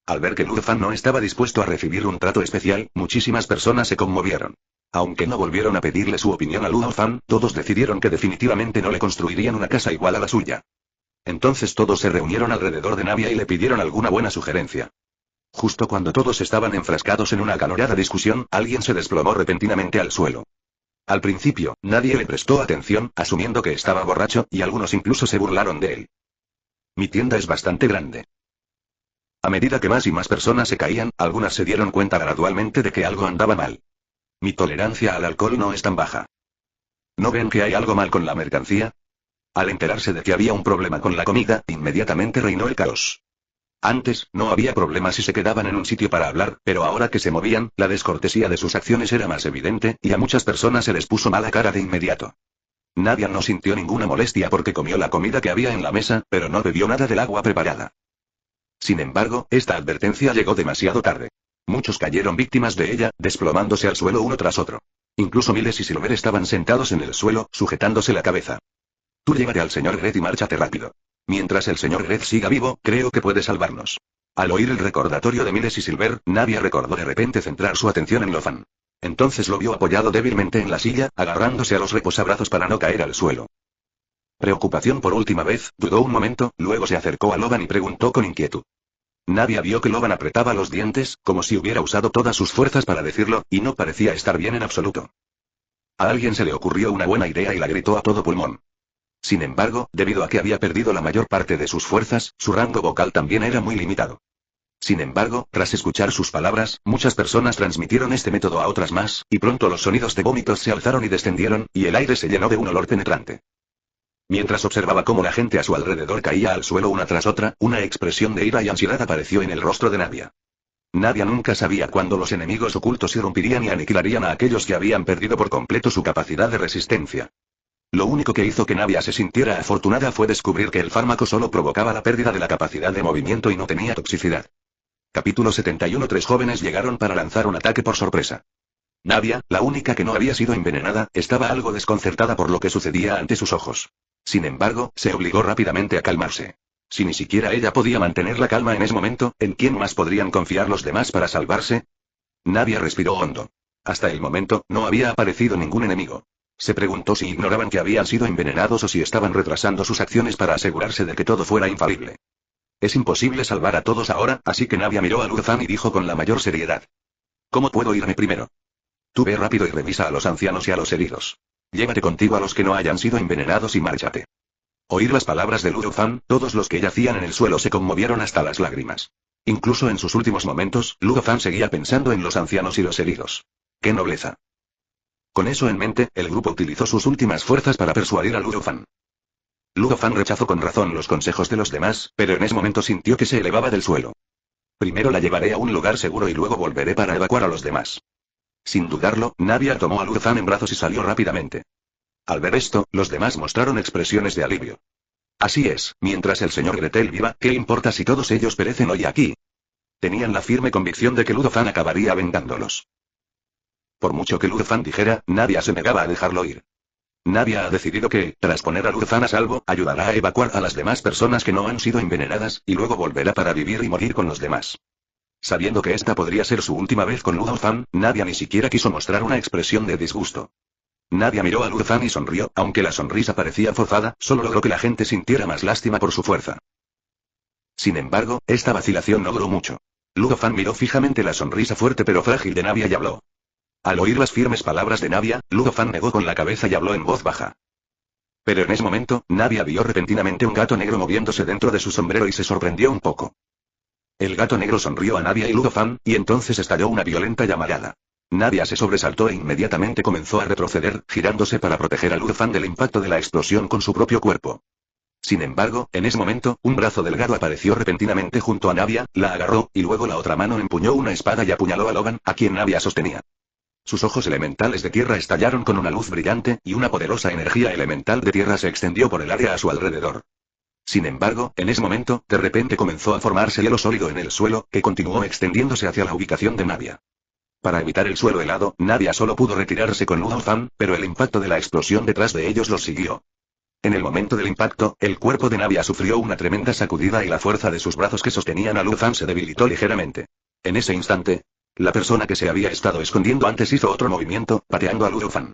Al ver que Lufan no estaba dispuesto a recibir un trato especial, muchísimas personas se conmovieron. Aunque no volvieron a pedirle su opinión a Lufan, todos decidieron que definitivamente no le construirían una casa igual a la suya. Entonces todos se reunieron alrededor de Navia y le pidieron alguna buena sugerencia. Justo cuando todos estaban enfrascados en una acalorada discusión, alguien se desplomó repentinamente al suelo. Al principio, nadie le prestó atención, asumiendo que estaba borracho, y algunos incluso se burlaron de él. Mi tienda es bastante grande. A medida que más y más personas se caían, algunas se dieron cuenta gradualmente de que algo andaba mal. Mi tolerancia al alcohol no es tan baja. ¿No ven que hay algo mal con la mercancía? Al enterarse de que había un problema con la comida, inmediatamente reinó el caos. Antes, no había problemas si se quedaban en un sitio para hablar, pero ahora que se movían, la descortesía de sus acciones era más evidente, y a muchas personas se les puso mala cara de inmediato. Nadia no sintió ninguna molestia porque comió la comida que había en la mesa, pero no bebió nada del agua preparada. Sin embargo, esta advertencia llegó demasiado tarde. Muchos cayeron víctimas de ella, desplomándose al suelo uno tras otro. Incluso Miles y Silver estaban sentados en el suelo, sujetándose la cabeza. Tú llévate al señor Gret y márchate rápido. Mientras el señor Gret siga vivo, creo que puede salvarnos. Al oír el recordatorio de Miles y Silver, Navia recordó de repente centrar su atención en Lofan. Entonces lo vio apoyado débilmente en la silla, agarrándose a los reposabrazos para no caer al suelo. Preocupación por última vez, dudó un momento, luego se acercó a Loban y preguntó con inquietud. Navia vio que Loban apretaba los dientes, como si hubiera usado todas sus fuerzas para decirlo, y no parecía estar bien en absoluto. A alguien se le ocurrió una buena idea y la gritó a todo pulmón. Sin embargo, debido a que había perdido la mayor parte de sus fuerzas, su rango vocal también era muy limitado. Sin embargo, tras escuchar sus palabras, muchas personas transmitieron este método a otras más, y pronto los sonidos de vómitos se alzaron y descendieron, y el aire se llenó de un olor penetrante. Mientras observaba cómo la gente a su alrededor caía al suelo una tras otra, una expresión de ira y ansiedad apareció en el rostro de Navia. Navia nunca sabía cuándo los enemigos ocultos irrumpirían y aniquilarían a aquellos que habían perdido por completo su capacidad de resistencia. Lo único que hizo que Navia se sintiera afortunada fue descubrir que el fármaco solo provocaba la pérdida de la capacidad de movimiento y no tenía toxicidad. Capítulo 71. Tres jóvenes llegaron para lanzar un ataque por sorpresa. Navia, la única que no había sido envenenada, estaba algo desconcertada por lo que sucedía ante sus ojos. Sin embargo, se obligó rápidamente a calmarse. Si ni siquiera ella podía mantener la calma en ese momento, ¿en quién más podrían confiar los demás para salvarse? Navia respiró hondo. Hasta el momento, no había aparecido ningún enemigo. Se preguntó si ignoraban que habían sido envenenados o si estaban retrasando sus acciones para asegurarse de que todo fuera infalible. Es imposible salvar a todos ahora, así que Navia miró a Luzan y dijo con la mayor seriedad. ¿Cómo puedo irme primero? Tú ve rápido y revisa a los ancianos y a los heridos. Llévate contigo a los que no hayan sido envenenados y márchate. Oír las palabras de Luzan, todos los que yacían en el suelo se conmovieron hasta las lágrimas. Incluso en sus últimos momentos, Luzan seguía pensando en los ancianos y los heridos. ¡Qué nobleza! Con eso en mente, el grupo utilizó sus últimas fuerzas para persuadir a Luzan. Luzan rechazó con razón los consejos de los demás, pero en ese momento sintió que se elevaba del suelo. Primero la llevaré a un lugar seguro y luego volveré para evacuar a los demás. Sin dudarlo, Navia tomó a Luzan en brazos y salió rápidamente. Al ver esto, los demás mostraron expresiones de alivio. Así es, mientras el señor Gretel viva, ¿qué importa si todos ellos perecen hoy aquí? Tenían la firme convicción de que Luzan acabaría vengándolos. Por mucho que Luzan dijera, Navia se negaba a dejarlo ir. Navia ha decidido que, tras poner a Luzan a salvo, ayudará a evacuar a las demás personas que no han sido envenenadas, y luego volverá para vivir y morir con los demás. Sabiendo que esta podría ser su última vez con Luzan, Navia ni siquiera quiso mostrar una expresión de disgusto. Navia miró a Luzan y sonrió, aunque la sonrisa parecía forzada, solo logró que la gente sintiera más lástima por su fuerza. Sin embargo, esta vacilación no duró mucho. Luzan miró fijamente la sonrisa fuerte pero frágil de Navia y habló. Al oír las firmes palabras de Navia, Luzan negó con la cabeza y habló en voz baja. Pero en ese momento, Navia vio repentinamente un gato negro moviéndose dentro de su sombrero y se sorprendió un poco. El gato negro sonrió a Navia y Luzan, y entonces estalló una violenta llamarada. Navia se sobresaltó e inmediatamente comenzó a retroceder, girándose para proteger a Luzan del impacto de la explosión con su propio cuerpo. Sin embargo, en ese momento, un brazo delgado apareció repentinamente junto a Navia, la agarró, y luego la otra mano empuñó una espada y apuñaló a Logan, a quien Navia sostenía. Sus ojos elementales de tierra estallaron con una luz brillante, y una poderosa energía elemental de tierra se extendió por el área a su alrededor. Sin embargo, en ese momento, de repente comenzó a formarse hielo sólido en el suelo, que continuó extendiéndose hacia la ubicación de Navia. Para evitar el suelo helado, Navia solo pudo retirarse con Luzan, pero el impacto de la explosión detrás de ellos los siguió. En el momento del impacto, el cuerpo de Navia sufrió una tremenda sacudida y la fuerza de sus brazos que sostenían a Luzan se debilitó ligeramente. En ese instante, la persona que se había estado escondiendo antes hizo otro movimiento, pateando a Luzan.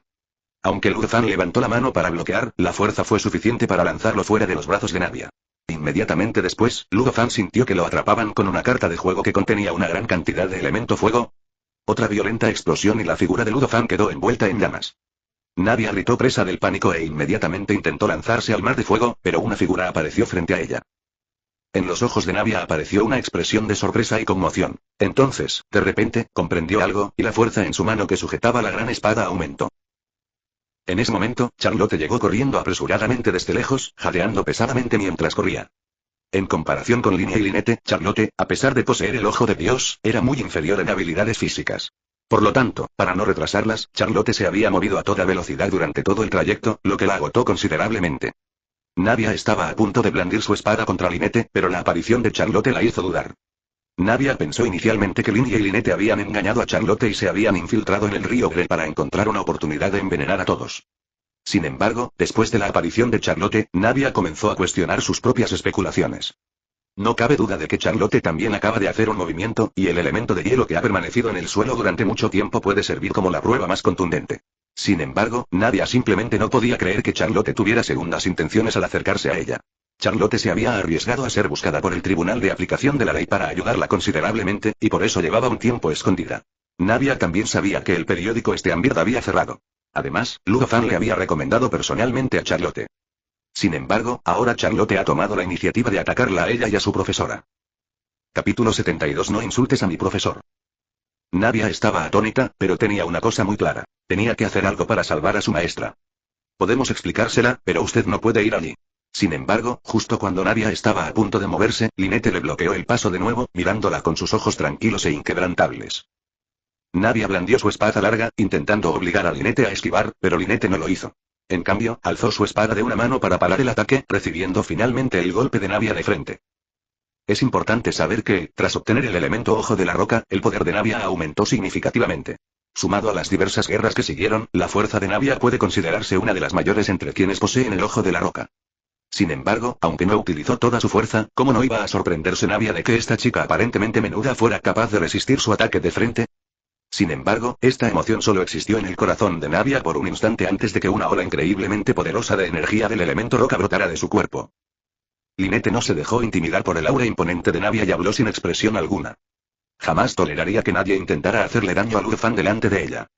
Aunque Luzan levantó la mano para bloquear, la fuerza fue suficiente para lanzarlo fuera de los brazos de Navia. Inmediatamente después, Luzan sintió que lo atrapaban con una carta de juego que contenía una gran cantidad de elemento fuego. Otra violenta explosión y la figura de Luzan quedó envuelta en llamas. Navia gritó presa del pánico e inmediatamente intentó lanzarse al mar de fuego, pero una figura apareció frente a ella. En los ojos de Navia apareció una expresión de sorpresa y conmoción. Entonces, de repente, comprendió algo, y la fuerza en su mano que sujetaba la gran espada aumentó. En ese momento, Charlotte llegó corriendo apresuradamente desde lejos, jadeando pesadamente mientras corría. En comparación con Linia y Linette, Charlotte, a pesar de poseer el ojo de Dios, era muy inferior en habilidades físicas. Por lo tanto, para no retrasarlas, Charlotte se había movido a toda velocidad durante todo el trayecto, lo que la agotó considerablemente. Navia estaba a punto de blandir su espada contra Linette, pero la aparición de Charlotte la hizo dudar. Navia pensó inicialmente que Linia y Linette habían engañado a Charlotte y se habían infiltrado en el río Grel para encontrar una oportunidad de envenenar a todos. Sin embargo, después de la aparición de Charlotte, Navia comenzó a cuestionar sus propias especulaciones. No cabe duda de que Charlotte también acaba de hacer un movimiento, y el elemento de hielo que ha permanecido en el suelo durante mucho tiempo puede servir como la prueba más contundente. Sin embargo, Navia simplemente no podía creer que Charlotte tuviera segundas intenciones al acercarse a ella. Charlotte se había arriesgado a ser buscada por el Tribunal de Aplicación de la Ley para ayudarla considerablemente, y por eso llevaba un tiempo escondida. Navia también sabía que el periódico Steambird había cerrado. Además, Luzan le había recomendado personalmente a Charlotte. Sin embargo, ahora Charlotte ha tomado la iniciativa de atacarla a ella y a su profesora. Capítulo 72. No insultes a mi profesor. Navia estaba atónita, pero tenía una cosa muy clara. Tenía que hacer algo para salvar a su maestra. Podemos explicársela, pero usted no puede ir allí. Sin embargo, justo cuando Navia estaba a punto de moverse, Lynette le bloqueó el paso de nuevo, mirándola con sus ojos tranquilos e inquebrantables. Navia blandió su espada larga, intentando obligar a Lynette a esquivar, pero Lynette no lo hizo. En cambio, alzó su espada de una mano para parar el ataque, recibiendo finalmente el golpe de Navia de frente. Es importante saber que, tras obtener el elemento Ojo de la Roca, el poder de Navia aumentó significativamente. Sumado a las diversas guerras que siguieron, la fuerza de Navia puede considerarse una de las mayores entre quienes poseen el Ojo de la Roca. Sin embargo, aunque no utilizó toda su fuerza, ¿cómo no iba a sorprenderse Navia de que esta chica aparentemente menuda fuera capaz de resistir su ataque de frente? Sin embargo, esta emoción solo existió en el corazón de Navia por un instante antes de que una ola increíblemente poderosa de energía del elemento roca brotara de su cuerpo. Lynette no se dejó intimidar por el aura imponente de Navia y habló sin expresión alguna. Jamás toleraría que nadie intentara hacerle daño a Luzhan delante de ella.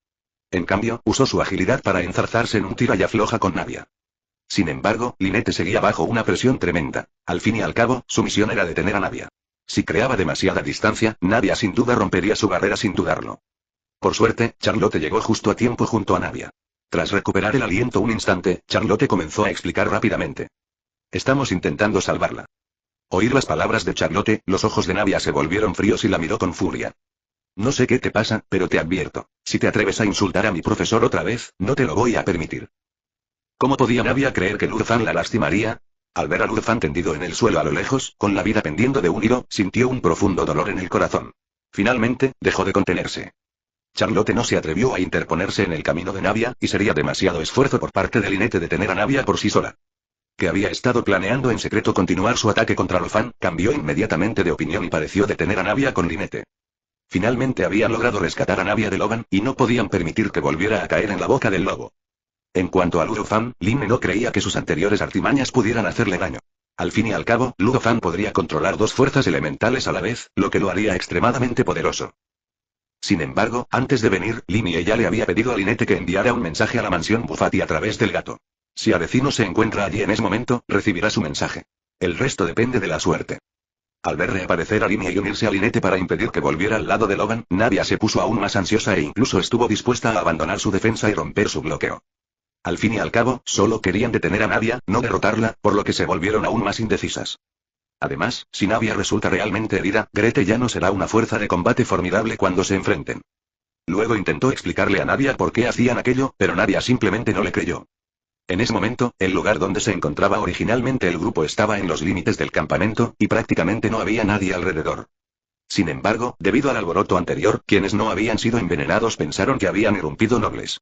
En cambio, usó su agilidad para enzarzarse en un tira y afloja con Navia. Sin embargo, Lynette seguía bajo una presión tremenda. Al fin y al cabo, su misión era detener a Navia. Si creaba demasiada distancia, Navia sin duda rompería su barrera sin dudarlo. Por suerte, Charlotte llegó justo a tiempo junto a Navia. Tras recuperar el aliento un instante, Charlotte comenzó a explicar rápidamente. Estamos intentando salvarla. Oír las palabras de Charlotte, los ojos de Navia se volvieron fríos y la miró con furia. No sé qué te pasa, pero te advierto. Si te atreves a insultar a mi profesor otra vez, no te lo voy a permitir. ¿Cómo podía Navia creer que Luzhan la lastimaría? Al ver a Luzhan tendido en el suelo a lo lejos, con la vida pendiendo de un hilo, sintió un profundo dolor en el corazón. Finalmente, dejó de contenerse. Charlotte no se atrevió a interponerse en el camino de Navia, y sería demasiado esfuerzo por parte de Lynette detener a Navia por sí sola. Que había estado planeando en secreto continuar su ataque contra Luzhan, cambió inmediatamente de opinión y pareció detener a Navia con Lynette. Finalmente habían logrado rescatar a Navia de Logan, y no podían permitir que volviera a caer en la boca del lobo. En cuanto a Luzhan, Lynette no creía que sus anteriores artimañas pudieran hacerle daño. Al fin y al cabo, Luzhan podría controlar dos fuerzas elementales a la vez, lo que lo haría extremadamente poderoso. Sin embargo, antes de venir, Lynette ya le había pedido a Lynette que enviara un mensaje a la mansión Bufati a través del gato. Si Arecino se encuentra allí en ese momento, recibirá su mensaje. El resto depende de la suerte. Al ver reaparecer a Lynette y unirse a Lynette para impedir que volviera al lado de Logan, Navia se puso aún más ansiosa e incluso estuvo dispuesta a abandonar su defensa y romper su bloqueo. Al fin y al cabo, solo querían detener a Navia, no derrotarla, por lo que se volvieron aún más indecisas. Además, si Navia resulta realmente herida, Grete ya no será una fuerza de combate formidable cuando se enfrenten. Luego intentó explicarle a Navia por qué hacían aquello, pero Navia simplemente no le creyó. En ese momento, el lugar donde se encontraba originalmente el grupo estaba en los límites del campamento, y prácticamente no había nadie alrededor. Sin embargo, debido al alboroto anterior, quienes no habían sido envenenados pensaron que habían irrumpido nobles.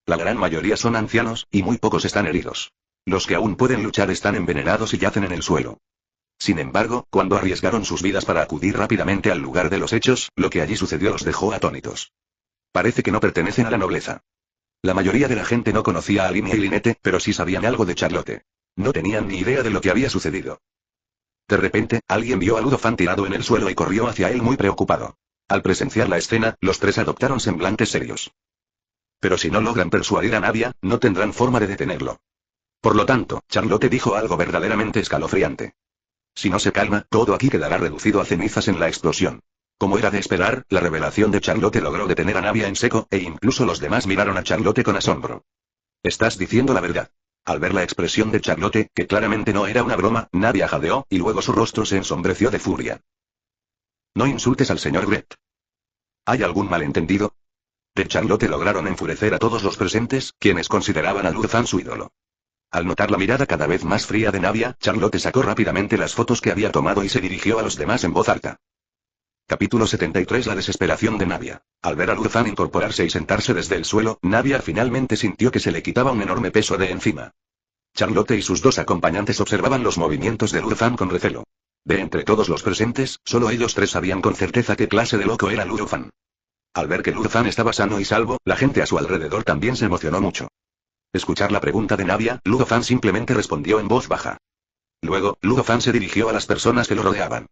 La gran mayoría son ancianos, y muy pocos están heridos. Los que aún pueden luchar están envenenados y yacen en el suelo. Sin embargo, cuando arriesgaron sus vidas para acudir rápidamente al lugar de los hechos, lo que allí sucedió los dejó atónitos. Parece que no pertenecen a la nobleza. La mayoría de la gente no conocía a Lynette y Lynette, pero sí sabían algo de Charlotte. No tenían ni idea de lo que había sucedido. De repente, alguien vio a Luzhan tirado en el suelo y corrió hacia él muy preocupado. Al presenciar la escena, los tres adoptaron semblantes serios. Pero si no logran persuadir a Navia, no tendrán forma de detenerlo. Por lo tanto, Charlotte dijo algo verdaderamente escalofriante. Si no se calma, todo aquí quedará reducido a cenizas en la explosión. Como era de esperar, la revelación de Charlotte logró detener a Navia en seco, e incluso los demás miraron a Charlotte con asombro. Estás diciendo la verdad. Al ver la expresión de Charlotte, que claramente no era una broma, Navia jadeó, y luego su rostro se ensombreció de furia. No insultes al señor Gret. ¿Hay algún malentendido? De Charlotte lograron enfurecer a todos los presentes, quienes consideraban a Luzhan su ídolo. Al notar la mirada cada vez más fría de Navia, Charlotte sacó rápidamente las fotos que había tomado y se dirigió a los demás en voz alta. Capítulo 73. La desesperación de Navia. Al ver a Luzhan incorporarse y sentarse desde el suelo, Navia finalmente sintió que se le quitaba un enorme peso de encima. Charlotte y sus dos acompañantes observaban los movimientos de Luzhan con recelo. De entre todos los presentes, solo ellos tres sabían con certeza qué clase de loco era Luzhan. Al ver que Luzhan estaba sano y salvo, la gente a su alrededor también se emocionó mucho. Escuchar la pregunta de Navia, Luzhan simplemente respondió en voz baja. Luego, Luzhan se dirigió a las personas que lo rodeaban.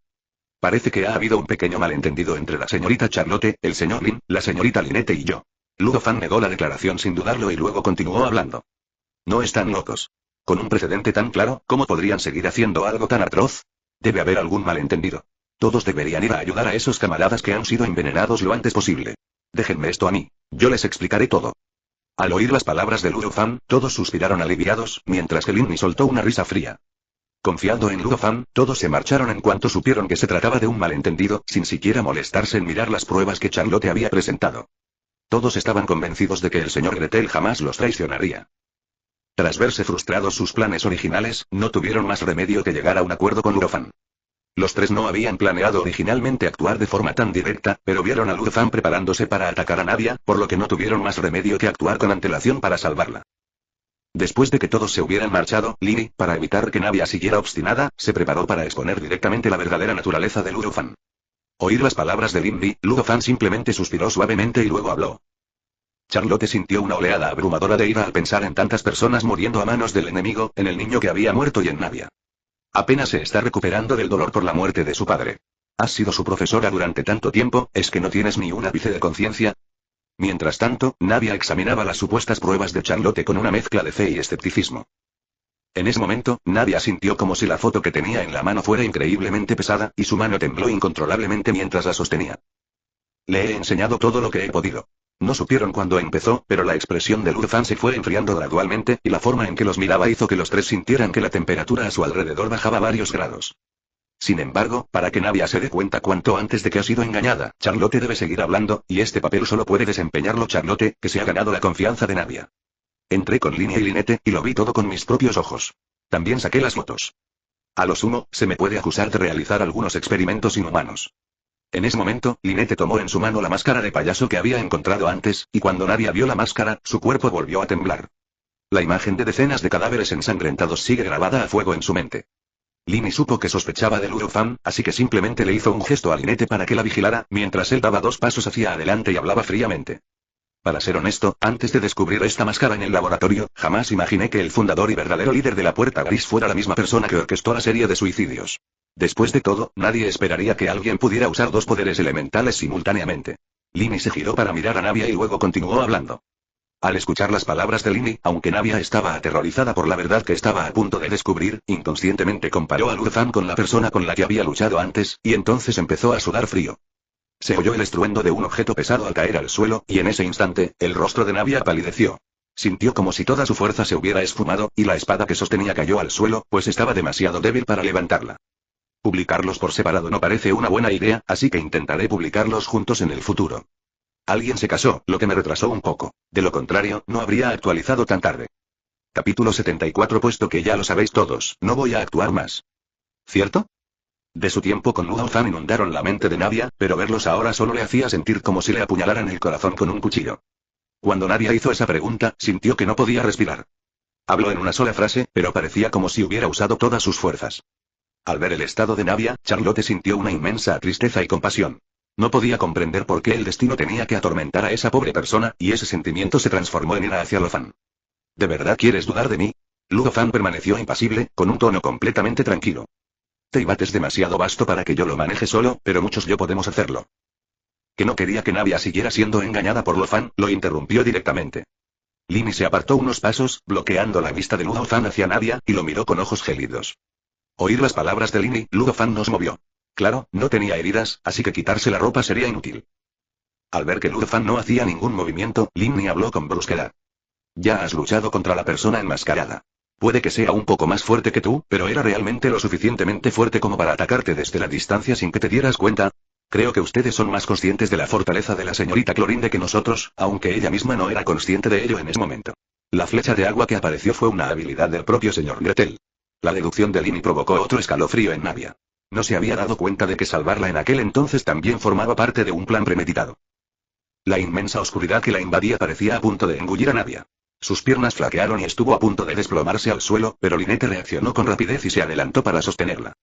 Parece que ha habido un pequeño malentendido entre la señorita Charlotte, el señor Lin, la señorita Lynette y yo. Luzhan negó la declaración sin dudarlo y luego continuó hablando. No están locos. Con un precedente tan claro, ¿cómo podrían seguir haciendo algo tan atroz? Debe haber algún malentendido. Todos deberían ir a ayudar a esos camaradas que han sido envenenados lo antes posible. Déjenme esto a mí, yo les explicaré todo. Al oír las palabras de Ludo Fan, todos suspiraron aliviados, mientras que Lin Mi soltó una risa fría. Confiando en Ludo Fan, todos se marcharon en cuanto supieron que se trataba de un malentendido, sin siquiera molestarse en mirar las pruebas que Charlotte había presentado. Todos estaban convencidos de que el señor Gretel jamás los traicionaría. Tras verse frustrados sus planes originales, no tuvieron más remedio que llegar a un acuerdo con Ludo Fan. Los tres no habían planeado originalmente actuar de forma tan directa, pero vieron a Ludo Fan preparándose para atacar a Nadia, por lo que no tuvieron más remedio que actuar con antelación para salvarla. Después de que todos se hubieran marchado, Lily, para evitar que Nadia siguiera obstinada, se preparó para exponer directamente la verdadera naturaleza de Ludo Fan. Oír las palabras de Lily, Ludo Fan simplemente suspiró suavemente y luego habló. Charlotte sintió una oleada abrumadora de ira al pensar en tantas personas muriendo a manos del enemigo, en el niño que había muerto y en Nadia. Apenas se está recuperando del dolor por la muerte de su padre. Has sido su profesora durante tanto tiempo, ¿es que no tienes ni un ápice de conciencia? Mientras tanto, Nadia examinaba las supuestas pruebas de Charlotte con una mezcla de fe y escepticismo. En ese momento, Nadia sintió como si la foto que tenía en la mano fuera increíblemente pesada, y su mano tembló incontrolablemente mientras la sostenía. Le he enseñado todo lo que he podido. No supieron cuándo empezó, pero la expresión de Ludo Fan se fue enfriando gradualmente, y la forma en que los miraba hizo que los tres sintieran que la temperatura a su alrededor bajaba varios grados. Sin embargo, para que Nadia se dé cuenta cuanto antes de que ha sido engañada, Charlotte debe seguir hablando, y este papel solo puede desempeñarlo Charlotte, que se ha ganado la confianza de Nadia. Entré con Línea y Linette, y lo vi todo con mis propios ojos. También saqué las fotos. A lo sumo, se me puede acusar de realizar algunos experimentos inhumanos. En ese momento, Linette tomó en su mano la máscara de payaso que había encontrado antes, y cuando Nadia vio la máscara, su cuerpo volvió a temblar. La imagen de decenas de cadáveres ensangrentados sigue grabada a fuego en su mente. Lini supo que sospechaba de Ludo Fan, así que simplemente le hizo un gesto a Linette para que la vigilara, mientras él daba 2 pasos hacia adelante y hablaba fríamente. Para ser honesto, antes de descubrir esta máscara en el laboratorio, jamás imaginé que el fundador y verdadero líder de la Puerta Gris fuera la misma persona que orquestó la serie de suicidios. Después de todo, nadie esperaría que alguien pudiera usar 2 poderes elementales simultáneamente. Lini se giró para mirar a Nadia y luego continuó hablando. Al escuchar las palabras de Lini, aunque Nadia estaba aterrorizada por la verdad que estaba a punto de descubrir, inconscientemente comparó a Ludo Fan con la persona con la que había luchado antes, y entonces empezó a sudar frío. Se oyó el estruendo de un objeto pesado al caer al suelo, y en ese instante, el rostro de Nadia palideció. Sintió como si toda su fuerza se hubiera esfumado, y la espada que sostenía cayó al suelo, pues estaba demasiado débil para levantarla. Publicarlos por separado no parece una buena idea, así que intentaré publicarlos juntos en el futuro. Alguien se casó, lo que me retrasó un poco. De lo contrario, no habría actualizado tan tarde. Capítulo 74. Puesto que ya lo sabéis todos, no voy a actuar más. ¿Cierto? De su tiempo con Ludo Fan inundaron la mente de Nadia, pero verlos ahora solo le hacía sentir como si le apuñalaran el corazón con un cuchillo. Cuando Nadia hizo esa pregunta, sintió que no podía respirar. Habló en una sola frase, pero parecía como si hubiera usado todas sus fuerzas. Al ver el estado de Nadia, Charlotte sintió una inmensa tristeza y compasión. No podía comprender por qué el destino tenía que atormentar a esa pobre persona, y ese sentimiento se transformó en ira hacia Ludo Fan. ¿De verdad quieres dudar de mí? Ludo Fan permaneció impasible, con un tono completamente tranquilo. Teyvat es demasiado vasto para que yo lo maneje solo, pero muchos yo podemos hacerlo. Que no quería que Nadia siguiera siendo engañada por Ludo Fan, lo interrumpió directamente. Lini se apartó unos pasos, bloqueando la vista de Ludo Fan hacia Nadia, y lo miró con ojos gélidos. Oír las palabras de Lini, Ludo Fan no se movió. Claro, no tenía heridas, así que quitarse la ropa sería inútil. Al ver que Ludo Fan no hacía ningún movimiento, Lini habló con brusquedad. Ya has luchado contra la persona enmascarada. Puede que sea un poco más fuerte que tú, pero era realmente lo suficientemente fuerte como para atacarte desde la distancia sin que te dieras cuenta. Creo que ustedes son más conscientes de la fortaleza de la señorita Clorinde que nosotros, aunque ella misma no era consciente de ello en ese momento. La flecha de agua que apareció fue una habilidad del propio señor Gretel. La deducción de Lini provocó otro escalofrío en Nadia. No se había dado cuenta de que salvarla en aquel entonces también formaba parte de un plan premeditado. La inmensa oscuridad que la invadía parecía a punto de engullir a Nadia. Sus piernas flaquearon y estuvo a punto de desplomarse al suelo, pero Linette reaccionó con rapidez y se adelantó para sostenerla.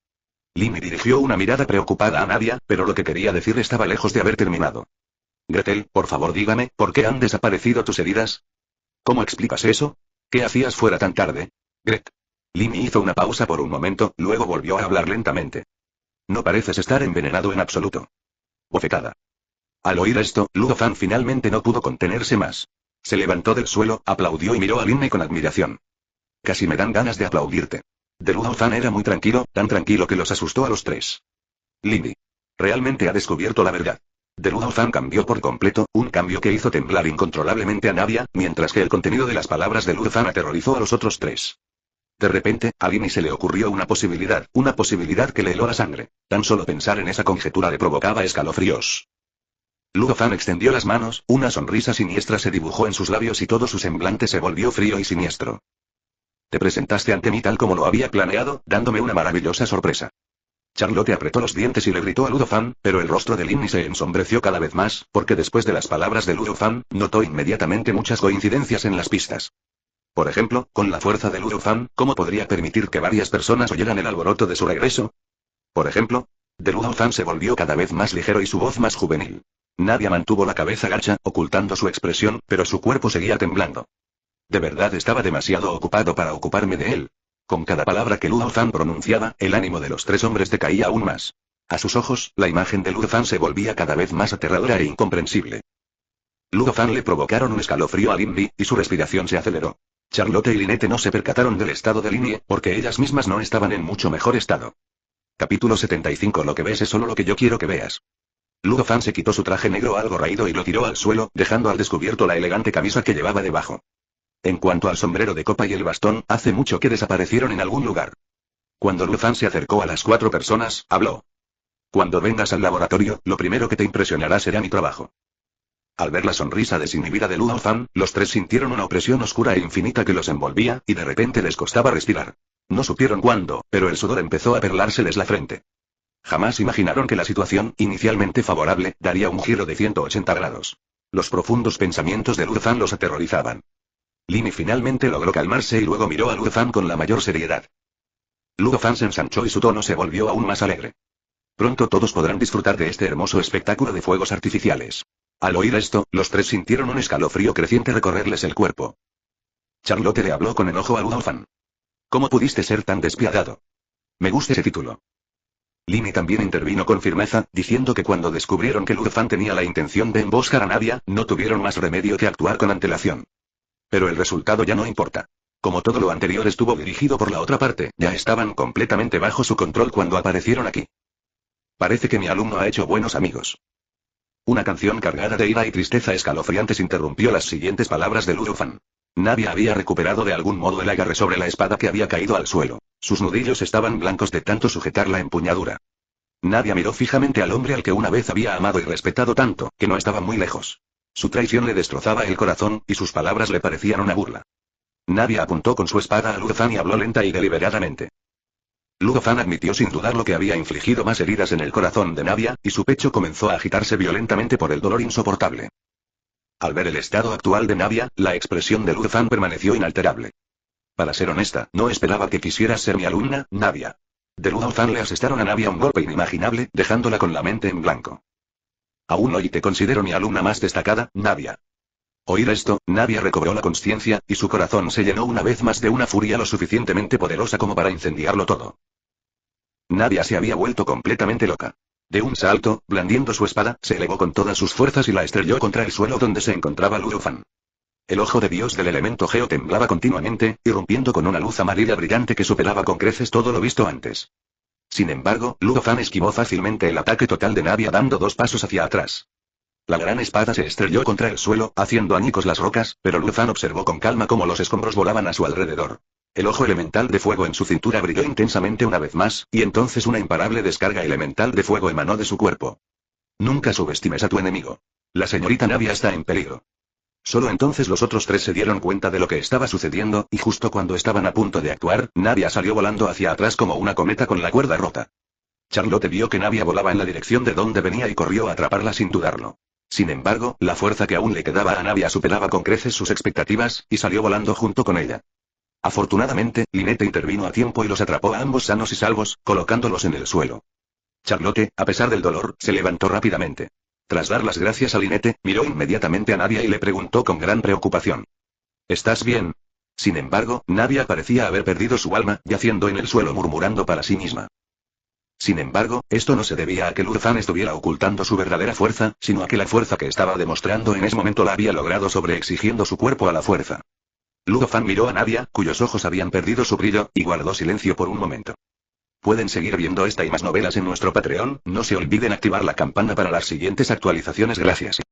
Lini dirigió una mirada preocupada a Nadia, pero lo que quería decir estaba lejos de haber terminado. Gretel, por favor dígame, ¿por qué han desaparecido tus heridas? ¿Cómo explicas eso? ¿Qué hacías fuera tan tarde? Gret. Lini hizo una pausa por un momento, luego volvió a hablar lentamente. No pareces estar envenenado en absoluto. Bofetada. Al oír esto, Ludo Fan finalmente no pudo contenerse más. Se levantó del suelo, aplaudió y miró a Lini con admiración. Casi me dan ganas de aplaudirte. De Ludo Fan era muy tranquilo, tan tranquilo que los asustó a los tres. Lini. Realmente ha descubierto la verdad. De Luo Fan cambió por completo, un cambio que hizo temblar incontrolablemente a Navia, mientras que el contenido de las palabras de Luo Fan aterrorizó a los otros tres. De repente, a Lini se le ocurrió una posibilidad que le heló la sangre. Tan solo pensar en esa conjetura le provocaba escalofríos. Luo Fan extendió las manos, una sonrisa siniestra se dibujó en sus labios y todo su semblante se volvió frío y siniestro. Te presentaste ante mí tal como lo había planeado, dándome una maravillosa sorpresa. Charlotte apretó los dientes y le gritó a Luo Fan, pero el rostro de Lini se ensombreció cada vez más, porque después de las palabras de Luo Fan, notó inmediatamente muchas coincidencias en las pistas. Por ejemplo, con la fuerza de Luo Fan, ¿cómo podría permitir que varias personas oyeran el alboroto de su regreso? Por ejemplo, de Luo Fan se volvió cada vez más ligero y su voz más juvenil. Nadia mantuvo la cabeza gacha, ocultando su expresión, pero su cuerpo seguía temblando. De verdad estaba demasiado ocupado para ocuparme de él. Con cada palabra que Luo Fan pronunciaba, el ánimo de los tres hombres decaía aún más. A sus ojos, la imagen de Luo Fan se volvía cada vez más aterradora e incomprensible. Luo Fan le provocaron un escalofrío a Lin Li, y su respiración se aceleró. Charlotte y Lynette no se percataron del estado de Linie, porque ellas mismas no estaban en mucho mejor estado. Capítulo 75. Lo que ves es solo lo que yo quiero que veas. Luo Fan se quitó su traje negro algo raído y lo tiró al suelo, dejando al descubierto la elegante camisa que llevaba debajo. En cuanto al sombrero de copa y el bastón, hace mucho que desaparecieron en algún lugar. Cuando Luo Fan se acercó a las 4 personas, habló. Cuando vengas al laboratorio, lo primero que te impresionará será mi trabajo. Al ver la sonrisa desinhibida de Luo Fan, los tres sintieron una opresión oscura e infinita que los envolvía, y de repente les costaba respirar. No supieron cuándo, pero el sudor empezó a perlárseles la frente. Jamás imaginaron que la situación, inicialmente favorable, daría un giro de 180 grados. Los profundos pensamientos de Luo Fan los aterrorizaban. Lini finalmente logró calmarse y luego miró a Luo Fan con la mayor seriedad. Luo Fan se ensanchó y su tono se volvió aún más alegre. Pronto todos podrán disfrutar de este hermoso espectáculo de fuegos artificiales. Al oír esto, los tres sintieron un escalofrío creciente recorrerles el cuerpo. Charlotte le habló con enojo a Luo Fan. ¿Cómo pudiste ser tan despiadado? Me gusta ese título. Lini también intervino con firmeza, diciendo que cuando descubrieron que Luo Fan tenía la intención de emboscar a Nadia, no tuvieron más remedio que actuar con antelación. Pero el resultado ya no importa. Como todo lo anterior estuvo dirigido por la otra parte, ya estaban completamente bajo su control cuando aparecieron aquí. Parece que mi alumno ha hecho buenos amigos. Una canción cargada de ira y tristeza escalofriantes interrumpió las siguientes palabras de Luo Fan. Nadia había recuperado de algún modo el agarre sobre la espada que había caído al suelo. Sus nudillos estaban blancos de tanto sujetar la empuñadura. Nadia miró fijamente al hombre al que una vez había amado y respetado tanto, que no estaba muy lejos. Su traición le destrozaba el corazón, y sus palabras le parecían una burla. Nadia apuntó con su espada a Luo Fan y habló lenta y deliberadamente. Luo Fan admitió sin dudar lo que había infligido más heridas en el corazón de Nadia, y su pecho comenzó a agitarse violentamente por el dolor insoportable. Al ver el estado actual de Nadia, la expresión de Luo Fan permaneció inalterable. Para ser honesta, no esperaba que quisieras ser mi alumna, Nadia. De Luo Fan le asestaron a Nadia un golpe inimaginable, dejándola con la mente en blanco. Aún hoy te considero mi alumna más destacada, Nadia. Oír esto, Nadia recobró la consciencia, y su corazón se llenó una vez más de una furia lo suficientemente poderosa como para incendiarlo todo. Nadia se había vuelto completamente loca. De un salto, blandiendo su espada, se elevó con todas sus fuerzas y la estrelló contra el suelo donde se encontraba Luo Fan. El ojo de Dios del elemento Geo temblaba continuamente, irrumpiendo con una luz amarilla brillante que superaba con creces todo lo visto antes. Sin embargo, Luo Fan esquivó fácilmente el ataque total de Nadia dando 2 pasos hacia atrás. La gran espada se estrelló contra el suelo, haciendo añicos las rocas, pero Luo Fan observó con calma cómo los escombros volaban a su alrededor. El ojo elemental de fuego en su cintura brilló intensamente una vez más, y entonces una imparable descarga elemental de fuego emanó de su cuerpo. Nunca subestimes a tu enemigo. La señorita Nadia está en peligro. Solo entonces los otros tres se dieron cuenta de lo que estaba sucediendo, y justo cuando estaban a punto de actuar, Nadia salió volando hacia atrás como una cometa con la cuerda rota. Charlotte vio que Nadia volaba en la dirección de donde venía y corrió a atraparla sin dudarlo. Sin embargo, la fuerza que aún le quedaba a Nadia superaba con creces sus expectativas, y salió volando junto con ella. Afortunadamente, Lynette intervino a tiempo y los atrapó a ambos sanos y salvos, colocándolos en el suelo. Charlotte, a pesar del dolor, se levantó rápidamente. Tras dar las gracias a Lynette, miró inmediatamente a Nadia y le preguntó con gran preocupación. ¿Estás bien? Sin embargo, Nadia parecía haber perdido su alma, yaciendo en el suelo murmurando para sí misma. Sin embargo, esto no se debía a que Luo Fan estuviera ocultando su verdadera fuerza, sino a que la fuerza que estaba demostrando en ese momento la había logrado sobreexigiendo su cuerpo a la fuerza. Luo Fan miró a Nadia, cuyos ojos habían perdido su brillo, y guardó silencio por un momento. Pueden seguir viendo esta y más novelas en nuestro Patreon, no se olviden activar la campana para las siguientes actualizaciones, gracias.